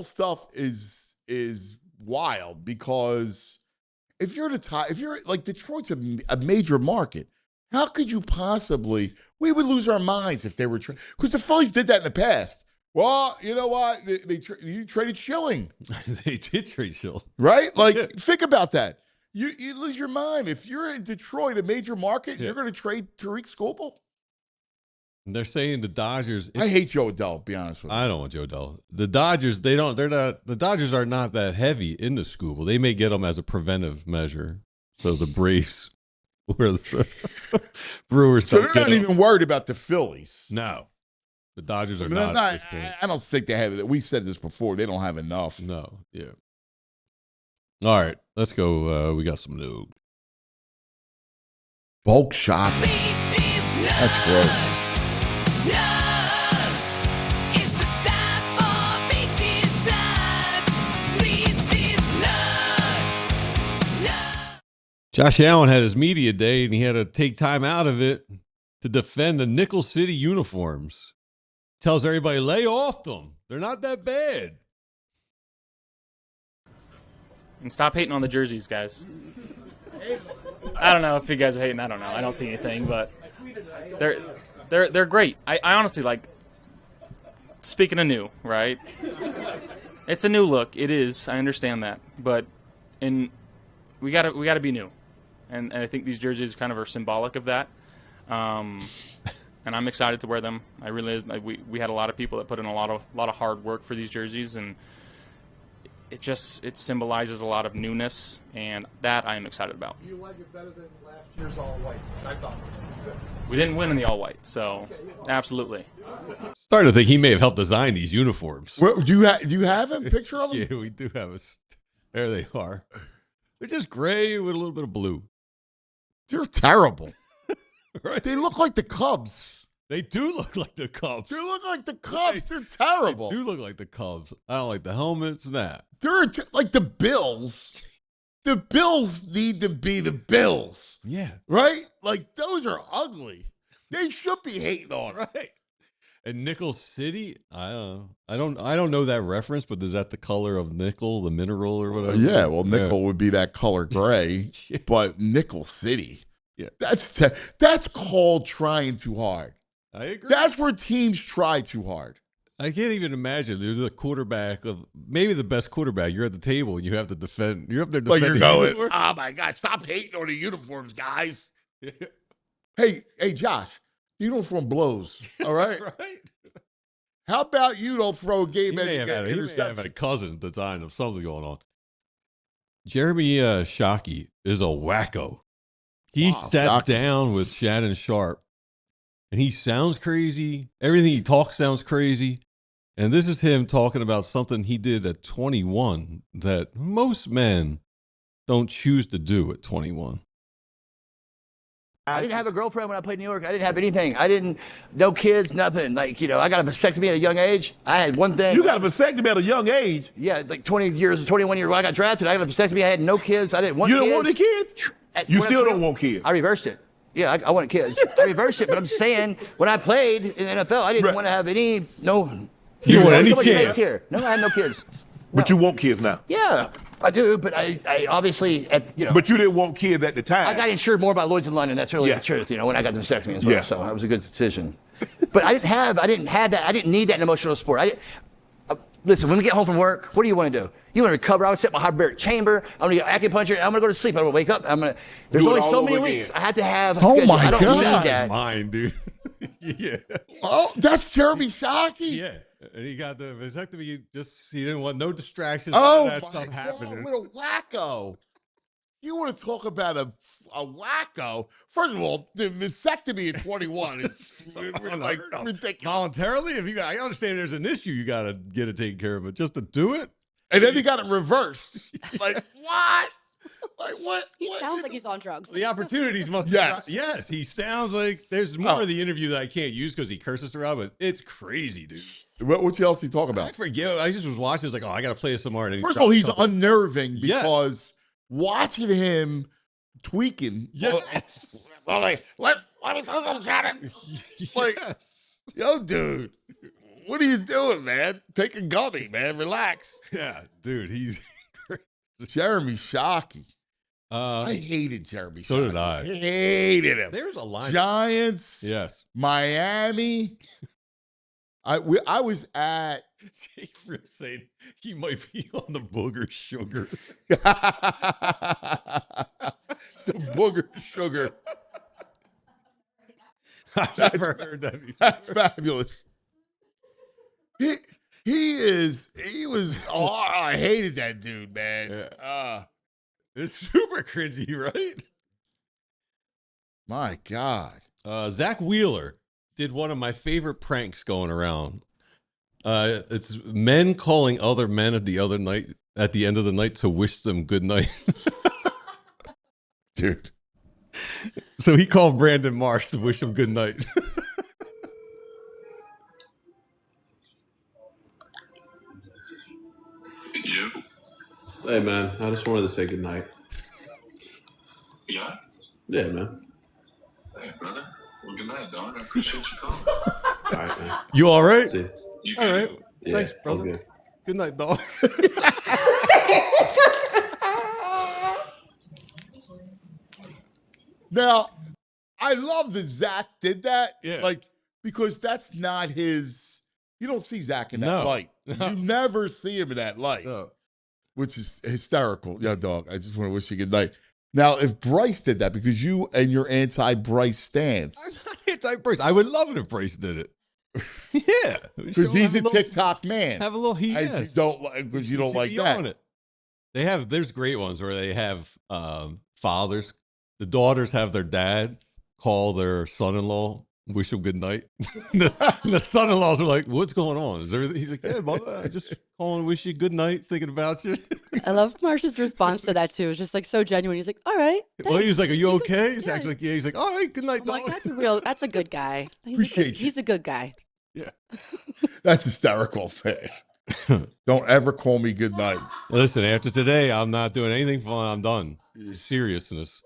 S2: stuff is wild because if you're like Detroit's a major market, how could you possibly? We would lose our minds if they were because the Phillies did that in the past. Well, you know what? You traded Schilling.
S3: They did trade Schilling,
S2: right? Like, think about that. You lose your mind if you're in Detroit, a major market. You're going to trade Tariq Skubal.
S3: They're saying the Dodgers.
S2: I hate Joe Adell, to be honest with you.
S3: I don't want Joe Adell. The Dodgers, they're not. The Dodgers are not that heavy in the Skubal. They may get them as a preventive measure. So the Braves, where the Brewers.
S2: So they're not even worried about the Phillies.
S3: No, the Dodgers are not. At this point.
S2: I don't think they have it. We said this before. They don't have enough.
S3: No. Yeah. All right, let's go. We got some news.
S2: Bulk shopping. That's gross.
S3: Josh Allen had his media day, and he had to take time out of it to defend the Nickel City uniforms. Tells everybody, lay off them. They're not that bad.
S11: And stop hating on the jerseys, guys. I don't know if you guys are hating. I don't know. I don't see anything, but they're great. I honestly like. Speaking of new, right? It's a new look. It is. I understand that, but we gotta be new, and I think these jerseys kind of are symbolic of that. And I'm excited to wear them. I really we had a lot of people that put in a lot of hard work for these jerseys, and it symbolizes a lot of newness, and that I am excited about.
S12: Do you like it better than last year's all white, which I thought was good?
S11: We didn't win in the all white, so absolutely.
S3: Starting to think he may have helped design these uniforms.
S2: Well, do you have a picture of them?
S3: Yeah, we do have there they are. They're just gray with a little bit of blue.
S2: They're terrible.
S3: Right?
S2: They look like the Cubs.
S3: They do look like the Cubs.
S2: They look like the Cubs. They're terrible.
S3: They do look like the Cubs. I don't like the helmets and that.
S2: They're like the Bills. The Bills need to be the Bills.
S3: Yeah.
S2: Right? Like, those are ugly. They should be hating on it.
S3: Right. And Nickel City, I don't know. I don't know that reference, but is that the color of nickel, the mineral or whatever?
S2: Yeah, well, nickel would be that color gray, but Nickel City.
S3: Yeah.
S2: That's called trying too hard.
S3: I agree.
S2: That's where teams try too hard.
S3: I can't even imagine. There's a quarterback of maybe the best quarterback. You're at the table and you have to defend. You're up there defending.
S2: Like you're going, oh my God, stop hating on the uniforms, guys. Hey, Josh, the uniform blows. All right?
S3: Right.
S2: How about you don't throw a game
S3: He may have had a cousin at the time of something going on. Jeremy Shockey is a wacko. He sat down with Shannon Sharp, and he sounds crazy. Everything he talks sounds crazy. And this is him talking about something he did at 21 that most men don't choose to do at 21.
S13: I didn't have a girlfriend when I played in New York. I didn't have anything. No kids, nothing. Like, I got a vasectomy at a young age. I had one thing.
S12: You got a vasectomy at a young age?
S13: Yeah, like 21 years when I got drafted. I got a vasectomy. I had no kids. I didn't want kids.
S12: You don't want the kids? You still don't want kids?
S13: I reversed it. Yeah, I wanted kids. I reversed it, but I'm just saying, when I played in the NFL, I didn't want to have You
S3: want any kids?
S13: Here. No, I had no kids.
S12: But you want kids now?
S13: Yeah, I do, but I obviously,
S12: But you didn't want kids at the time.
S13: I got insured more by Lloyd's in London. That's really the truth, when I got the vasectomy as well. So that was a good decision. But I didn't have that. I didn't need that in emotional sport. Listen, when we get home from work, what do you want to do? You want to recover? I would sit in my hyperbaric chamber. I'm going to get acupuncture. I'm going to go to sleep. I'm going to wake up. There's only so many weeks. I had to have a schedule.
S2: Oh, my
S13: I don't
S2: God.
S13: need that.
S3: Mine, dude. Yeah.
S2: Oh, that's Jeremy Shockey.
S3: Yeah. And he got the vasectomy. He didn't want no distractions.
S2: Oh,
S3: that stuff happening.
S2: What a wacko. You want to talk about a wacko? First of all, the vasectomy at 21 is like ridiculous.
S3: Voluntarily? I understand there's an issue, you got to get it taken care of, but just to do it?
S2: And then he got it reversed. Like, what? Like, what?
S14: He sounds like he's on drugs.
S3: The opportunities must Yes, he sounds like there's more of the interview that I can't use because he curses around, but it's crazy, dude.
S2: What else he talk about?
S3: I forget. I just was watching. It's like, I got to play this tomorrow. And
S2: First of all, he's unnerving because watching him tweaking.
S3: Yes.
S2: Like, Let me tell you something, Shannon. Like, yo, dude, what are you doing, man? Take a gummy, man. Relax.
S3: Yeah, dude, he's
S2: Jeremy Shockey. I hated Jeremy Shockey.
S3: So did I.
S2: Hated him.
S3: There's a line.
S2: Giants.
S3: Yes.
S2: Miami. I was at.
S3: Jake Fritz saying he might be on the booger sugar.
S2: The booger sugar.
S3: I've never heard that before.
S2: That's fabulous. He was. Oh, I hated that dude, man.
S3: Yeah. It's super cringy, right?
S2: My God.
S3: Zach Wheeler did one of my favorite pranks going around. It's men calling other men at the end of the night to wish them good night.
S2: Dude.
S3: So he called Brandon Marsh to wish him good night.
S14: You?
S15: Hey, man, I just wanted to say good night.
S14: Yeah?
S15: Yeah, man.
S14: Hey, brother. Well, good night, dog. I appreciate you calling.
S15: All right, man.
S3: You all right?
S15: See.
S3: All right.
S15: Yeah,
S3: Thanks, brother.
S15: all good.
S3: Good night, dog.
S2: Now, I love that Zach did that.
S3: Yeah.
S2: Like, because that's not his. You don't see Zach in that
S3: No.
S2: light. You never see him in that light,
S3: No.
S2: which is hysterical. Yeah, dog. I just want to wish you good night. Now, if Bryce did that, because you and your anti-Bryce stance.
S3: I'm not anti-Bryce. I would love it if Bryce did it. Yeah.
S2: Because he's a TikTok man.
S3: Have a little heat.
S2: Because you don't like
S3: be
S2: that.
S3: on it. There's great ones where they have fathers. The daughters have their dad call their son-in-law, wish him good night. And the son-in-laws are like, what's going on? Is everything? He's like, yeah, mother, I just calling to wish you good night, thinking about you.
S16: I love Marsh's response to that too. It's just like so genuine. He's like, all right.
S3: Well, he's like, are you okay? He's actually like, yeah. He's like, all right, good night,
S16: I'm
S3: dog.
S16: like, that's a good guy. He's a good guy.
S2: Yeah. That's hysterical, Faye. Don't ever call me good night.
S3: Listen, after today, I'm not doing anything fun. I'm done. Seriousness.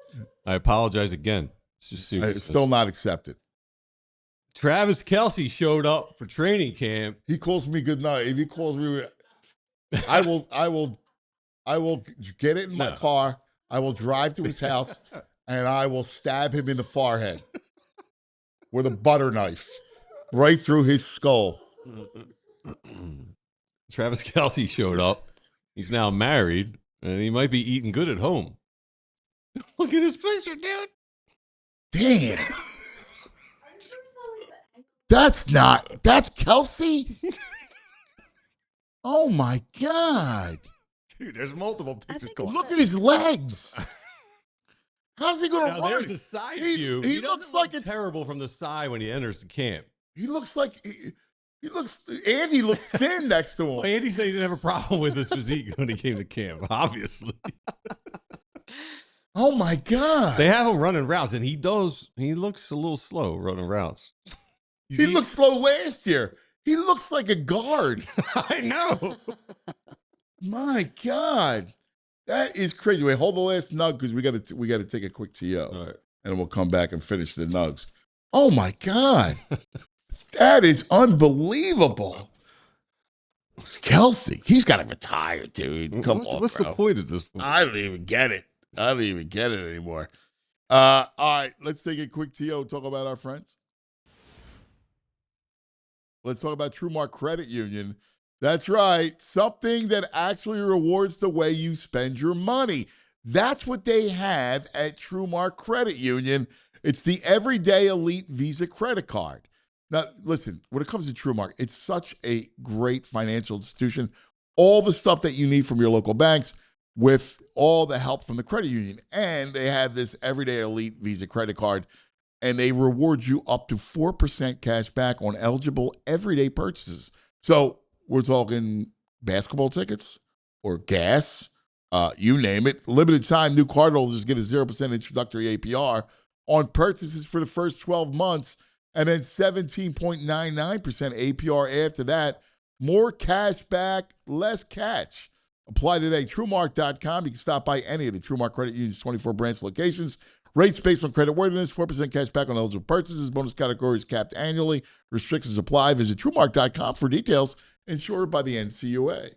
S3: I apologize again. It's just seriousness.
S2: It's still not accepted.
S3: Travis Kelce showed up for training camp.
S2: He calls me good night. If he calls me, I will get it in my car. I will drive to his house and I will stab him in the forehead with a butter knife right through his skull.
S3: Travis Kelce showed up. He's now married and he might be eating good at home. Look at his picture, dude.
S2: Damn. That's Kelce? Oh my God.
S3: Dude, there's multiple pictures going.
S2: Look at his legs. How's he going to run?
S3: There's a side view.
S2: He looks like it's
S3: terrible from the side when he enters the camp.
S2: He looks like Andy looks thin next to him.
S3: Well, Andy said he didn't have a problem with his physique when he came to camp, obviously.
S2: Oh my God.
S3: They have him running routes, and he looks a little slow running routes.
S2: He looked slow last year. He looks like a guard.
S3: I know.
S2: My God. That is crazy. Wait, hold the last nug because we got to take a quick TO.
S3: All right.
S2: And we'll come back and finish the nugs. Oh my God. That is unbelievable. Kelce, he's got to retire, dude. Come on,
S3: what's
S2: bro.
S3: the point of this?
S2: I don't even get it. I don't even get it anymore. All right, let's take a quick TO, talk about our friends. Let's talk about TrueMark Credit Union. That's right, something that actually rewards the way you spend your money. That's what they have at TrueMark Credit Union. It's the Everyday Elite Visa credit card. Now, listen, when it comes to TrueMark, it's such a great financial institution. All the stuff that you need from your local banks with all the help from the credit union. And they have this Everyday Elite Visa credit card, and they reward you up to 4% cash back on eligible everyday purchases. So we're talking basketball tickets or gas, you name it. Limited time new cardholders get a 0% introductory APR on purchases for the first 12 months, and then 17.99% APR after that. More cash back, less catch. Apply today. TrueMark.com. You can stop by any of the TrueMark Credit Union's 24 branch locations Rates based on credit worthiness, 4% cash back on eligible purchases. Bonus categories capped annually. Restrictions apply. Visit TrueMark.com for details. Insured by the NCUA.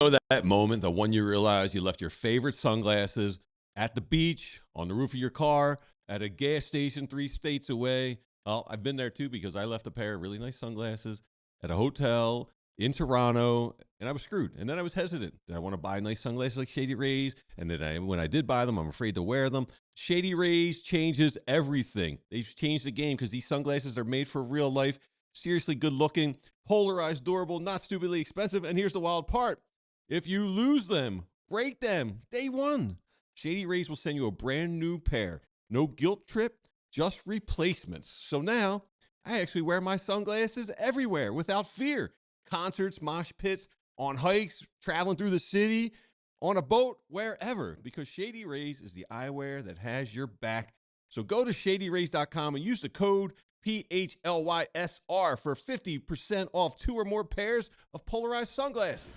S3: Know that moment, the one you realize you left your favorite sunglasses at the beach, on the roof of your car, at a gas station 3 states away. Well, I've been there too because I left a pair of really nice sunglasses at a hotel in Toronto, and I was screwed. And then I was hesitant. Did I want to buy nice sunglasses like Shady Rays? And then when I did buy them, I'm afraid to wear them. Shady Rays changes everything. They've changed the game because these sunglasses are made for real life, seriously good looking, polarized, durable, not stupidly expensive. And here's the wild part. If you lose them, break them, day one, Shady Rays will send you a brand new pair. No guilt trip, just replacements. So now I actually wear my sunglasses everywhere without fear. Concerts, mosh pits, on hikes, traveling through the city, on a boat, wherever, because Shady Rays is the eyewear that has your back. So go to shadyrays.com and use the code PHLYSR for 50% off 2 or more pairs of polarized sunglasses.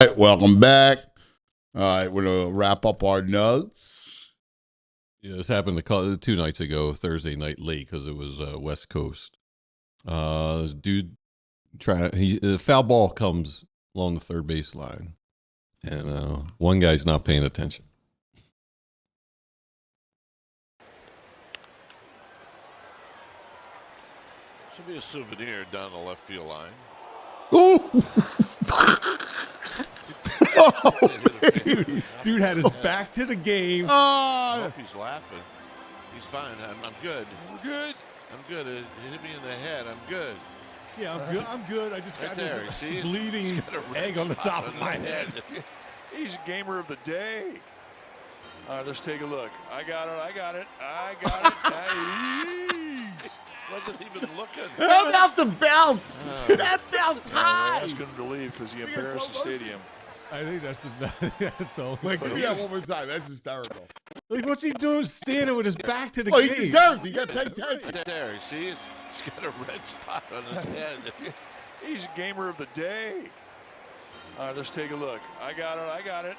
S2: All right, welcome back. All right, we're going to wrap up our notes.
S3: Yeah, this happened 2 nights ago, Thursday night late, because it was West Coast. Dude, the foul ball comes along the third base line, and one guy's not paying attention.
S17: Should be a souvenir down the left field line.
S3: Oh, dude had his back to the game.
S17: I hope he's laughing. He's fine. I'm good. I'm good. I'm good. It hit me in the head. I'm good.
S3: Yeah, I'm good. I'm good. I just got
S17: there.
S3: this
S17: See?
S3: bleeding egg on the top of my head.
S18: He's gamer of the day. All right, let's take a look. I got it. Nice.
S17: Wasn't even looking.
S2: How about the bounce? That bounced high.
S18: Ask him to leave because he embarrassed the stadium.
S3: I think that's the so.
S2: Like, give me that one more time. That's hysterical.
S3: Like, what's he doing standing with his back to the
S2: Oh,
S3: game?
S2: he deserved. He got paid attention.
S17: There, see? He's got a red spot on his head.
S18: He's gamer of the day. All right, let's take a look. I got it.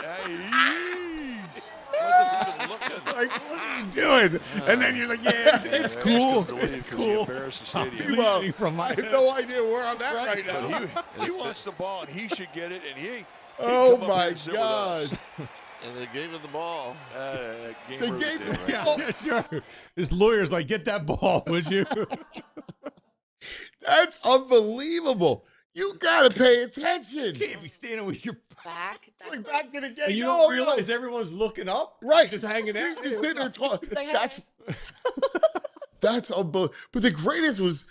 S18: Nice.
S17: Wasn't even looking.
S2: Like, what are you doing? And then you're like, yeah, it's cool.
S18: It's cool. He embarrassed the stadium.
S2: Well, I have no idea where I'm at right now.
S18: But he wants the ball, and he should get it, and he
S2: Oh,
S18: come up
S2: my
S18: here and sit with us.
S2: God.
S17: And they gave him the ball.
S2: They gave him the
S3: Yeah,
S2: ball.
S3: sure. His lawyer's like, get that ball, would you?
S2: That's unbelievable. You got to pay attention.
S3: You can't be standing with your
S16: Back.
S2: Like back to the game.
S3: and you don't realize everyone's looking up?
S2: Right.
S3: Just hanging out.
S2: He's sitting there talking.
S16: Like,
S2: That's unbelievable. But the greatest was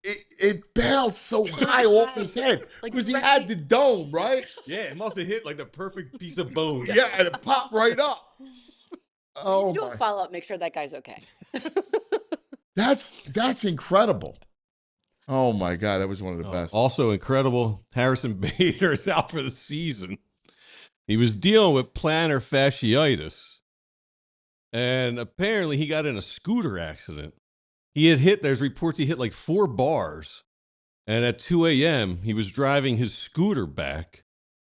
S2: it bounced so high off his head because he had the dome, right?
S3: Yeah, it must have hit like the perfect piece of bone.
S2: Yeah, and it popped right up. Oh,
S16: do a
S2: my.
S16: follow up, make sure that guy's okay.
S2: That's incredible. Oh, my God. That was one of the best.
S3: Also incredible, Harrison Bader is out for the season. He was dealing with plantar fasciitis. And apparently he got in a scooter accident. There's reports he hit like 4 bars. And at 2 a.m., he was driving his scooter back.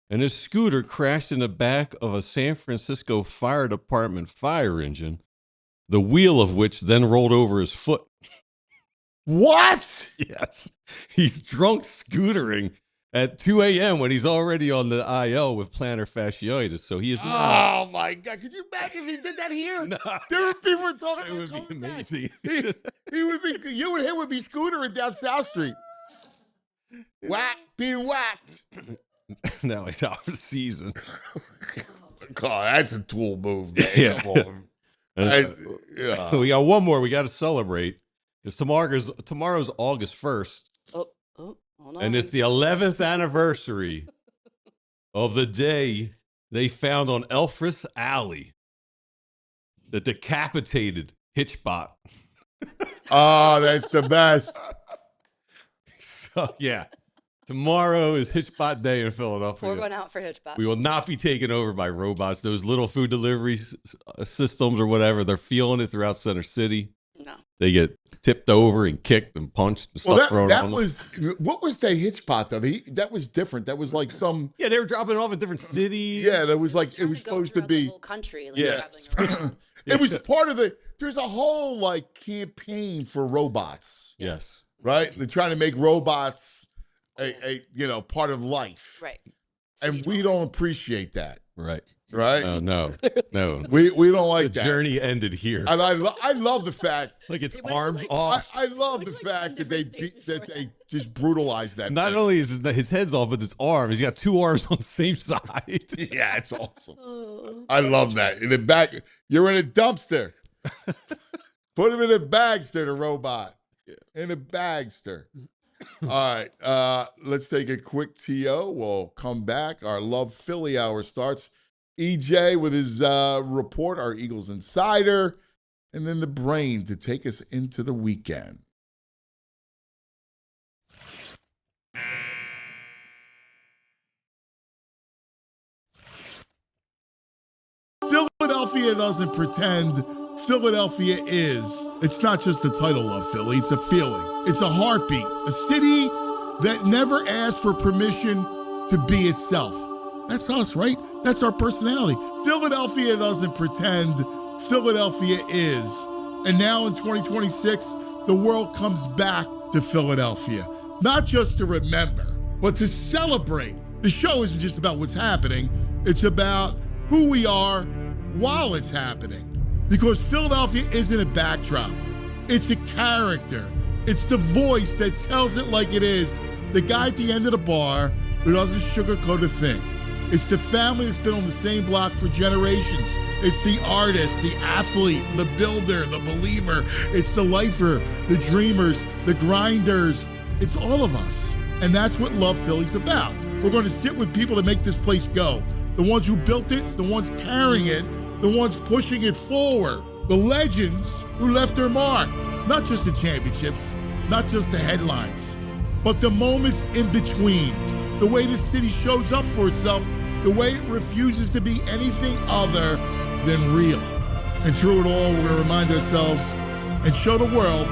S3: And his scooter crashed in the back of a San Francisco Fire Department fire engine, the wheel of which then rolled over his foot.
S2: What?
S3: Yes. He's drunk scootering at 2 a.m. when he's already on the IL with plantar fasciitis. So he is now.
S2: Oh, my God. Could you imagine if he did that here?
S3: No.
S2: There would be people talking
S3: It
S2: about
S3: would be amazing.
S2: He would be, you and him would be scootering down South Street. Being whacked.
S3: Now he's out for the season.
S2: God, that's a tool move, man.
S3: Yeah.
S2: Come on. Yeah.
S3: We got one more. We got to celebrate. Because tomorrow's August 1st.
S16: Hold on.
S3: And it's the 11th anniversary of the day they found on Elfris Alley the decapitated Hitchbot.
S2: Oh, that's the best.
S3: So, yeah. Tomorrow is Hitchbot Day in Philadelphia.
S16: We're going out for Hitchbot.
S3: We will not be taken over by robots. Those little food delivery systems or whatever, they're feeling it throughout Center City.
S16: No.
S3: They get tipped over and kicked and punched and stuff thrown on them.
S2: What was the hit spot though? That was different. That was like some.
S3: Yeah, they were dropping off in different cities.
S2: Yeah, that was like it was supposed to be.
S16: Country, like
S3: Yeah.
S2: It was part of the. There's a whole like campaign for robots.
S3: Yes.
S2: Right. They're trying to make robots a part of life.
S16: Right.
S2: And we don't appreciate that.
S3: Right.
S2: Right?
S3: No.
S2: We don't like
S3: The
S2: that.
S3: journey ended here.
S2: And I love the fact
S3: like its arms off.
S2: I love the fact that they just brutalized that.
S3: Not
S2: thing.
S3: only is his head's off, but his arm. He's got two arms on the same side.
S2: Yeah, it's awesome. I love that. In the back, you're in a dumpster. Put him in a bagster, the robot. In a bagster. All right, let's take a quick TO. We'll come back. Our Love Philly Hour starts. EJ with his report, our Eagles Insider, and then the brain to take us into the weekend. Philadelphia doesn't pretend. Philadelphia is. It's not just a title of Philly. It's a feeling. It's a heartbeat. A city that never asked for permission to be itself. That's us, right? That's our personality. Philadelphia doesn't pretend. Philadelphia is. And now in 2026, the world comes back to Philadelphia. Not just to remember, but to celebrate. The show isn't just about what's happening. It's about who we are while it's happening. Because Philadelphia isn't a backdrop. It's a character. It's the voice that tells it like it is. The guy at the end of the bar who doesn't sugarcoat a thing. It's the family that's been on the same block for generations. It's the artist, the athlete, the builder, the believer. It's the lifer, the dreamers, the grinders. It's all of us. And that's what Love Philly's about. We're going to sit with people that make this place go. The ones who built it, the ones carrying it, the ones pushing it forward. The legends who left their mark. Not just the championships, not just the headlines, but the moments in between. The way the city shows up for itself, the way it refuses to be anything other than real. And through it all, we're going to remind ourselves and show the world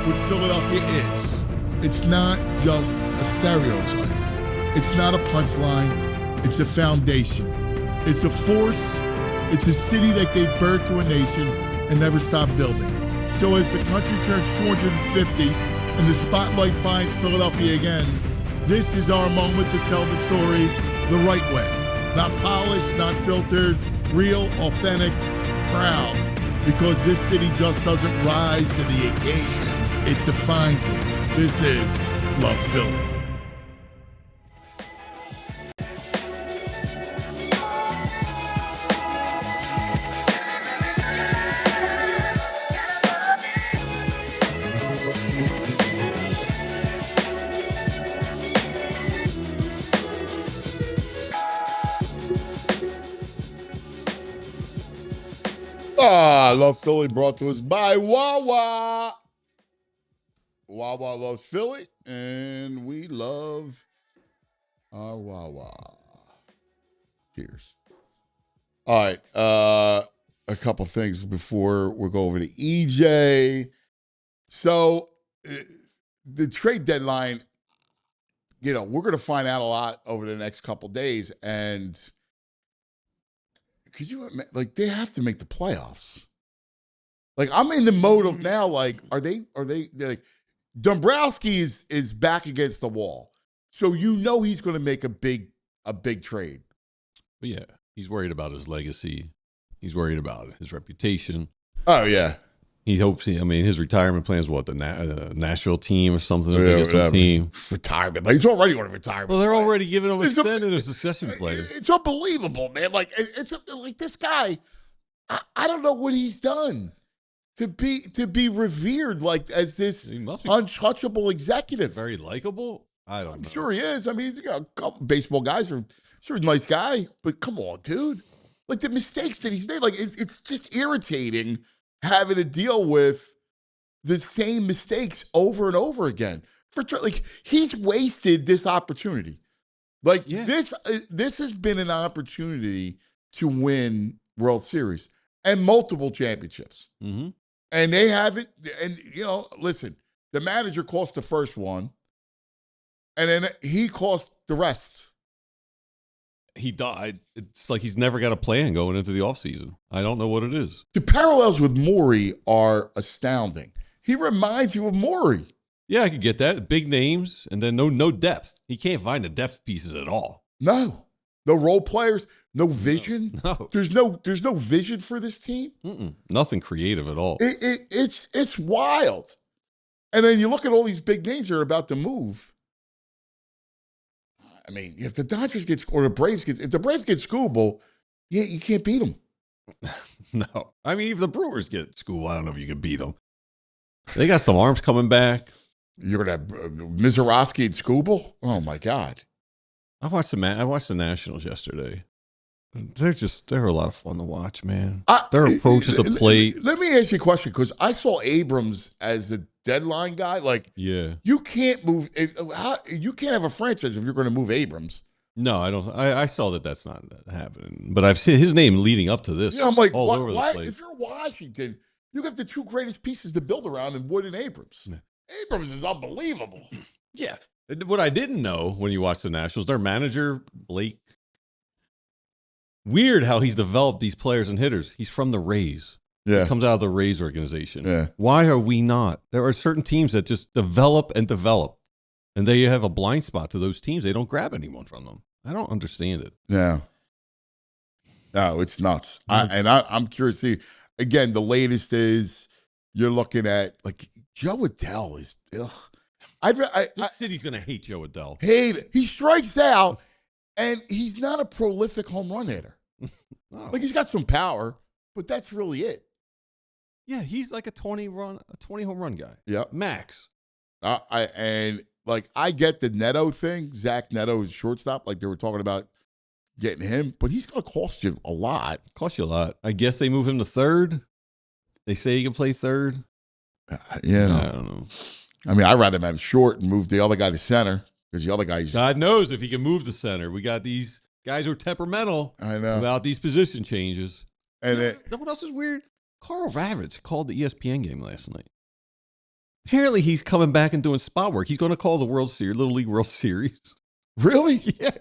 S2: what Philadelphia is. It's not just a stereotype. It's not a punchline. It's a foundation. It's a force. It's a city that gave birth to a nation and never stopped building. So as the country turns 250 and the spotlight finds Philadelphia again, this is our moment to tell the story the right way. Not polished, not filtered, real, authentic, proud. Because this city just doesn't rise to the occasion. It defines it. This is Love Philly. Love Philly brought to us by Wawa. Wawa loves Philly, and we love our Wawa. Cheers. All right, a couple things before we go over to EJ. So, the trade deadline, we're going to find out a lot over the next couple days, and could you they have to make the playoffs. I'm in the mode of now, are they like, Dombrowski is back against the wall. So he's going to make a big trade.
S3: But yeah, he's worried about his legacy. He's worried about his reputation.
S2: Oh, yeah.
S3: He hopes, his retirement plan is what, the Nashville team or something? The team.
S2: Retirement. He's already on a retirement.
S3: Well, they're already giving him extended his discussion player.
S2: It's unbelievable, man. It's like this guy, I don't know what he's done to be revered as this untouchable executive.
S3: Very likable? I don't know.
S2: I'm sure he is. He's a couple baseball guys are sure a nice guy, but come on, dude. The mistakes that he's made, it's just irritating having to deal with the same mistakes over and over again. He's wasted this opportunity. This has been an opportunity to win World Series and multiple championships.
S3: Mm-hmm.
S2: And they haven't, and listen, the manager cost the first one, and then he cost the rest.
S3: He died. It's like he's never got a plan going into the offseason. I don't know what it is.
S2: The parallels with Morey are astounding. He reminds you of Morey.
S3: Yeah, I could get that. Big names, and then no depth. He can't find the depth pieces at all.
S2: No role players, no vision.
S3: No.
S2: There's no vision for this team.
S3: Nothing creative at all.
S2: It's wild. And then you look at all these big names that are about to move. I mean, if the Dodgers get or the Braves get, if the Braves get Skubal, you can't beat them.
S3: No, I mean, if the Brewers get Skubal, I don't know if you can beat them. They got some arms coming back.
S2: You're gonna have Mizorowski and Skubal. Oh my God!
S3: I watched the Nationals yesterday. They're a lot of fun to watch, man. Their approach to the plate.
S2: Let me ask you a question, because I saw Abrams as the deadline guy. Like,
S3: yeah,
S2: you can't move. You can't have a franchise if you're going to move Abrams.
S3: No, I don't. I saw that's not happening. But I've seen his name leading up to this.
S2: Yeah, I'm like,
S3: all over the place.
S2: If you're Washington, you have the two greatest pieces to build around in Wood and Abrams. Yeah. Abrams is unbelievable.
S3: Yeah. What I didn't know when you watch the Nationals, their manager, Blake, weird how he's developed these players and hitters. He's from the Rays.
S2: Yeah.
S3: He comes out of the Rays organization.
S2: Yeah.
S3: Why are we not? There are certain teams that just develop and develop, and they have a blind spot to those teams. They don't grab anyone from them. I don't understand it.
S2: Yeah. No, it's nuts. I'm curious to see. Again, the latest is you're looking at, like, Joe Adell is, ugh.
S3: This city's going to hate Joe Adell.
S2: Hate it. He strikes out, and he's not a prolific home run hitter.
S3: No.
S2: Like, he's got some power, but that's really it.
S3: Yeah, he's like a 20 home run guy.
S2: Yep.
S3: Max.
S2: I get the Neto thing. Zach Neto is shortstop. Like, they were talking about getting him, but he's going to cost you a lot.
S3: Cost you a lot. I guess they move him to third. They say he can play third.
S2: Yeah,
S3: I don't know.
S2: I mean, I'd rather have short and move the other guy to center, because the other guy's...
S3: God knows if he can move the center. We got these guys who are temperamental about these position changes.
S2: And
S3: you know what else is weird? Carl Ravitch called the ESPN game last night. Apparently, he's coming back and doing spot work. He's going to call the Little League World Series.
S2: Really?
S3: Yeah.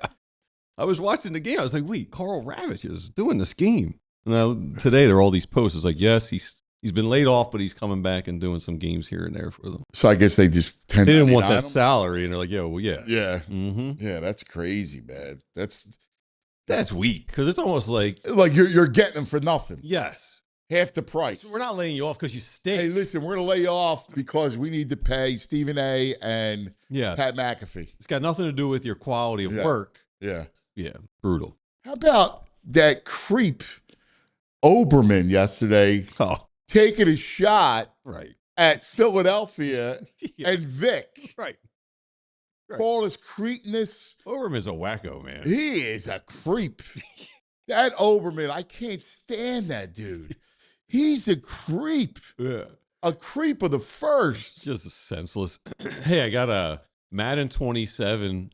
S3: I was watching the game. I was like, wait, Carl Ravitch is doing this game. Now, today, there are all these posts. It's like, yes, he's been laid off, but he's coming back and doing some games here and there for them.
S2: So I guess they just
S3: They didn't want that salary, and they're like, yeah, well, yeah.
S2: Yeah.
S3: Mm-hmm.
S2: Yeah, that's crazy, man.
S3: That's weak, because it's almost like
S2: you're getting them for nothing.
S3: Yes.
S2: Half the price.
S3: So we're not laying you off because you stink.
S2: Hey, listen, we're going to lay you off because we need to pay Stephen A. and Pat McAfee.
S3: It's got nothing to do with your quality of work.
S2: Yeah.
S3: Yeah, brutal.
S2: How about that creep Oberman yesterday taking a shot at Philadelphia and Vic?
S3: Right.
S2: All his cretinous.
S3: Oberman's a wacko, man.
S2: He is a creep. That Oberman, I can't stand that dude. He's a creep.
S3: Yeah.
S2: A creep of the first.
S3: Just senseless. Hey, I got a Madden 27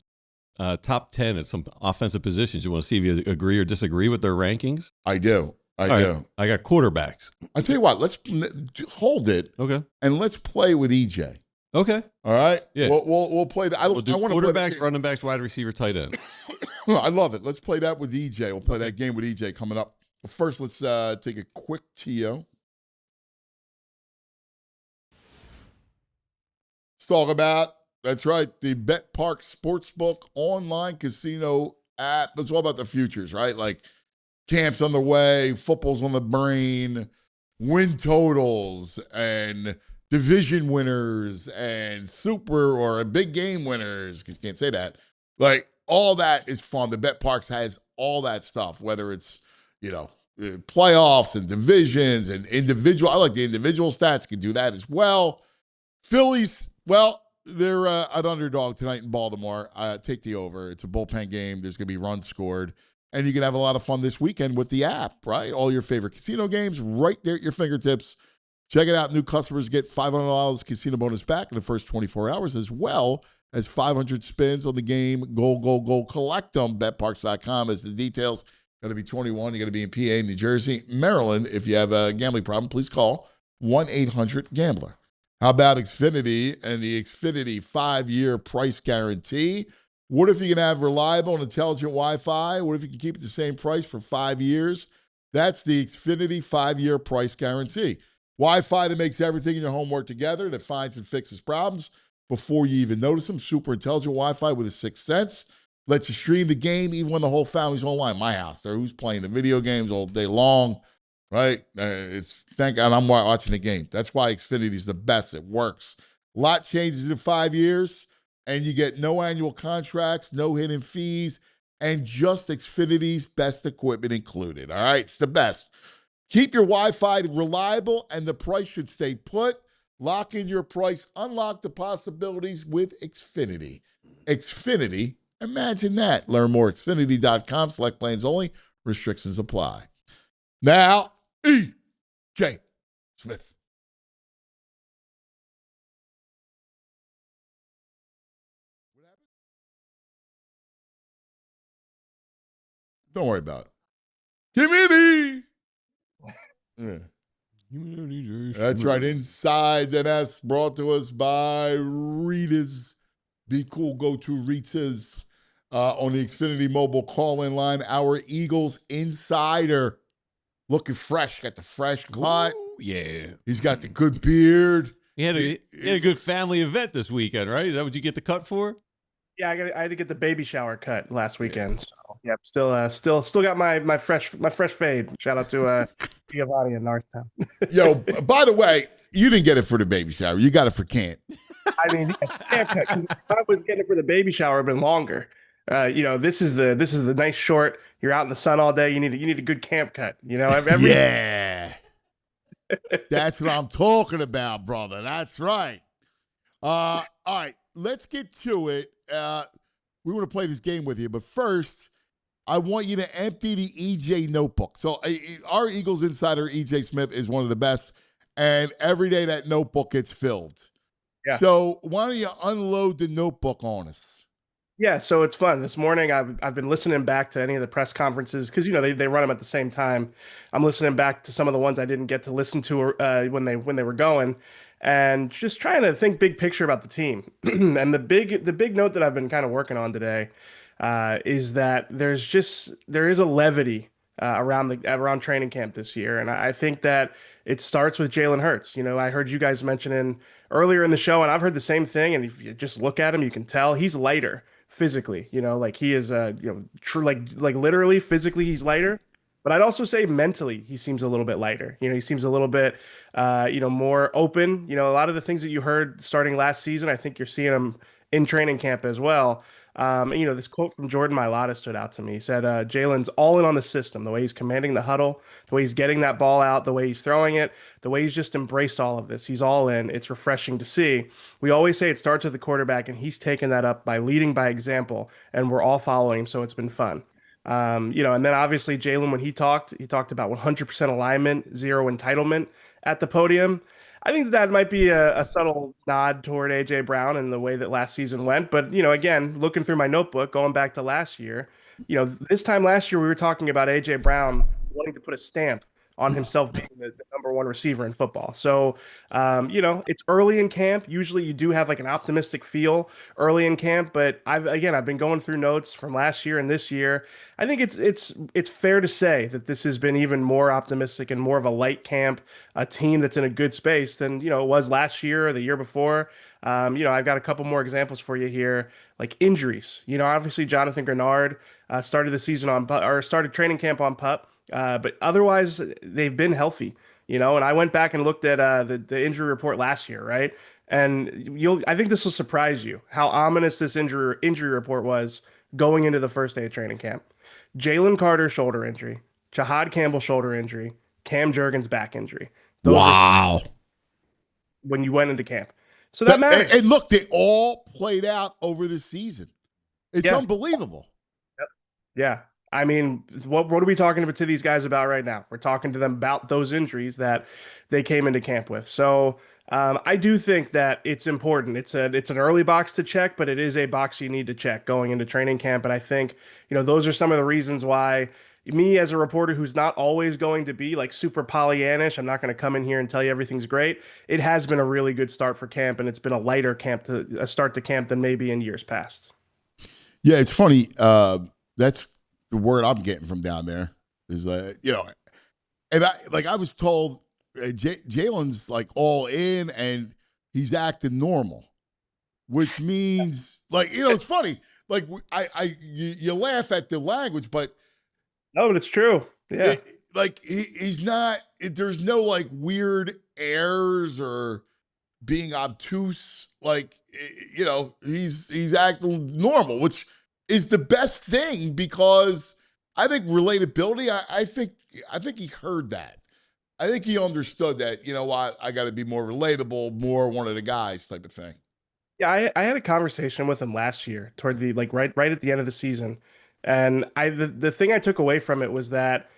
S3: top 10 at some offensive positions. You want to see if you agree or disagree with their rankings?
S2: I do. I do.
S3: I got quarterbacks.
S2: I'll tell you what. Let's hold it.
S3: Okay.
S2: And let's play with EJ.
S3: Okay.
S2: All right.
S3: Yeah.
S2: We'll play that.
S3: We'll do quarterbacks, running backs, wide receiver, tight end.
S2: I love it. Let's play that with EJ. We'll play that game with EJ coming up. First, let's take a quick TO. Let's talk about, that's right, the Bet Park Sportsbook online casino app. It's all about the futures, right? Like camps on the way, football's on the brain, win totals, and division winners, and super or big game winners. You can't say that. Like, all that is fun. The Bet Parks has all that stuff, whether it's, playoffs and divisions and individual. I like the individual stats. You can do that as well. Phillies, well, they're an underdog tonight in Baltimore. Take the over. It's a bullpen game. There's going to be runs scored. And you can have a lot of fun this weekend with the app, right? All your favorite casino games right there at your fingertips. Check it out. New customers get $500 casino bonus back in the first 24 hours, as well as 500 spins on the game. Go. Collect them. BetParks.com is the details. Got to be 21. You got to be in PA, New Jersey, Maryland. If you have a gambling problem, please call 1-800-GAMBLER. How about Xfinity and the Xfinity 5-year price guarantee? What if you can have reliable and intelligent Wi-Fi? What if you can keep it the same price for 5 years? That's the Xfinity 5-year price guarantee. Wi-Fi that makes everything in your home work together, that finds and fixes problems before you even notice them. Super intelligent Wi-Fi with a sixth sense. Lets you stream the game even when the whole family's online. My house, there, who's playing the video games all day long, right? Thank God I'm watching the game. That's why Xfinity's the best. It works. A lot changes in 5 years, and you get no annual contracts, no hidden fees, and just Xfinity's best equipment included. All right, it's the best. Keep your Wi-Fi reliable, and the price should stay put. Lock in your price. Unlock the possibilities with Xfinity. Xfinity, imagine that. Learn more at Xfinity.com. Select plans only. Restrictions apply. Now, E.J. Smith. Don't worry about it. Committee. Yeah. That's right. Inside the Nest, brought to us by Rita's. Be cool. Go to Rita's on the Xfinity mobile call-in line. Our Eagles insider. Looking fresh. Got the fresh cut.
S3: Ooh, yeah.
S2: He's got the good beard.
S3: He had a good family event this weekend, right? Is that what you get the cut for?
S12: Yeah, I had to get the baby shower cut last weekend. So yeah, still got my fresh fade. Shout out to Giovanni in Northtown.
S2: Yo, by the way, you didn't get it for the baby shower. You got it for camp.
S12: I mean, yeah, camp cut. If I was getting it for the baby shower, it'd been longer. This is the nice short. You're out in the sun all day. You need a good camp cut.
S2: Yeah. That's what I'm talking about, brother. That's right. All right, let's get to it. We want to play this game with you, but first, I want you to empty the EJ notebook. So our Eagles insider, EJ Smith, is one of the best, and every day that notebook gets filled. Yeah. So why don't you unload the notebook on us?
S12: Yeah, so it's fun. This morning, I've been listening back to any of the press conferences because they run them at the same time. I'm listening back to some of the ones I didn't get to listen to when they were going, and just trying to think big picture about the team. And the big note that I've been kind of working on today is that there is a levity around training camp this year, and I think that it starts with Jalen Hurts. I heard you guys mentioning earlier in the show, and I've heard the same thing. And if you just look at him, you can tell he's lighter physically. Like he is like literally physically he's lighter. But I'd also say mentally, he seems a little bit lighter. He seems a little bit, more open. A lot of the things that you heard starting last season, I think you're seeing him in training camp as well. This quote from Jordan Mailata stood out to me. He said, Jalen's all in on the system, the way he's commanding the huddle, the way he's getting that ball out, the way he's throwing it, the way he's just embraced all of this. He's all in. It's refreshing to see. We always say it starts with the quarterback, and he's taken that up by leading by example, and we're all following him, so it's been fun. And then obviously Jalen, when he talked about 100% alignment, zero entitlement at the podium. I think that might be a subtle nod toward A.J. Brown and the way that last season went. But, again, looking through my notebook, going back to last year, this time last year we were talking about A.J. Brown wanting to put a stamp on himself being the number one receiver in football. So, it's early in camp. Usually you do have like an optimistic feel early in camp, but I've been going through notes from last year and this year. I think it's fair to say that this has been even more optimistic and more of a light camp, a team that's in a good space than, it was last year or the year before. I've got a couple more examples for you here, like injuries. Obviously Jonathan Grenard started the season started training camp on PUP. But otherwise, they've been healthy, and I went back and looked at the injury report last year, right? And I think this will surprise you how ominous this injury report was going into the first day of training camp. Jalen Carter shoulder injury, Jahad Campbell shoulder injury, Cam Jurgens back injury.
S2: Wow!
S12: When you went into camp, so that matters.
S2: And look, they all played out over the season. It's unbelievable.
S12: Yep. Yeah. I mean, what are we talking to these guys about right now? We're talking to them about those injuries that they came into camp with. So I do think that it's important. It's an early box to check, but it is a box you need to check going into training camp. And I think, those are some of the reasons why, me as a reporter who's not always going to be like super Pollyannish, I'm not going to come in here and tell you everything's great. It has been a really good start for camp, and it's been a lighter start to camp than maybe in years past.
S2: Yeah, it's funny. That's the word I'm getting from down there is, and I was told Jalen's like all in and he's acting normal, which means it's funny. Like you laugh at the language, but
S12: no, but it's true. Yeah,
S2: he's not. There's no like weird airs or being obtuse. He's acting normal, which is the best thing because I think relatability. I think he heard that. I think he understood that. You know what? I got to be more relatable, more one of the guys type of thing.
S12: Yeah, I had a conversation with him last year toward the right at the end of the season. And the thing I took away from it was that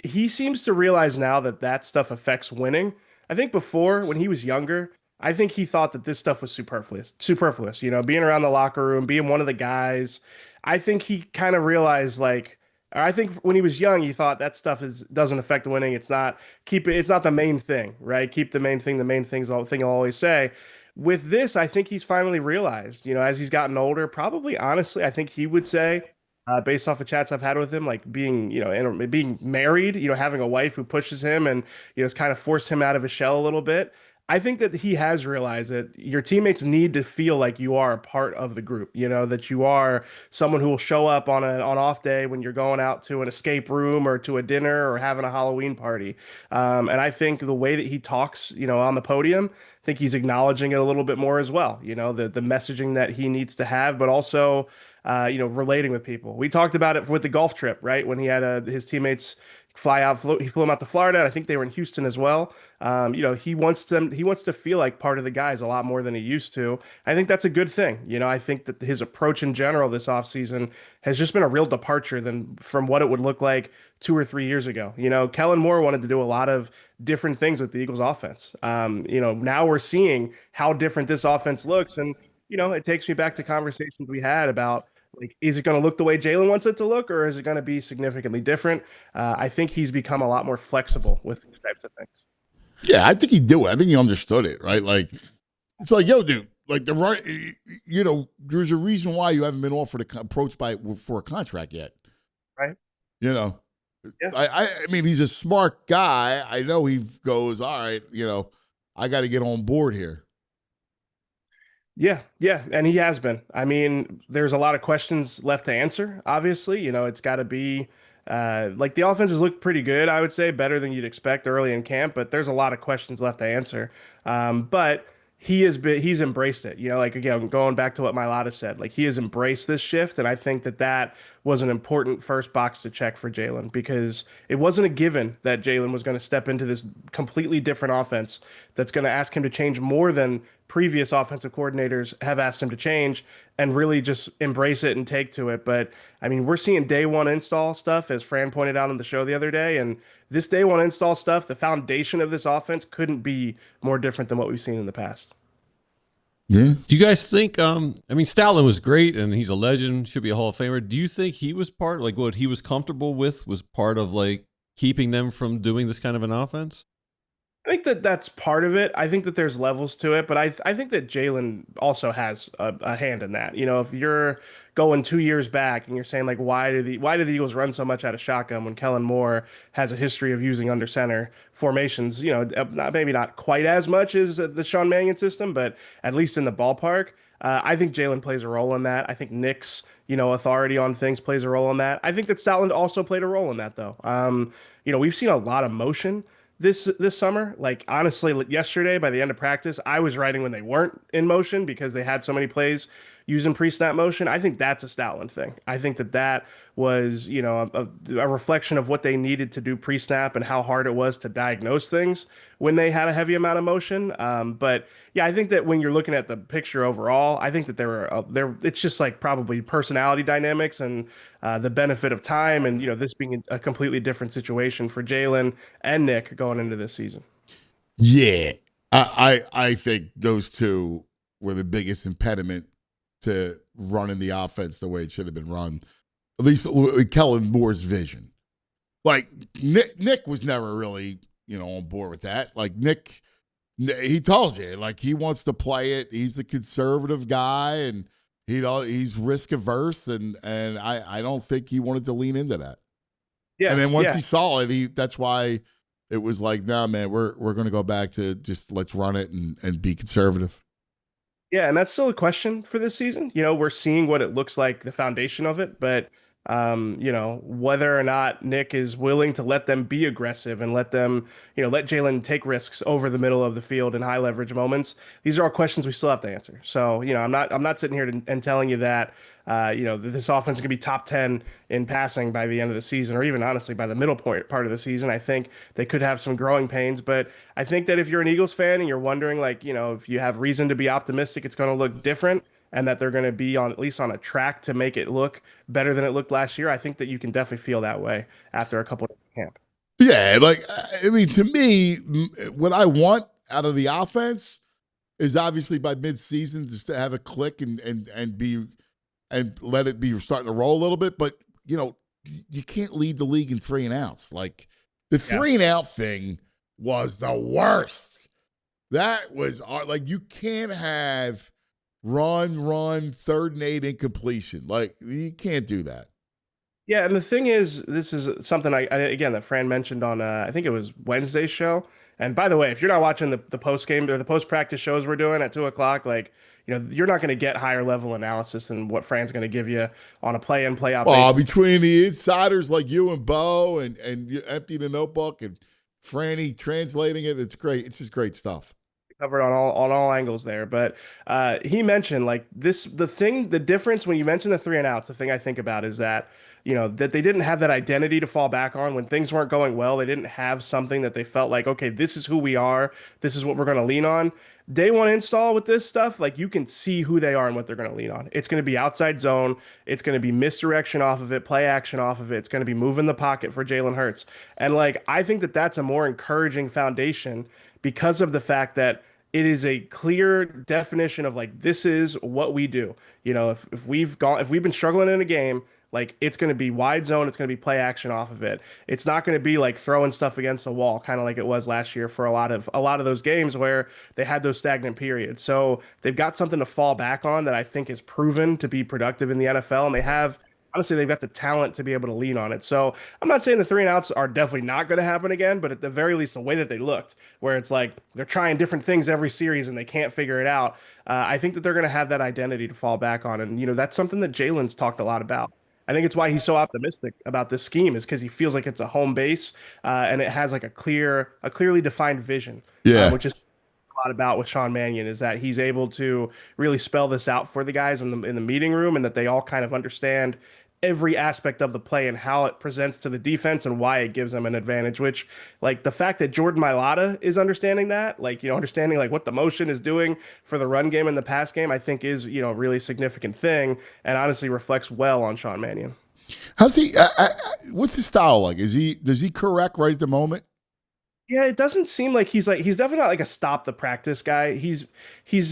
S12: he seems to realize now that stuff affects winning. I think before, when he was younger, I think he thought that this stuff was superfluous, being around the locker room, being one of the guys. I think he kind of realized I think when he was young, he thought that stuff doesn't affect winning. It's not the main thing, right? Keep the main thing. The main thing's the thing I'll always say. With this, I think he's finally realized, as he's gotten older, probably honestly, I think he would say, based off of chats I've had with him, like being married, having a wife who pushes him and, has kind of forced him out of his shell a little bit. I think that he has realized that your teammates need to feel like you are a part of the group, that you are someone who will show up on an off day when you're going out to an escape room or to a dinner or having a Halloween party. And I think the way that he talks, on the podium, I think he's acknowledging it a little bit more as well, the messaging that he needs to have, but also, relating with people. We talked about it with the golf trip, right? When he had his teammates he flew them out to Florida. I think they were in Houston as well. He wants to feel like part of the guys a lot more than he used to. I think that's a good thing. I think that his approach in general this offseason has just been a real departure from what it would look like 2 or 3 years ago. Kellen Moore wanted to do a lot of different things with the Eagles offense. Now we're seeing how different this offense looks. And, it takes me back to conversations we had about, is it going to look the way Jalen wants it to look, or is it going to be significantly different? I think he's become a lot more flexible with these types of things.
S2: Yeah, I think he do it. I think he understood it, right? It's like, yo, dude, there's a reason why you haven't been offered approached for a contract yet,
S12: right?
S2: Yeah. I mean, he's a smart guy. I know he goes, all right, I got to get on board here.
S12: Yeah, and he has been. I mean, there's a lot of questions left to answer, obviously. It's got to be the offense has looked pretty good, I would say, better than you'd expect early in camp, but there's a lot of questions left to answer. But he's embraced it. Again, going back to what Mailata said, he has embraced this shift, and I think that was an important first box to check for Jalen, because it wasn't a given that Jalen was going to step into this completely different offense that's going to ask him to change more than previous offensive coordinators have asked him to change, and really just embrace it and take to it. But I mean, we're seeing day one install stuff, as Fran pointed out on the show the other day, and this day one install stuff, the foundation of this offense couldn't be more different than what we've seen in the past.
S2: Yeah.
S3: Do you guys think, Stoutland was great and he's a legend, should be a Hall of Famer. Do you think he was what he was comfortable with was part of keeping them from doing this kind of an offense?
S12: I think that's part of it. I think that there's levels to it, but I think that Jalen also has a hand in that. If you're going 2 years back and you're saying why do the Eagles run so much out of shotgun when Kellen Moore has a history of using under center formations? Maybe not quite as much as the Sean Mannion system, but at least in the ballpark. I think Jalen plays a role in that. I think Nick's authority on things plays a role in that. I think that Stoutland also played a role in that, though. We've seen a lot of motion this summer. Honestly, yesterday by the end of practice, I was writing when they weren't in motion because they had so many plays using pre-snap motion. I think that's a Stoutland thing. I think that was, a reflection of what they needed to do pre-snap and how hard it was to diagnose things when they had a heavy amount of motion. But yeah, I think that when you're looking at the picture overall, I think that it's just probably personality dynamics and the benefit of time, and this being a completely different situation for Jalen and Nick going into this season.
S2: Yeah, I think those two were the biggest impediment to running the offense the way it should have been run. At least Kellen Moore's vision. Like Nick was never really, on board with that. Like Nick, he tells you, like he wants to play it. He's the conservative guy, and he's risk averse, and I don't think he wanted to lean into that.
S12: Yeah,
S2: and then once he saw it, that's why it was like, nah, man, we're going to go back to just let's run it and be conservative.
S12: Yeah, and that's still a question for this season. We're seeing what it looks like, the foundation of it, but whether or not Nick is willing to let them be aggressive and let them, let Jalen take risks over the middle of the field in high leverage moments. These are all questions we still have to answer. So, I'm not sitting here and telling you that, this offense is going to be top 10 in passing by the end of the season, or even honestly by the middle part of the season. I think they could have some growing pains, but I think that if you're an Eagles fan and you're wondering, like, if you have reason to be optimistic, it's going to look different, and that they're going to be at least on a track to make it look better than it looked last year. I think that you can definitely feel that way after a couple of camp.
S2: Yeah, like, I mean, to me, what I want out of the offense is obviously by midseason just to have a click and let it be starting to roll a little bit. But, you can't lead the league in 3 and outs. Like, the 3 and out thing was the worst. That was, like, you can't have run, 3rd and 8 incompletion. Like, you can't do that.
S12: Yeah, and the thing is, this is something again that Fran mentioned on I think it was Wednesday's show. And by the way, if you're not watching the post game or the post practice shows we're doing at 2:00, like, you're not going to get higher level analysis than what Fran's going to give you on a play in, play out basis.
S2: Between the insiders like you and Bo and you empty the notebook and Franny translating it, it's great. It's just great stuff.
S12: Covered on all angles there. But he mentioned, like, the difference when you mention the 3 and outs, the thing I think about is that, that they didn't have that identity to fall back on when things weren't going well. They didn't have something that they felt like, okay, this is who we are. This is what we're going to lean on. Day one install with this stuff, like, you can see who they are and what they're going to lean on. It's going to be outside zone. It's going to be misdirection off of it, play action off of it. It's going to be moving the pocket for Jalen Hurts. And, like, I think that that's a more encouraging foundation because of the fact that it is a clear definition of, like, this is what we do. If we've been struggling in a game, like, it's going to be wide zone. It's going to be play action off of it. It's not going to be like throwing stuff against the wall, kind of like it was last year for a lot of those games where they had those stagnant periods. So they've got something to fall back on that I think is proven to be productive in the NFL, and they've got the talent to be able to lean on it. So I'm not saying the 3 and outs are definitely not going to happen again, but at the very least, the way that they looked, where it's like they're trying different things every series and they can't figure it out, I think that they're going to have that identity to fall back on. And, that's something that Jalen's talked a lot about. I think it's why he's so optimistic about this scheme, is because he feels like it's a home base and it has like a clearly defined vision, which is a lot about with Sean Mannion, is that he's able to really spell this out for the guys in the meeting room, and that they all kind of understand every aspect of the play and how it presents to the defense and why it gives them an advantage, which, like, the fact that Jordan Mailata is understanding that, like, understanding like what the motion is doing for the run game and the pass game, I think is, a really significant thing, and honestly reflects well on Sean Mannion.
S2: How's he, what's his style like? Does he correct right at the moment?
S12: Yeah, it doesn't seem like he's definitely not like a stop the practice guy. He's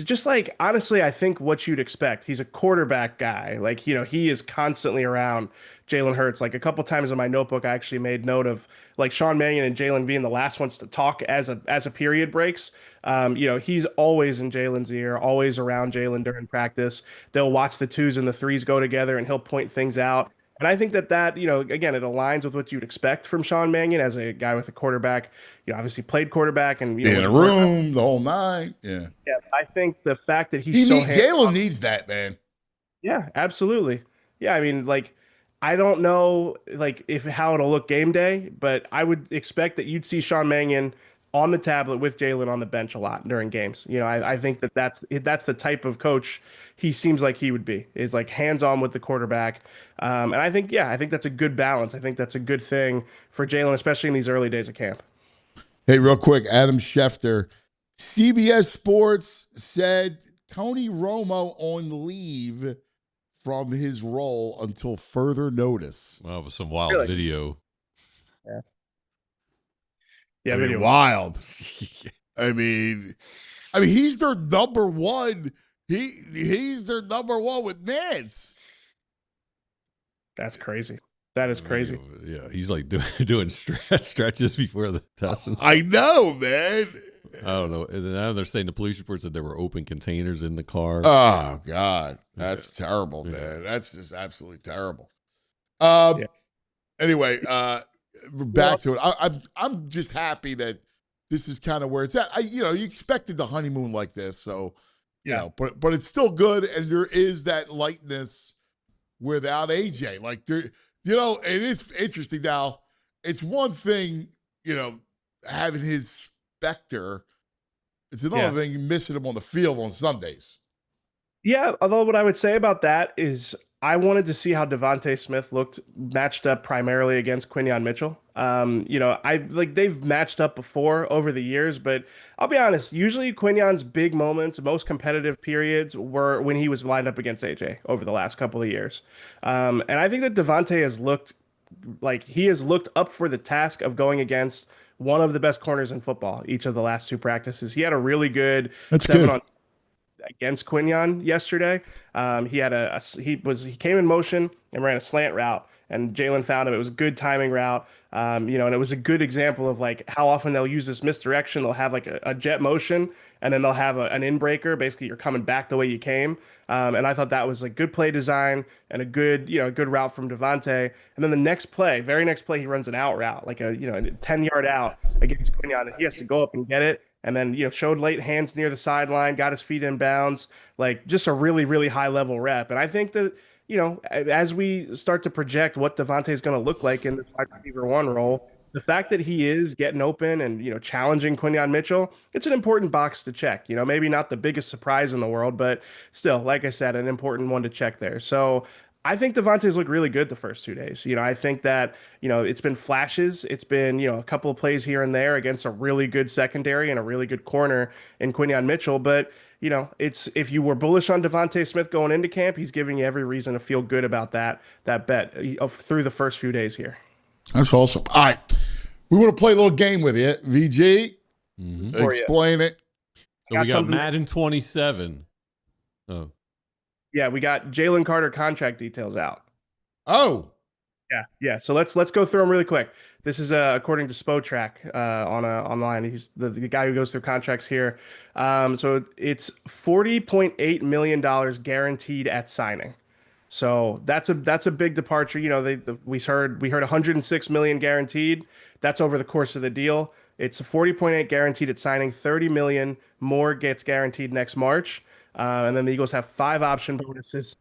S12: just like, honestly, I think what you'd expect. He's a quarterback guy. Like, he is constantly around Jalen Hurts. Like, a couple times in my notebook, I actually made note of, like, Sean Mannion and Jalen being the last ones to talk as a period breaks. He's always in Jalen's ear, always around Jalen during practice. They'll watch the 2s and the 3s go together, and he'll point things out. And I think that, again, it aligns with what you'd expect from Sean Mannion as a guy with a quarterback, obviously played quarterback and,
S2: in a room, the whole night. Yeah.
S12: Yeah. I think the fact that Jalen
S2: needs that, man.
S12: Yeah, absolutely. Yeah. I mean, like, I don't know, like, how it'll look game day, but I would expect that you'd see Sean Mannion on the tablet with Jalen on the bench a lot during games. I think that's the type of coach he seems like he would be, is like hands-on with the quarterback. And I think that's a good balance. I think that's a good thing for Jalen, especially in these early days of camp.
S2: Hey, real quick, Adam Schefter, CBS Sports said Tony Romo on leave from his role until further notice.
S3: Well, it was some wild video.
S12: Yeah.
S2: Yeah, I mean, wild. I mean, he's their number one. He's their number one with Nance.
S12: That's crazy. That is crazy.
S3: Yeah, he's like doing stretches before the test.
S2: I know, man.
S3: I don't know. And now they're saying the police report said there were open containers in the car.
S2: Oh God, that's terrible, man. That's just absolutely terrible. Anyway, back to it. I'm just happy that this is kind of where it's at. You expected the honeymoon like this, so but it's still good, and there is that lightness without AJ. Like there, it is interesting. Now, it's one thing, having his specter. It's another thing missing him on the field on Sundays.
S12: Yeah, although what I would say about that is I wanted to see how Devontae Smith looked matched up primarily against Quinyon Mitchell. They've matched up before over the years, but I'll be honest, usually Quinyon's big moments, most competitive periods were when he was lined up against AJ over the last couple of years. And I think that Devontae has looked like he has looked up for the task of going against one of the best corners in football each of the last two practices. He had a really good on against Quinyon yesterday. He came in motion and ran a slant route, and Jalen found him. It was a good timing route, and it was a good example of like how often they'll use this misdirection. They'll have like a jet motion, and then they'll have an in-breaker. Basically, you're coming back the way you came. And I thought that was like good play design and a good route from Devontae. And then the next play, very next play, he runs an out route, like a 10-yard out against Quinyon, and he has to go up and get it. And then, showed late hands near the sideline, got his feet in bounds, like just a really, really high level rep. And I think that, as we start to project what Devontae is going to look like in the wide receiver one role, the fact that he is getting open and, challenging Quinyon Mitchell, it's an important box to check. Maybe not the biggest surprise in the world, but still, like I said, an important one to check there. So I think Devontae's looked really good the first 2 days. I think that, it's been flashes. It's been, a couple of plays here and there against a really good secondary and a really good corner in Quinyon Mitchell. But, if you were bullish on Devontae Smith going into camp, he's giving you every reason to feel good about that bet through the first few days here.
S2: That's awesome. All right. We want to play a little game with you. VG, explain it.
S3: So we got Madden 27. Oh.
S12: Yeah, we got Jalen Carter contract details out.
S2: Oh.
S12: Yeah. So let's go through them really quick. This is according to Spotrac online. He's the guy who goes through contracts here. So it's $40.8 million guaranteed at signing. So that's a big departure. We heard $106 million guaranteed. That's over the course of the deal. It's a 40.8 guaranteed at signing. 30 million more gets guaranteed next March. And then the Eagles have 5 option bonuses,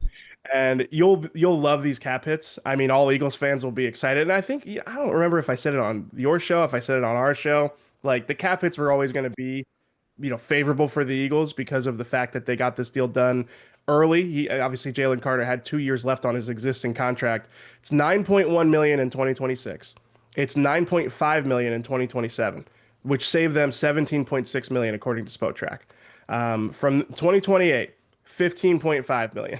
S12: and you'll love these cap hits. I mean, all Eagles fans will be excited. And I think, I don't remember if I said it on your show, if I said it on our show, like the cap hits were always going to be, favorable for the Eagles because of the fact that they got this deal done early. Obviously Jalen Carter had 2 years left on his existing contract. It's $9.1 million in 2026. It's $9.5 million in 2027, which saved them $17.6 million according to Spotrac. From 2028, $15.5 million.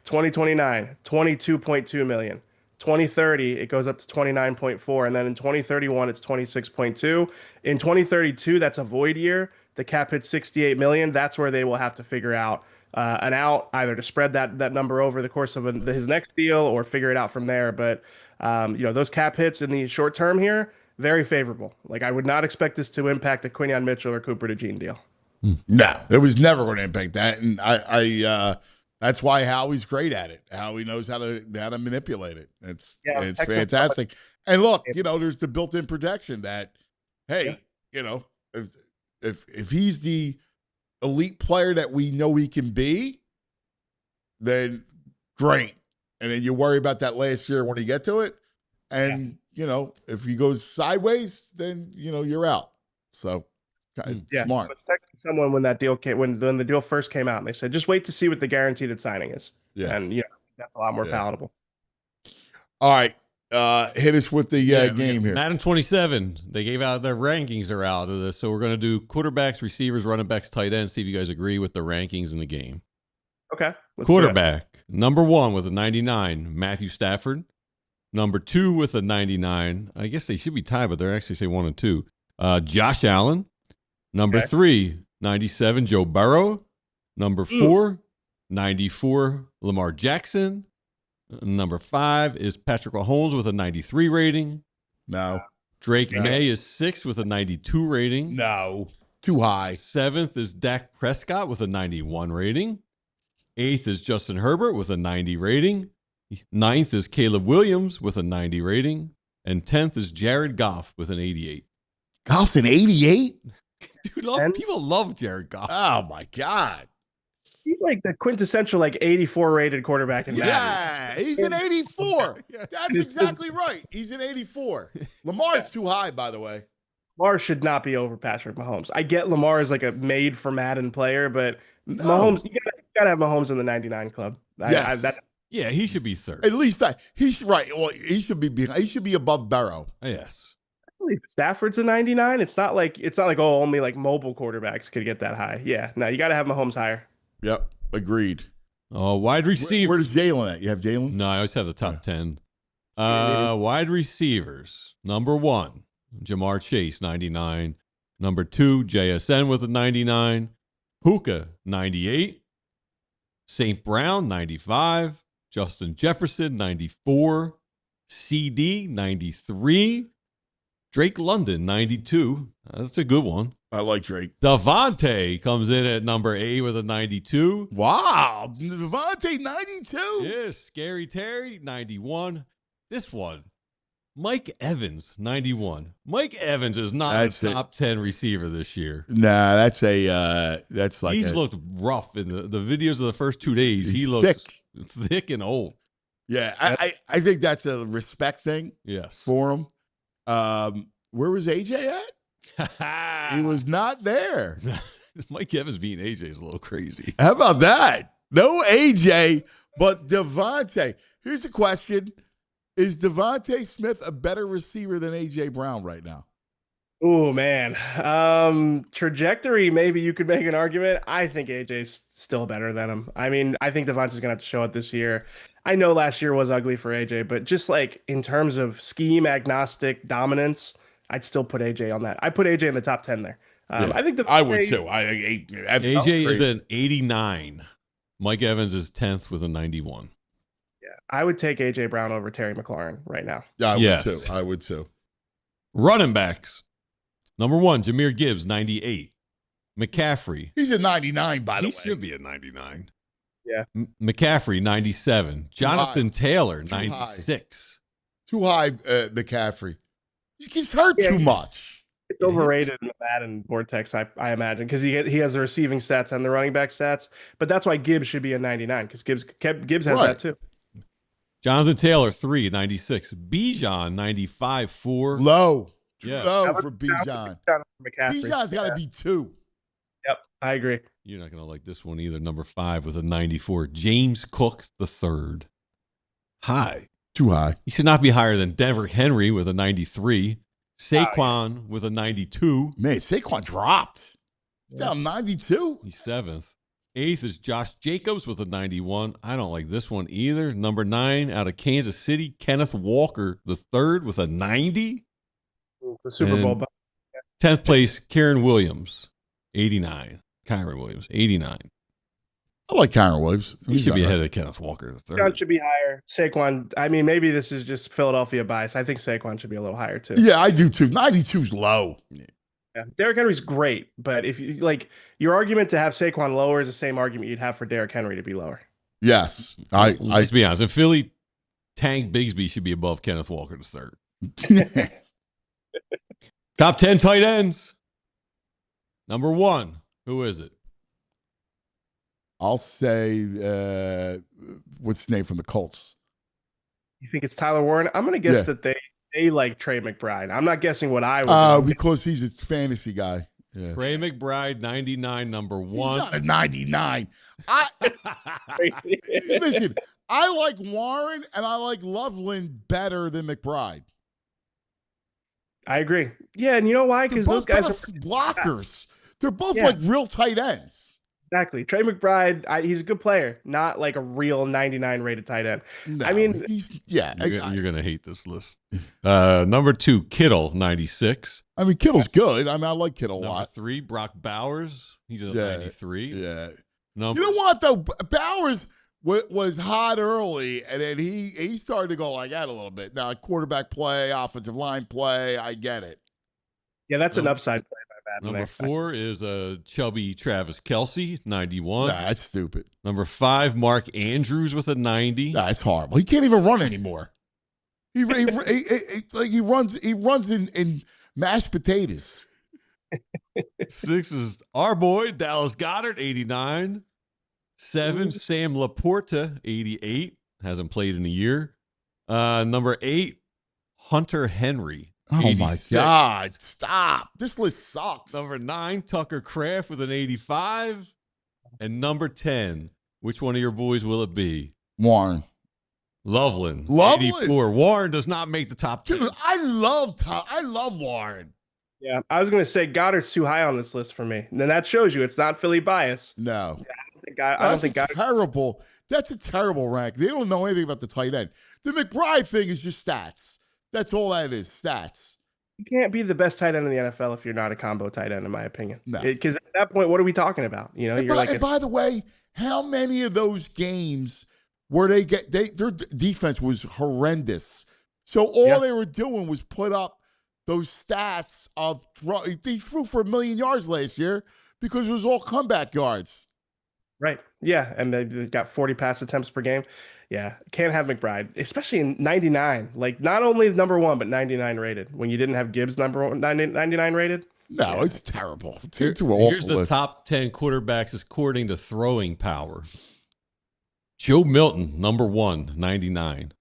S12: 2029, $22.2 million. 2030, it goes up to 29.4, and then in 2031, it's 26.2. In 2032, that's a void year. The cap hits $68 million. That's where they will have to figure out an out, either to spread that number over the course of his next deal or figure it out from there. But those cap hits in the short term here, very favorable. Like I would not expect this to impact a Quinyon Mitchell or Cooper DeJean deal.
S2: No, it was never going to impact that, and I that's why Howie's great at it. Howie knows how to manipulate it. It's fantastic. And look, there's the built-in protection that, hey, if he's the elite player that we know he can be, then great. And then you worry about that last year when you get to it, and if he goes sideways, then you're out. So. Smart.
S12: Someone when that deal came, when the deal first came out, and they said, just wait to see what the guaranteed at signing is. Yeah. And that's a lot more palatable.
S2: All right. Hit us with the game here.
S3: Madden 27. They gave out their rankings are out of this. So we're going to do quarterbacks, receivers, running backs, tight ends. See if you guys agree with the rankings in the game.
S12: Okay.
S3: Quarterback. Number 1 with a 99, Matthew Stafford. Number 2 with a 99. I guess they should be tied, but they're actually say 1 and 2. Josh Allen. Number 3, 97, Joe Burrow. Number 4, 94, Lamar Jackson. Number 5 is Patrick Mahomes with a 93 rating.
S2: No.
S3: Drake May is 6th with a 92 rating.
S2: No. Too high.
S3: 7th is Dak Prescott with a 91 rating. 8th is Justin Herbert with a 90 rating. 9th is Caleb Williams with a 90 rating. And 10th is Jared Goff with an 88.
S2: Goff an 88?
S3: Dude, people love Jared Goff.
S2: Oh, my God.
S12: He's like the quintessential 84 rated quarterback in Madden.
S2: Yeah, he's an 84. That's exactly right. He's an 84. Lamar's too high, by the way.
S12: Lamar should not be over Patrick Mahomes. I get Lamar is like a made for Madden player, but Mahomes, you gotta have Mahomes in the 99 club.
S2: Yes.
S3: Yeah, he should be third.
S2: At least that he's right. Well, he should be above Burrow.
S3: Yes.
S12: Stafford's a 99. It's not like only like mobile quarterbacks could get that high. Yeah, no, you gotta have Mahomes higher.
S2: Yep, agreed.
S3: Oh, wide receiver.
S2: Where's Jalen at? You have Jalen?
S3: No, I always have the top 10. Wide receivers. Number 1, Jamar Chase, 99. Number 2, JSN with a 99. Puka, 98. St. Brown, 95. Justin Jefferson, 94. CD, 93. Drake London, 92. That's a good one.
S2: I like Drake.
S3: Devontae comes in at number 8 with a 92.
S2: Wow. Devontae, 92?
S3: Yes. Scary Terry, 91. This one, Mike Evans, 91. Mike Evans is not a top 10 receiver this year.
S2: Nah, that's like
S3: he's looked rough in the videos of the first 2 days. He looks thick and old.
S2: Yeah, I think that's a respect thing.
S3: Yes.
S2: For him. Where was AJ at? He was not there.
S3: Mike Evans being AJ is a little crazy.
S2: How about that? No AJ, but Devontae. Here's the question. Is Devontae Smith a better receiver than AJ Brown right now?
S12: Oh, man. Trajectory, maybe you could make an argument. I think AJ's still better than him. I mean, I think Devontae's going to have to show it this year. I know last year was ugly for AJ, but just like in terms of scheme agnostic dominance, I'd still put AJ on that. I put AJ in the top 10 there. I think
S2: I would too.
S3: AJ is an 89. Mike Evans is 10th with a 91.
S12: Yeah, I would take AJ Brown over Terry McLaurin right now.
S2: Yeah, I would too. I would too.
S3: Running backs. Number 1, Jahmyr Gibbs, 98. McCaffrey.
S2: He's a 99, by the way.
S3: He should be a 99.
S12: Yeah.
S3: McCaffrey, 97. Jonathan Taylor, 96.
S2: Too high, McCaffrey. He's hurt too much.
S12: It's overrated in the Madden vortex, I imagine, because he has the receiving stats and the running back stats. But that's why Gibbs should be a 99, because Gibbs has that too.
S3: Jonathan Taylor, 3, 96. Bijan, 95, 4.
S2: Low.
S3: Yeah.
S2: Low for Bijan. Bijan's got to be 2.
S12: Yep, I agree.
S3: You're not going to like this one either. Number 5 with a 94. James Cook, the 3rd. High.
S2: Too high.
S3: He should not be higher than Denver Henry with a 93. Saquon with a 92.
S2: Man, Saquon dropped. He's down 92.
S3: He's 7th. 8th is Josh Jacobs with a 91. I don't like this one either. Number 9 out of Kansas City, Kenneth Walker, the 3rd with a 90.
S12: The Super Bowl.
S3: 10th place, Kyren Williams, 89. Kyren Williams, 89.
S2: I like Kyren Williams.
S3: He should be ahead of Kenneth Walker, the 3rd.
S12: Saquon should be higher. Saquon, I mean, maybe this is just Philadelphia bias. I think Saquon should be a little higher too.
S2: Yeah, I do too. 92's low.
S12: Yeah. Derrick Henry's great, but if you like your argument to have Saquon lower is the same argument you'd have for Derrick Henry to be lower.
S2: Yes.
S3: Let's be honest. In Philly, Tank Bigsby should be above Kenneth Walker, the 3rd. Top 10 tight ends. Number 1, who is it?
S2: I'll say, what's his name from the Colts?
S12: You think it's Tyler Warren? I'm going to guess that they like Trey McBride. I'm not guessing what I would.
S2: Because he's a fantasy guy. Yeah.
S3: Trey McBride, 99, number 1.
S2: He's not a 99. Listen, I like Warren and I like Loveland better than McBride.
S12: I agree. Yeah, and you know why? Because those guys are
S2: blockers. They're both like real tight ends.
S12: Exactly. Trey McBride, he's a good player, not like a real 99 rated tight end.
S2: No,
S12: I mean,
S3: you're going to hate this list. Number 2, Kittle, 96.
S2: I mean, Kittle's good. I mean, I like Kittle a lot.
S3: Number 3, Brock Bowers. He's a 93.
S2: Yeah.
S3: Number,
S2: you know what, though? Bowers, was hot early, and then he started to go like that a little bit. Now, quarterback play, offensive line play, I get it.
S12: Yeah, that's an upside play by Madden.
S3: Number
S12: there.
S3: 4 is chubby Travis Kelce, 91.
S2: Nah, that's stupid.
S3: Number 5, Mark Andrews with a 90.
S2: Nah, that's horrible. He can't even run anymore. He runs in mashed potatoes.
S3: 6 is our boy Dallas Goedert, 89. 7, Sam Laporta, 88. Hasn't played in a year. Number 8, Hunter Henry.
S2: Oh
S3: 86.
S2: my God! Stop. This list sucks.
S3: Number 9, Tucker Kraft with an 85. And number 10, which one of your boys will it be?
S2: Warren.
S3: Loveland.
S2: Loveland?
S3: 84. Warren does not make the top 10.
S2: Dude, I love Warren.
S12: Yeah, I was going to say Goddard's too high on this list for me. And then that shows you it's not Philly bias.
S2: No.
S12: Yeah, I don't think Goddard.
S2: Terrible. That's a terrible rank. They don't know anything about the tight end. The McBride thing is just stats. That's all that is, stats.
S12: You can't be the best tight end in the NFL if you're not a combo tight end, in my opinion.
S2: No.
S12: Because at that point, what are we talking about? You know,
S2: And by the way, how many of those games where their defense was horrendous? So all they were doing was put up those stats of they threw for 1 million yards last year because it was all comeback yards.
S12: Right. Yeah. And they got 40 pass attempts per game. Yeah. Can't have McBride, especially in 99. Like, not only number 1, but 99 rated. When you didn't have Gibbs number 99 rated.
S2: No, it's terrible. It's
S3: Here's the
S2: list.
S3: top 10 quarterbacks according to throwing power. Joe Milton, number 1, 99.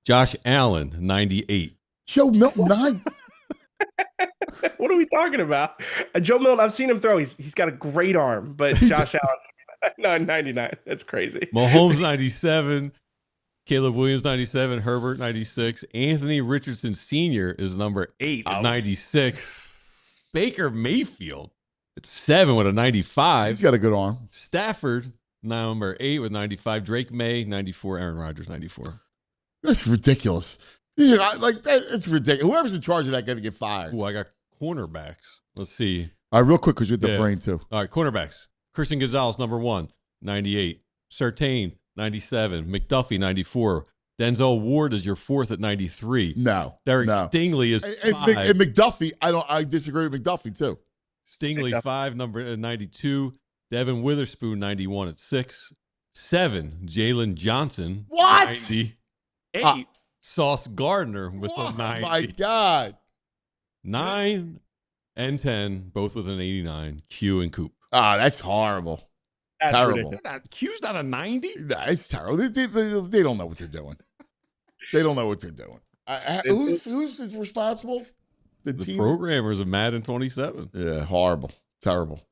S3: Josh Allen, 98.
S2: Joe Milton, 9.
S12: What are we talking about? Joe Milton, I've seen him throw. He's got a great arm, but Josh Allen, 99. That's crazy.
S3: Mahomes, 97. Caleb Williams, 97. Herbert, 96. Anthony Richardson Sr. is number 8 at 96. Baker Mayfield at 7 with a 95.
S2: He's got a good arm.
S3: Stafford, number 8 with 95. Drake May, 94. Aaron Rodgers, 94.
S2: That's ridiculous. It's ridiculous. Whoever's in charge of that going to get fired.
S3: Ooh, I got cornerbacks. Let's see.
S2: All right, real quick, because you have the brain, too.
S3: All right, cornerbacks. Christian Gonzalez, number 1, 98. Surtain, 97. McDuffie, 94. Denzel Ward is your 4th at 93.
S2: No.
S3: Derek Stingley is 5.
S2: And McDuffie, I disagree with McDuffie, too.
S3: Stingley, 5, number 92. Devin Witherspoon, 91 at 6. 7, Jalen Johnson.
S2: What?
S3: 90. 8, Sauce Gardner with a 90.
S2: Oh, my God.
S3: 9 and 10, both with an 89. Q and Coop.
S2: Ah, that's horrible.
S12: That's
S2: terrible.
S3: Q's not a 90?
S2: Nah, it's terrible. They don't know what they're doing. They don't know what they're doing. Who's responsible? The team?
S3: Programmers of Madden 27.
S2: Yeah, horrible. Terrible.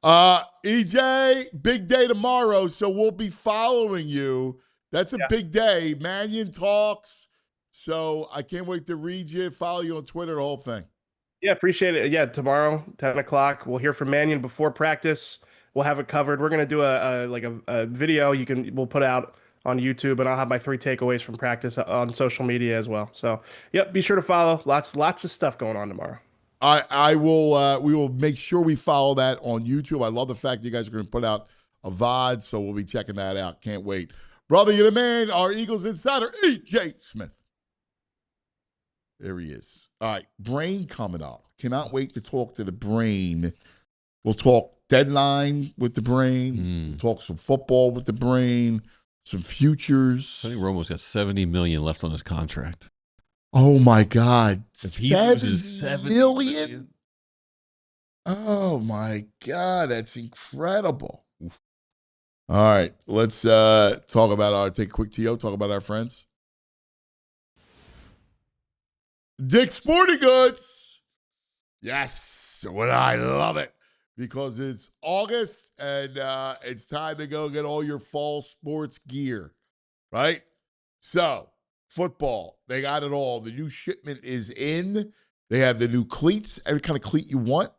S2: EJ, big day tomorrow, so we'll be following you. That's a big day. Mannion talks. So I can't wait to read you, follow you on Twitter, the whole thing.
S12: Yeah, appreciate it. Yeah, tomorrow, 10 o'clock, we'll hear from Mannion before practice. We'll have it covered. We're going to do a video we'll put out on YouTube, and I'll have my 3 takeaways from practice on social media as well. So, yep, be sure to follow. Lots of stuff going on tomorrow.
S2: We will make sure we follow that on YouTube. I love the fact that you guys are going to put out a VOD, so we'll be checking that out. Can't wait. Brother, you're the man, our Eagles insider, E.J. Smith. There he is. All right, Brain coming up. Cannot wait to talk to the Brain. We'll talk deadline with the Brain. We'll talk some football with the Brain, some futures.
S3: I think Romo's got $70 million left on his contract.
S2: Oh, my God.
S3: If he loses $7 million?
S2: Oh, my God. That's incredible. Oof. All right, let's talk about take a quick TO, talk about our friends. Dick's Sporting Goods. Yes, I love it because it's August and it's time to go get all your fall sports gear, right? So, football, they got it all. The new shipment is in. They have the new cleats, every kind of cleat you want,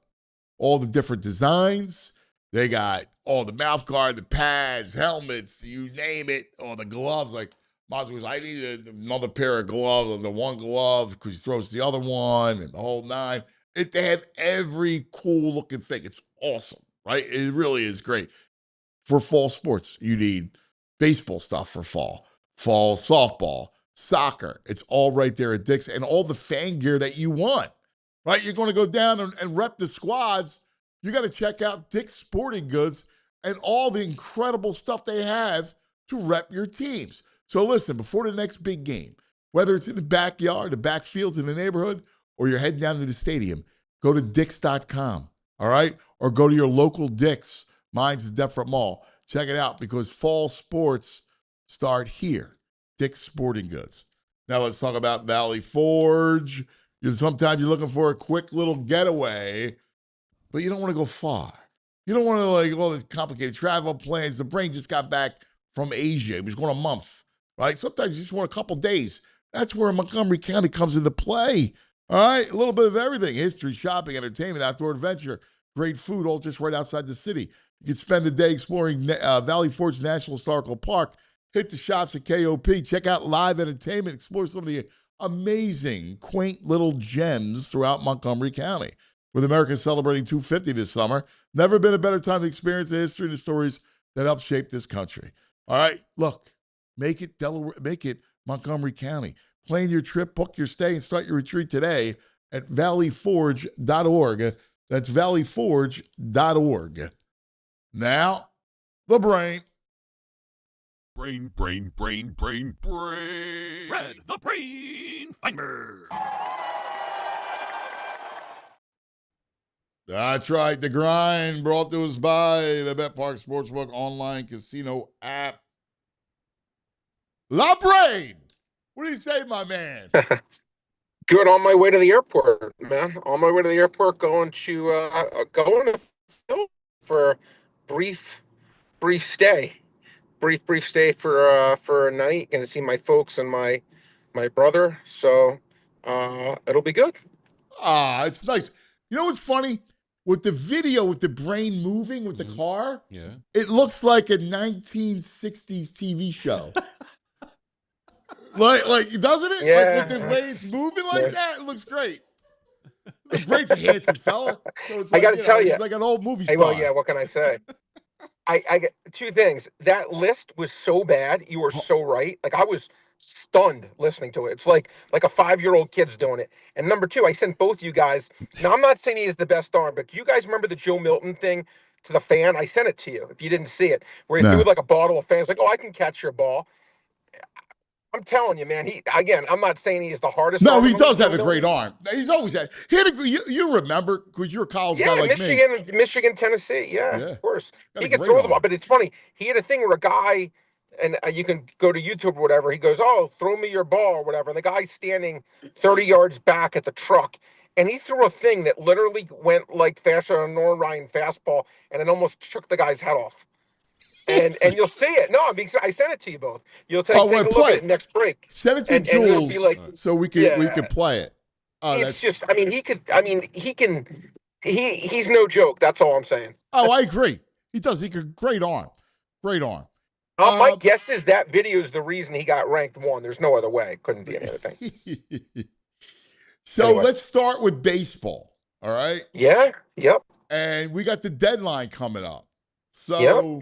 S2: all the different designs. They got all the mouth guard, the pads, helmets, you name it, all the gloves. Like, Mazda was, I need another pair of gloves, or the one glove, because he throws the other one, and the whole 9. They have every cool-looking thing. It's awesome, right? It really is great. For fall sports, you need baseball stuff for fall softball, soccer. It's all right there at Dick's, and all the fan gear that you want, right? You're going to go down and rep the squads. You got to check out Dick's Sporting Goods and all the incredible stuff they have to rep your teams. So listen, before the next big game, whether it's in the backyard, the backfields in the neighborhood, or you're heading down to the stadium, go to Dicks.com, all right? Or go to your local Dick's. Mine's the Defra Mall. Check it out because fall sports start here. Dick's Sporting Goods. Now let's talk about Valley Forge. Sometimes you're looking for a quick little getaway, but you don't want to go far. You don't want to like all these complicated travel plans. The brain just got back from Asia. It was going a month, right? Sometimes you just want a couple days. That's where Montgomery County comes into play. All right, a little bit of everything. History, shopping, entertainment, outdoor adventure, great food, all just right outside the city. You can spend the day exploring Valley Forge National Historical Park. Hit the shops at KOP. Check out live entertainment. Explore some of the amazing, quaint little gems throughout Montgomery County. With America celebrating 250 this summer, never been a better time to experience the history and the stories that helped shape this country. All right, look, make it Delaware, make it Montgomery County. Plan your trip, book your stay, and start your retreat today at valleyforge.org. That's valleyforge.org. Now, the brain.
S19: Brain. Red, the brain finder.
S2: That's right. The grind brought to us by the Bet Park Sportsbook online casino app. La Brain. What do you say, my man?
S20: Good. On my way to the airport, man. On my way to the airport, going to Phil for a brief stay. Brief stay for a night. Going to see my folks and my brother. So it'll be good.
S2: It's nice. You know what's funny? With the video, with the brain moving with the car, it looks like a 1960s TV show. like, doesn't it?
S20: Yeah.
S2: Like, with the way it's moving like that, it looks great. Brain's a handsome fella. So it's like,
S20: I got to tell you,
S2: he's like an old movie star.
S20: Hey, well, yeah. What can I say? I got two things. That list was so bad. You were so right. Like I was stunned listening to it. It's like a 5-year-old kid's doing it. And number two, I sent both you guys. Now I'm not saying he is the best arm, but do you guys remember the Joe Milton thing to the fan? I sent it to you if you didn't see it, where he threw like a ball to a fan. It's like, oh, I can catch your ball. I'm telling you, man. I'm not saying he's the hardest.
S2: No, he does have a great arm. He's always had. You remember because you're a college guy like
S20: Michigan, Tennessee. Yeah, of course. He can
S2: great
S20: throw the ball,
S2: arm.
S20: but it's funny. He had a thing where a guy, and you can go to YouTube or whatever. He goes, "Oh, throw me your ball or whatever." And the guy's standing 30 yards back at the truck, and he threw a thing that literally went like faster than a Norm Ryan fastball, and it almost shook the guy's head off. And you'll see it. No, I sent it to you both. You'll take a look at it next break.
S2: Send it to Jules so we can play it.
S20: It's just, he's no joke. That's all I'm saying.
S2: Oh, I agree. He does. He could great arm.
S20: My guess is that video is the reason he got ranked 1. There's no other way. Couldn't be any other thing.
S2: So let's start with baseball. All right.
S20: Yeah. Yep.
S2: And we got the deadline coming up. So.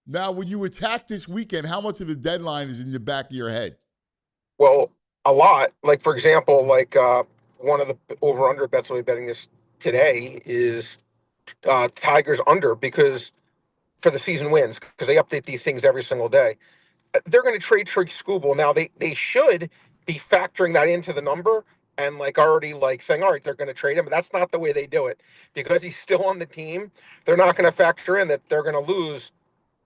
S2: Now, when you attack this weekend, how much of the deadline is in the back of your head?
S20: Well, a lot. Like, for example, one of the over-under bets I'll be betting this today is Tigers under because for the season wins because they update these things every single day. They're going to trade Trey Skubal. Now, they should be factoring that into the number and already saying, all right, they're going to trade him. But that's not the way they do it because he's still on the team. They're not going to factor in that they're going to lose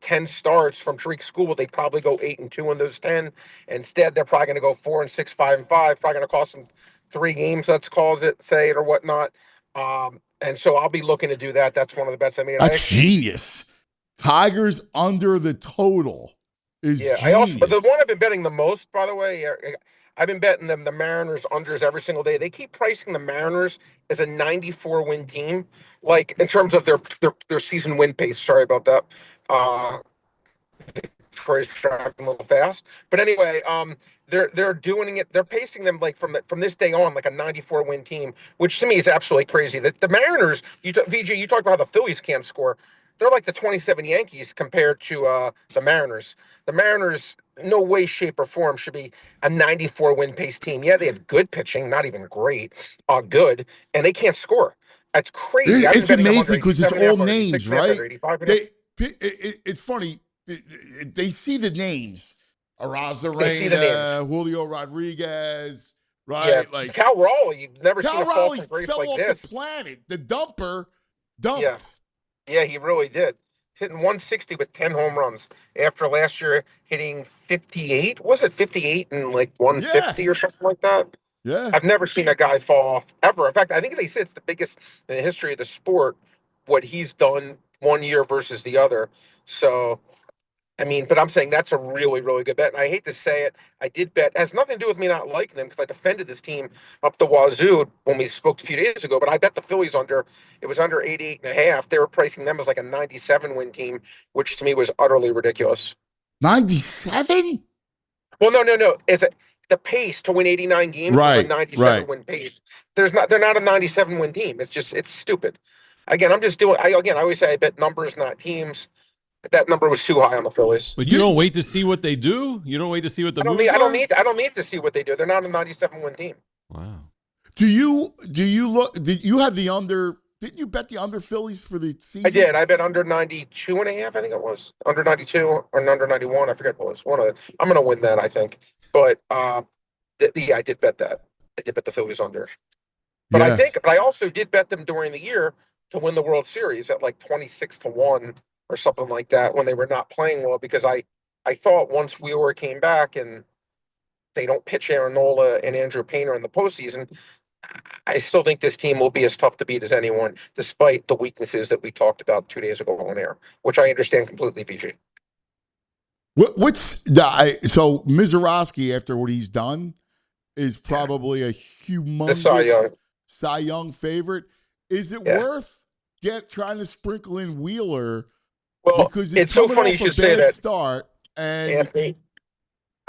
S20: 10 starts from Tariq Skubal. They'd probably go 8-2 in those 10. Instead, they're probably going to go 4-6, 5-5. Probably going to cost them 3 games. Let's say it or whatnot. And so I'll be looking to do that. That's one of the bets I made.
S2: That's genius. Tigers under the total is genius.
S20: But the one I've been betting the most, by the way, I've been betting the Mariners unders every single day. They keep pricing the Mariners as a 94-win team, in terms of their season win pace. Sorry about that. Troy's tracking a little fast, but anyway, they're doing it. They're pacing them from this day on, a 94-win team, which to me is absolutely crazy. The Mariners, VG, you talked about how the Phillies can't score. they're like the 27 Yankees compared to the Mariners. The Mariners, no way, shape, or form should be a 94 win pace team. Yeah, they have good pitching, not even great, good, and they can't score. That's crazy. I've been
S2: It's
S20: betting them under
S2: amazing because it's
S20: 87 and a half,
S2: all
S20: under
S2: names,
S20: 86 and a half,
S2: right?
S20: under 85 and a half.
S2: It's funny. They see the names.
S20: They see the names.
S2: Arozarena, Julio Rodriguez,
S20: Yeah,
S2: right? Like
S20: Cal Raleigh, you've never seen
S2: Cal
S20: a fall
S2: Raleigh
S20: from grace
S2: fell
S20: like
S2: off
S20: this.
S2: the planet. The dumper dumped.
S20: Yeah. Yeah, he really did. Hitting 160 with 10 home runs after last year hitting 58. Was it 58 and like 150 or something like that?
S2: Yeah.
S20: I've never seen a guy fall off ever. In fact, I think they say it's the biggest in the history of the sport, what he's done one year versus the other. So, I mean, but I'm saying that's a really, really good bet. And I hate to say it, I did bet. It has nothing to do with me not liking them because I defended this team up the wazoo when we spoke a few days ago. But I bet the Phillies it was under 88 and a half. They were pricing them as like a 97 win team, which to me was utterly ridiculous.
S2: 97?
S20: Well, no. The pace to win 89 games was
S2: Right,
S20: a 97
S2: right.
S20: win pace. They're not a 97 win team. It's stupid. Again, I'm just doing. I always say I bet numbers, not teams. That number was too high on the Phillies.
S3: But you don't wait to see what they do? You don't wait to see what the
S20: I don't
S3: moves
S20: need.
S3: are?
S20: I don't need to see what they do. They're not a 97 win team.
S3: Wow.
S2: Do you look? Did you have the under? Didn't you bet the under Phillies for the season?
S20: I did. I bet under 92 and a half. I think it was under 92 or under 91. I forget what it was. One of the. I'm going to win that. I think. But I did bet that. I did bet the Phillies under. But I also did bet them during the year to win the World Series at like 26-1 or something like that when they were not playing well, because I thought once Wheeler came back and they don't pitch Aaron Nola and Andrew Painter in the postseason, I still think this team will be as tough to beat as anyone, despite the weaknesses that we talked about 2 days ago on air, which I understand completely, VJ.
S2: So Mizorowski, after what he's done, is probably a humongous Cy Young favorite. Is it worth trying to sprinkle in Wheeler?
S20: Well,
S2: because
S20: it's so funny you should say that.
S2: Start and
S20: Anthony,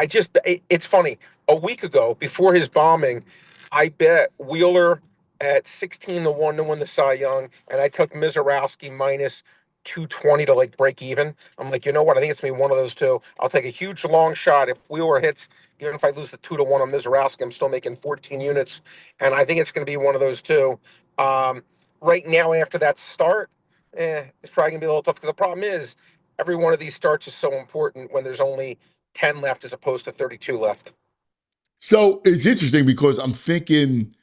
S20: it's funny. A week ago, before his bombing, I bet Wheeler at 16-1 to win the Cy Young, and I took Mizorowski minus 220 to like break even. I'm like, you know what? I think it's gonna be one of those two. I'll take a huge long shot if Wheeler hits. Even if I lose the 2-1 on Mizorowski, I'm still making 14 units, and I think it's going to be one of those two. Right now, after that start, it's probably going to be a little tough because the problem is every one of these starts is so important when there's only 10 left as opposed to 32 left.
S2: So it's interesting because I'm thinking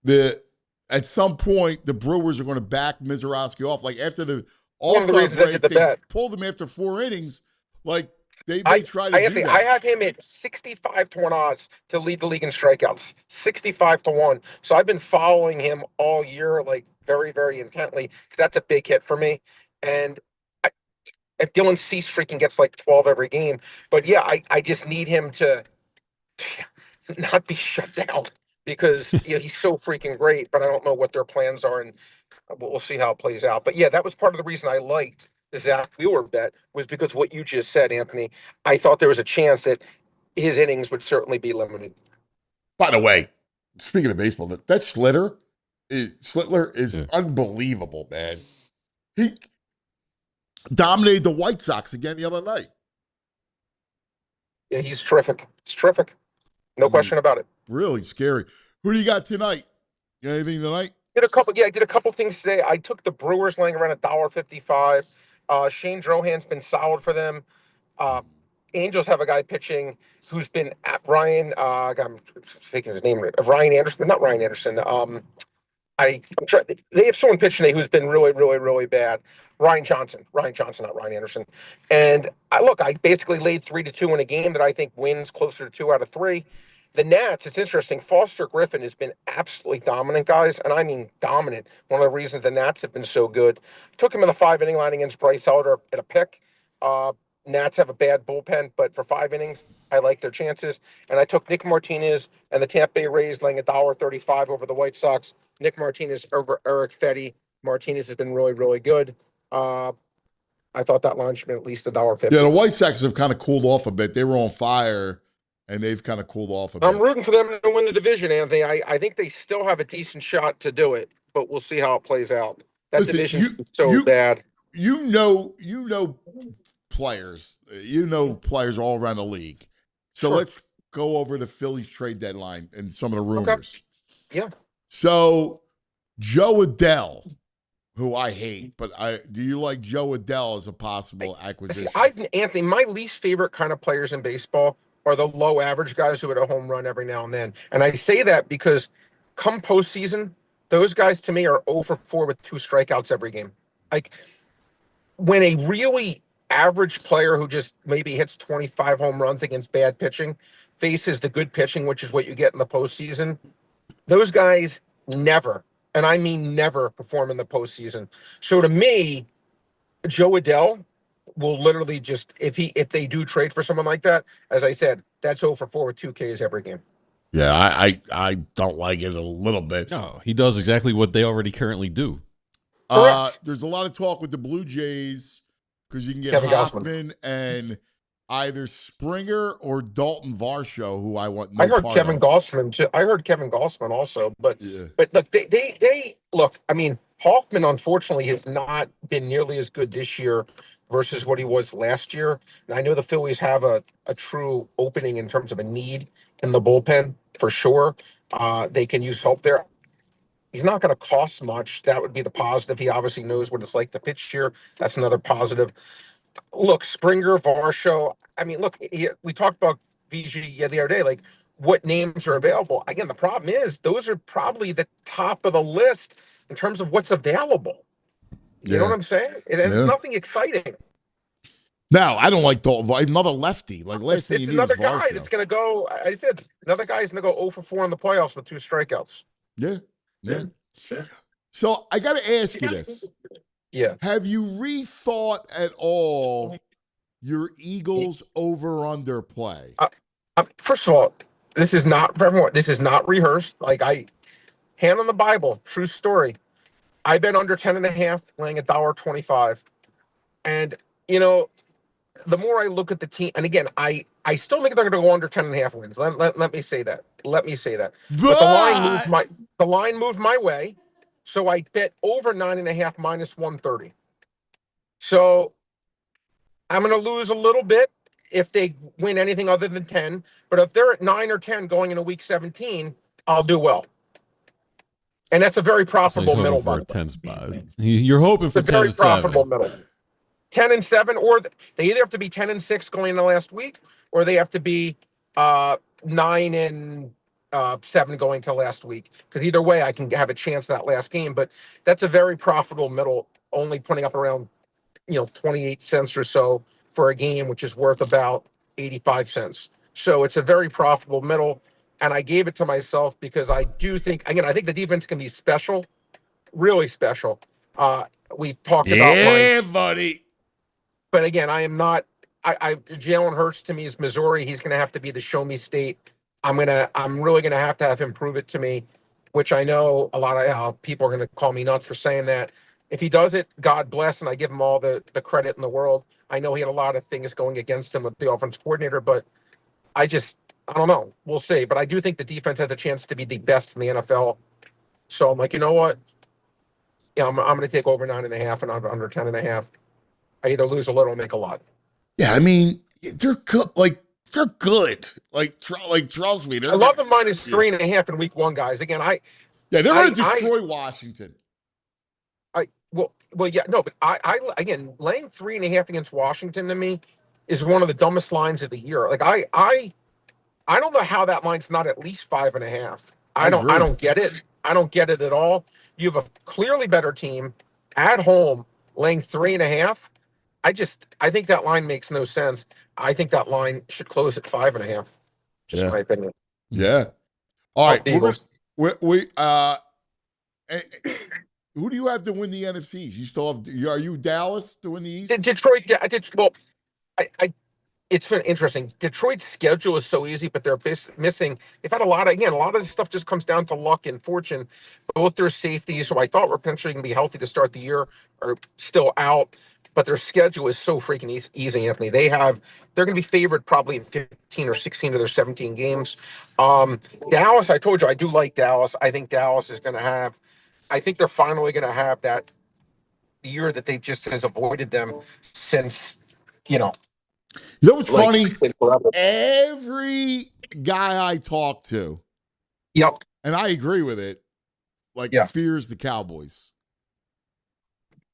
S2: that at some point the Brewers are going to back Mizorowski off. Like after the All-Star break, they pulled him after 4 innings. Like they try to do that.
S20: I have him at 65-1 odds to lead the league in strikeouts. 65-1. So I've been following him all year, like very, very intently, because that's a big hit for me. And if Dylan Cease freaking gets like 12 every game, but yeah, I just need him to not be shut down because he's so freaking great. But I don't know what their plans are, and we'll see how it plays out. But yeah, that was part of the reason I liked the Zach Wheeler bet, was because what you just said, Anthony. I thought there was a chance that his innings would certainly be limited.
S2: By the way, speaking of baseball, that Slittler is unbelievable, man. He dominated the White Sox again the other night.
S20: Yeah, he's terrific. It's terrific. No question about it.
S2: Really scary. Who do you got tonight? You got anything tonight?
S20: I did a couple things today. I took the Brewers laying around $1.55. Shane Drohan's been solid for them. Angels have a guy pitching who's been at Ryan. I'm thinking his name. Ryan Anderson, but not Ryan Anderson. I'm trying. They have someone pitching today who's been really, really, really bad. Ryan Johnson, not Ryan Anderson. And I basically laid 3-2 in a game that I think wins closer to 2 out of 3. The Nats, it's interesting. Foster Griffin has been absolutely dominant, guys, and I mean dominant. One of the reasons the Nats have been so good. Took him in the 5-inning line against Bryce Elder at a pick. Nats have a bad bullpen, but for 5 innings, I like their chances. And I took Nick Martinez and the Tampa Bay Rays laying $1.35 over the White Sox. Nick Martinez over Eric Fetty. Martinez has been really, really good. I thought that line should be at least $1.50.
S2: Yeah, the White Sox have kind of cooled off a bit. They were on fire, and they've kind of cooled off a bit.
S20: I'm rooting for them to win the division, Anthony. I think they still have a decent shot to do it, but we'll see how it plays out. That division's so bad.
S2: you know players. You know players all around the league. So
S20: Sure.
S2: let's go over the Phillies trade deadline and some of the rumors.
S20: Yeah.
S2: So Joe Adele, who I hate, but do you like Joe Adele as a possible acquisition?
S20: Anthony, my least favorite kind of players in baseball are the low average guys who hit a home run every now and then. And I say that because come postseason, those guys to me are 0 for 4 with 2 strikeouts every game. Like when a really average player who just maybe hits 25 home runs against bad pitching faces the good pitching, which is what you get in the postseason, those guys never, and I mean never, perform in the postseason. So to me, Joe Adele will literally just if they do trade for someone like that, as I said, that's 0 for 4 with 2 Ks every game.
S2: Yeah, I don't like it a little bit.
S3: No, he does exactly what they already currently do.
S2: There's a lot of talk with the Blue Jays because you can get
S20: Kevin
S2: Hoffman and either Springer or Dalton Varsho, who I want.
S20: I heard Kevin Gossman too. I heard Kevin Gossman also, but look, they look. I mean, Hoffman unfortunately has not been nearly as good this year versus what he was last year. And I know the Phillies have a true opening in terms of a need in the bullpen for sure. They can use help there. He's not going to cost much. That would be the positive. He obviously knows what it's like to pitch here. That's another positive. Look, Springer, Varsho. I mean, look, we talked about VG the other day. Like, what names are available? Again, the problem is those are probably the top of the list in terms of what's available. You know what I'm saying? It's nothing exciting.
S2: No, I don't like Dalton. Another lefty. Like last thing
S20: It's
S2: you need is
S20: another guy
S2: Varsho.
S20: that's going to go. I said another guy's going to go 0 for 4 in the playoffs with 2 strikeouts.
S2: Yeah. So I got to ask you this.
S20: Yeah.
S2: Have you rethought at all your Eagles over/under play?
S20: First of all, this is not for everyone. This is not rehearsed. Like hand on the Bible, true story. I bet under 10.5, laying $1.25. And you know, the more I look at the team, and again, I still think they're going to go under 10.5 wins. Let me say that. Let me say that. But the line moved my way, so I bet over 9.5 minus 130. So I'm going to lose a little bit if they win anything other than 10. But if they're at 9 or 10 going into week 17, I'll do well. And that's a very profitable middle.
S3: For a 10 spot. You're hoping for 10
S20: very
S3: to 7.
S20: profitable middle. 10 and 7, or they either have to be 10 and 6 going into last week, or they have to be 9 and 7 going to last week. Because either way, I can have a chance that last game. But that's a very profitable middle, only putting up around 28 cents or so for a game, which is worth about 85 cents. So it's a very profitable middle. And I gave it to myself because I do think, again, I think the defense can be special, really special. We talked about
S2: buddy.
S20: But again, I am not. Jalen Hurts to me is Missouri. He's going to have to be the show me state. I'm really going to have him prove it to me, which I know a lot of people are going to call me nuts for saying that. If he does it, God bless, and I give him all the credit in the world. I know he had a lot of things going against him with the offense coordinator, but I don't know. We'll see. But I do think the defense has a chance to be the best in the NFL. So I'm like, you know what? Yeah, I'm going to take over 9.5 and under 10.5. I either lose a little or make a lot.
S2: Yeah, I mean, they're good. They're good. Trust me.
S20: I love the minus 3.5 in week 1, guys. Again,
S2: they're going to destroy Washington.
S20: Well, yeah, no, but I again, laying 3.5 against Washington to me is one of the dumbest lines of the year. Like I don't know how that line's not at least 5.5. I don't get it. I don't get it at all. You have a clearly better team at home laying 3.5. I think that line makes no sense. I think that line should close at 5.5. Just my opinion.
S2: Yeah. All right. Who do you have to win the NFCs? You still have? Are you Dallas to win the East?
S20: Detroit. Well, it's been interesting. Detroit's schedule is so easy, but they're missing. They've had a lot of this stuff just comes down to luck and fortune. Both their safeties, who I thought were potentially going to be healthy to start the year, are still out. But their schedule is so freaking easy, Anthony. They're going to be favored probably in 15 or 16 of their 17 games. Dallas, I told you, I do like Dallas. I think Dallas is going to have. I think they're finally going to have that year that they just has avoided them since,
S2: You know what's
S20: like,
S2: funny?
S20: since forever.
S2: Every guy I talk to,
S20: Yep.
S2: and I agree with it, like fears the Cowboys.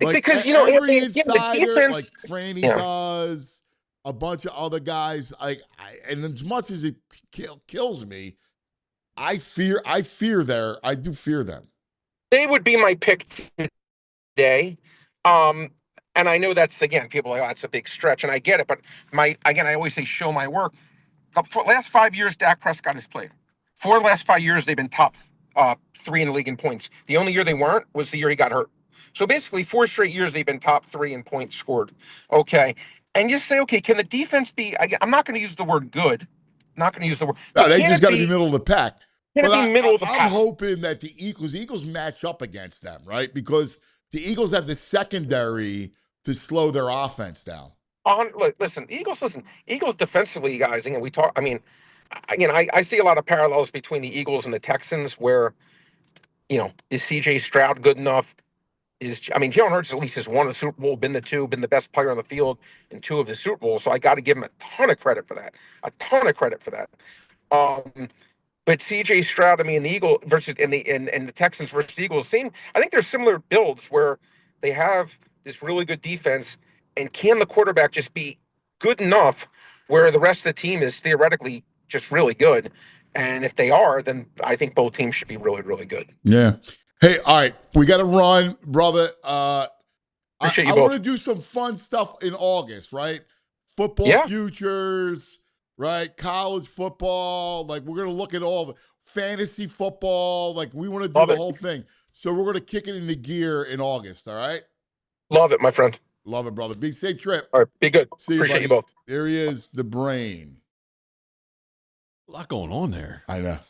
S2: Like
S20: Because,
S2: every
S20: the
S2: insider,
S20: defense,
S2: like Franny does, a bunch of other guys, and as much as it kills me, I do fear them.
S20: they would be my pick today. And I know that's, again, people are like, oh, it's a big stretch, and I get it. But I always say show my work. The last 5 years Dak Prescott has played. 4 of the last 5 years they've been top 3 in the league in points. The only year they weren't was the year he got hurt. So basically 4 straight years they've been top 3 in points scored. Okay. And you say, okay, can the defense be, I'm not going to use the word good. Not going to use the word.
S2: No, they just got to be middle of the pack.
S20: Can it be middle of the pack?
S2: I'm hoping that the Eagles match up against them, right? Because the Eagles have the secondary to slow their offense down.
S20: Listen, Eagles defensively, guys, and we talk, I see a lot of parallels between the Eagles and the Texans where, is CJ Stroud good enough? Jalen Hurts at least has won the Super Bowl, been the best player on the field in 2 of the Super Bowls. So I got to give him a ton of credit for that. But CJ Stroud, the Eagles versus and the Texans versus the Eagles, I think they're similar builds where they have this really good defense, and can the quarterback just be good enough where the rest of the team is theoretically just really good? And if they are, then I think both teams should be really, really good.
S2: Yeah. Hey, all right, we got to run, brother.
S20: Appreciate you
S2: I
S20: both.
S2: want to do some fun stuff in August, right? Football futures, right? College football. Like, we're going to look at all of it. Fantasy football. Like, we want to do the whole thing. So we're going to kick it into gear in August, all right?
S20: Love it, my friend.
S2: Love it, brother. Be safe trip.
S20: All right, be good.
S2: See you,
S20: Appreciate
S2: buddy.
S20: you both.
S2: There he is, the brain.
S3: A lot going on there.
S2: I know.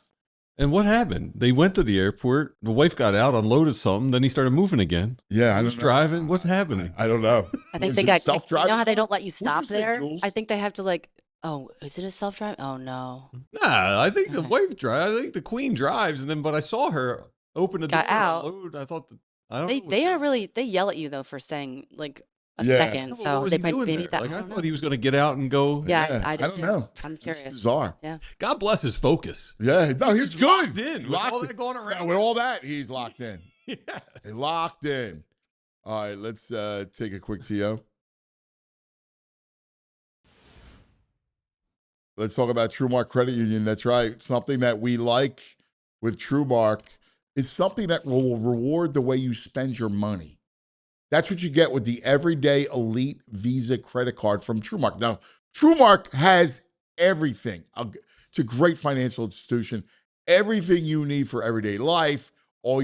S3: And what happened? They went to the airport. The wife got out, unloaded something. Then he started moving again.
S2: Yeah,
S3: Who's driving? What's happening?
S2: I don't know.
S16: I think they got kicked. You know how they don't let you stop there? I think they have to is it a self-drive? Oh, no.
S3: Nah, I think the wife drives. I think the queen drives. But I saw her open the door
S16: Got out.
S3: and unload. I thought, I don't know.
S16: They yell at you, though, for saying, a second. So they might maybe that.
S3: I thought he was going to get out and go.
S16: Yeah, I
S2: don't know.
S16: I'm curious.
S2: It's bizarre.
S16: Yeah.
S3: God bless his focus.
S2: Yeah, no, he's good.
S3: Locked in. With
S2: Locked
S3: all
S2: in.
S3: that going around.
S2: With all that, he's locked in.
S3: Yeah.
S2: He's locked in. All right, let's take a quick TO. Let's talk about TrueMark Credit Union. That's right. Something that we like with TrueMark is something that will reward the way you spend your money. That's what you get with the Everyday Elite Visa credit card from TrueMark. Now, TrueMark has everything. It's a great financial institution. Everything you need for everyday life, all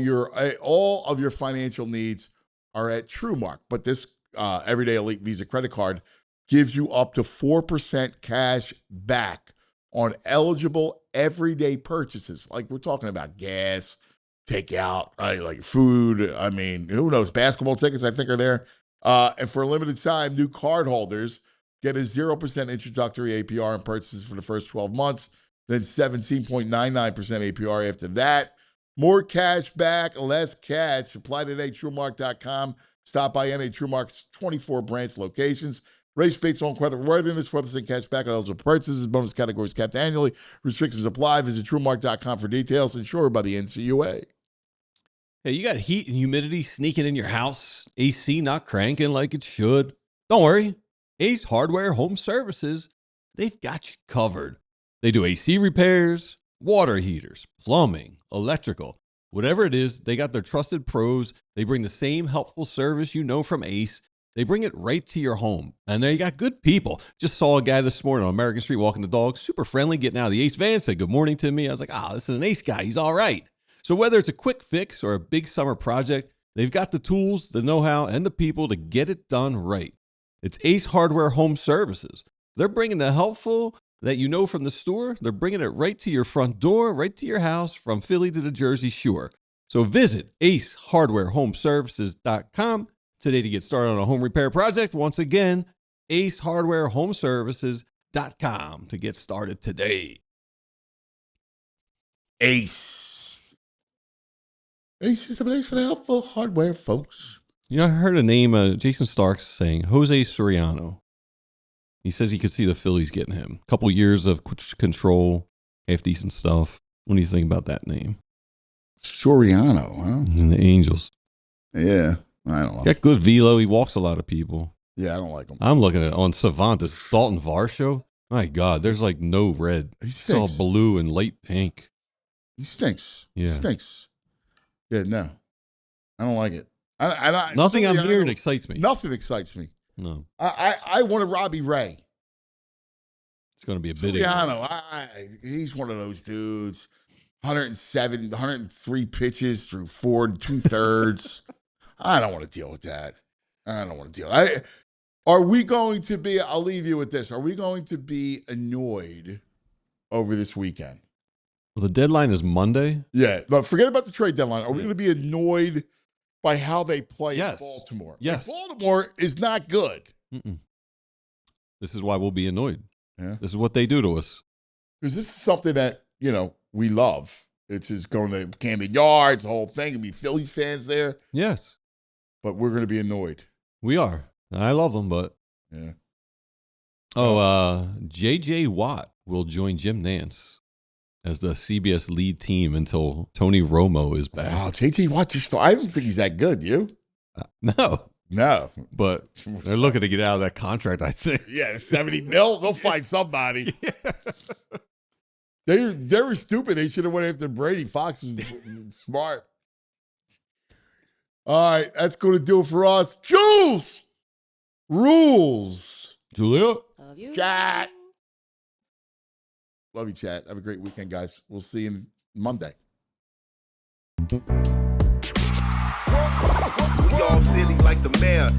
S2: of your financial needs are at TrueMark. But this Everyday Elite Visa credit card gives you up to 4% cash back on eligible everyday purchases. Like we're talking about gas, takeout, right? Like food. Who knows? Basketball tickets, I think, are there. And for a limited time, new card holders get a 0% introductory APR on purchases for the first 12 months, then 17.99% APR after that. More cash back, less cash. Apply today, TrueMark.com. Stop by any TrueMark's 24 branch locations. Race based on credit worthiness, 4% cash back on eligible purchases. Bonus categories capped annually. Restrictions apply. Visit TrueMark.com for details. Insured by the NCUA.
S3: Hey, you got heat and humidity sneaking in your house, AC not cranking like it should. Don't worry. Ace Hardware Home Services, they've got you covered. They do AC repairs, water heaters, plumbing, electrical, whatever it is, they got their trusted pros. They bring the same helpful service you know from Ace. They bring it right to your home. And they got good people. Just saw a guy this morning on American Street walking the dog, super friendly, getting out of the Ace van, said good morning to me. I was like, this is an Ace guy. He's all right. So whether it's a quick fix or a big summer project, they've got the tools, the know-how, and the people to get it done right. It's Ace Hardware Home Services. They're bringing the helpful that you know from the store. They're bringing it right to your front door, right to your house, from Philly to the Jersey Shore. So visit acehardwarehomeservices.com today to get started on a home repair project. Once again, acehardwarehomeservices.com to get started today.
S2: Ace is the place for the helpful hardware, folks.
S3: You know, I heard a name, Jason Starks saying Jose Soriano. He says he could see the Phillies getting him. A couple years of control, half decent stuff. What do you think about that name?
S2: Soriano, huh?
S3: And the Angels.
S2: Yeah, I don't know.
S3: Got good velo. He walks a lot of people.
S2: Yeah, I don't like him.
S3: I'm looking at on Savant, this Dalton Var show. My God, there's like no red. It's all blue and light pink.
S2: He stinks.
S3: Yeah.
S2: He stinks. Yeah, no. I don't like it.
S3: Nothing I'm hearing excites me.
S2: Nothing excites me.
S3: No.
S2: I wanted Robbie Ray.
S3: It's going to be a bit.
S2: He's one of those dudes. 103 pitches through 4 2/3. I don't want to deal with that. I don't want to deal. Are we going to be, I'll leave you with this. Are we going to be annoyed over this weekend?
S3: Well, the deadline is Monday.
S2: Yeah. But forget about the trade deadline. Are we going to be annoyed by how they play in Baltimore?
S3: Yes.
S2: Like, Baltimore is not good.
S3: Mm-mm. This is why we'll be annoyed.
S2: Yeah.
S3: This is what they do to us.
S2: Because this is something that, we love. It's just going to Camden Yards, the whole thing. There'll be Phillies fans there.
S3: Yes.
S2: But we're going to be annoyed.
S3: We are. I love them, but.
S2: Yeah.
S3: J.J. Watt will join Jim Nance as the CBS lead team until Tony Romo is back.
S2: Wow, J.J. Watt I don't think he's that good, you?
S3: No.
S2: No.
S3: But they're looking to get out of that contract, I think.
S2: Yeah, $70 million. They'll find somebody. Yeah. They were stupid. They should have went after Brady. Fox was smart. All right, that's going to do it for us. Juice rules.
S3: Julia.
S16: Love you.
S2: Chat. Love you, chat. Have a great weekend, guys. We'll see you Monday.
S21: We all silly like the mayor.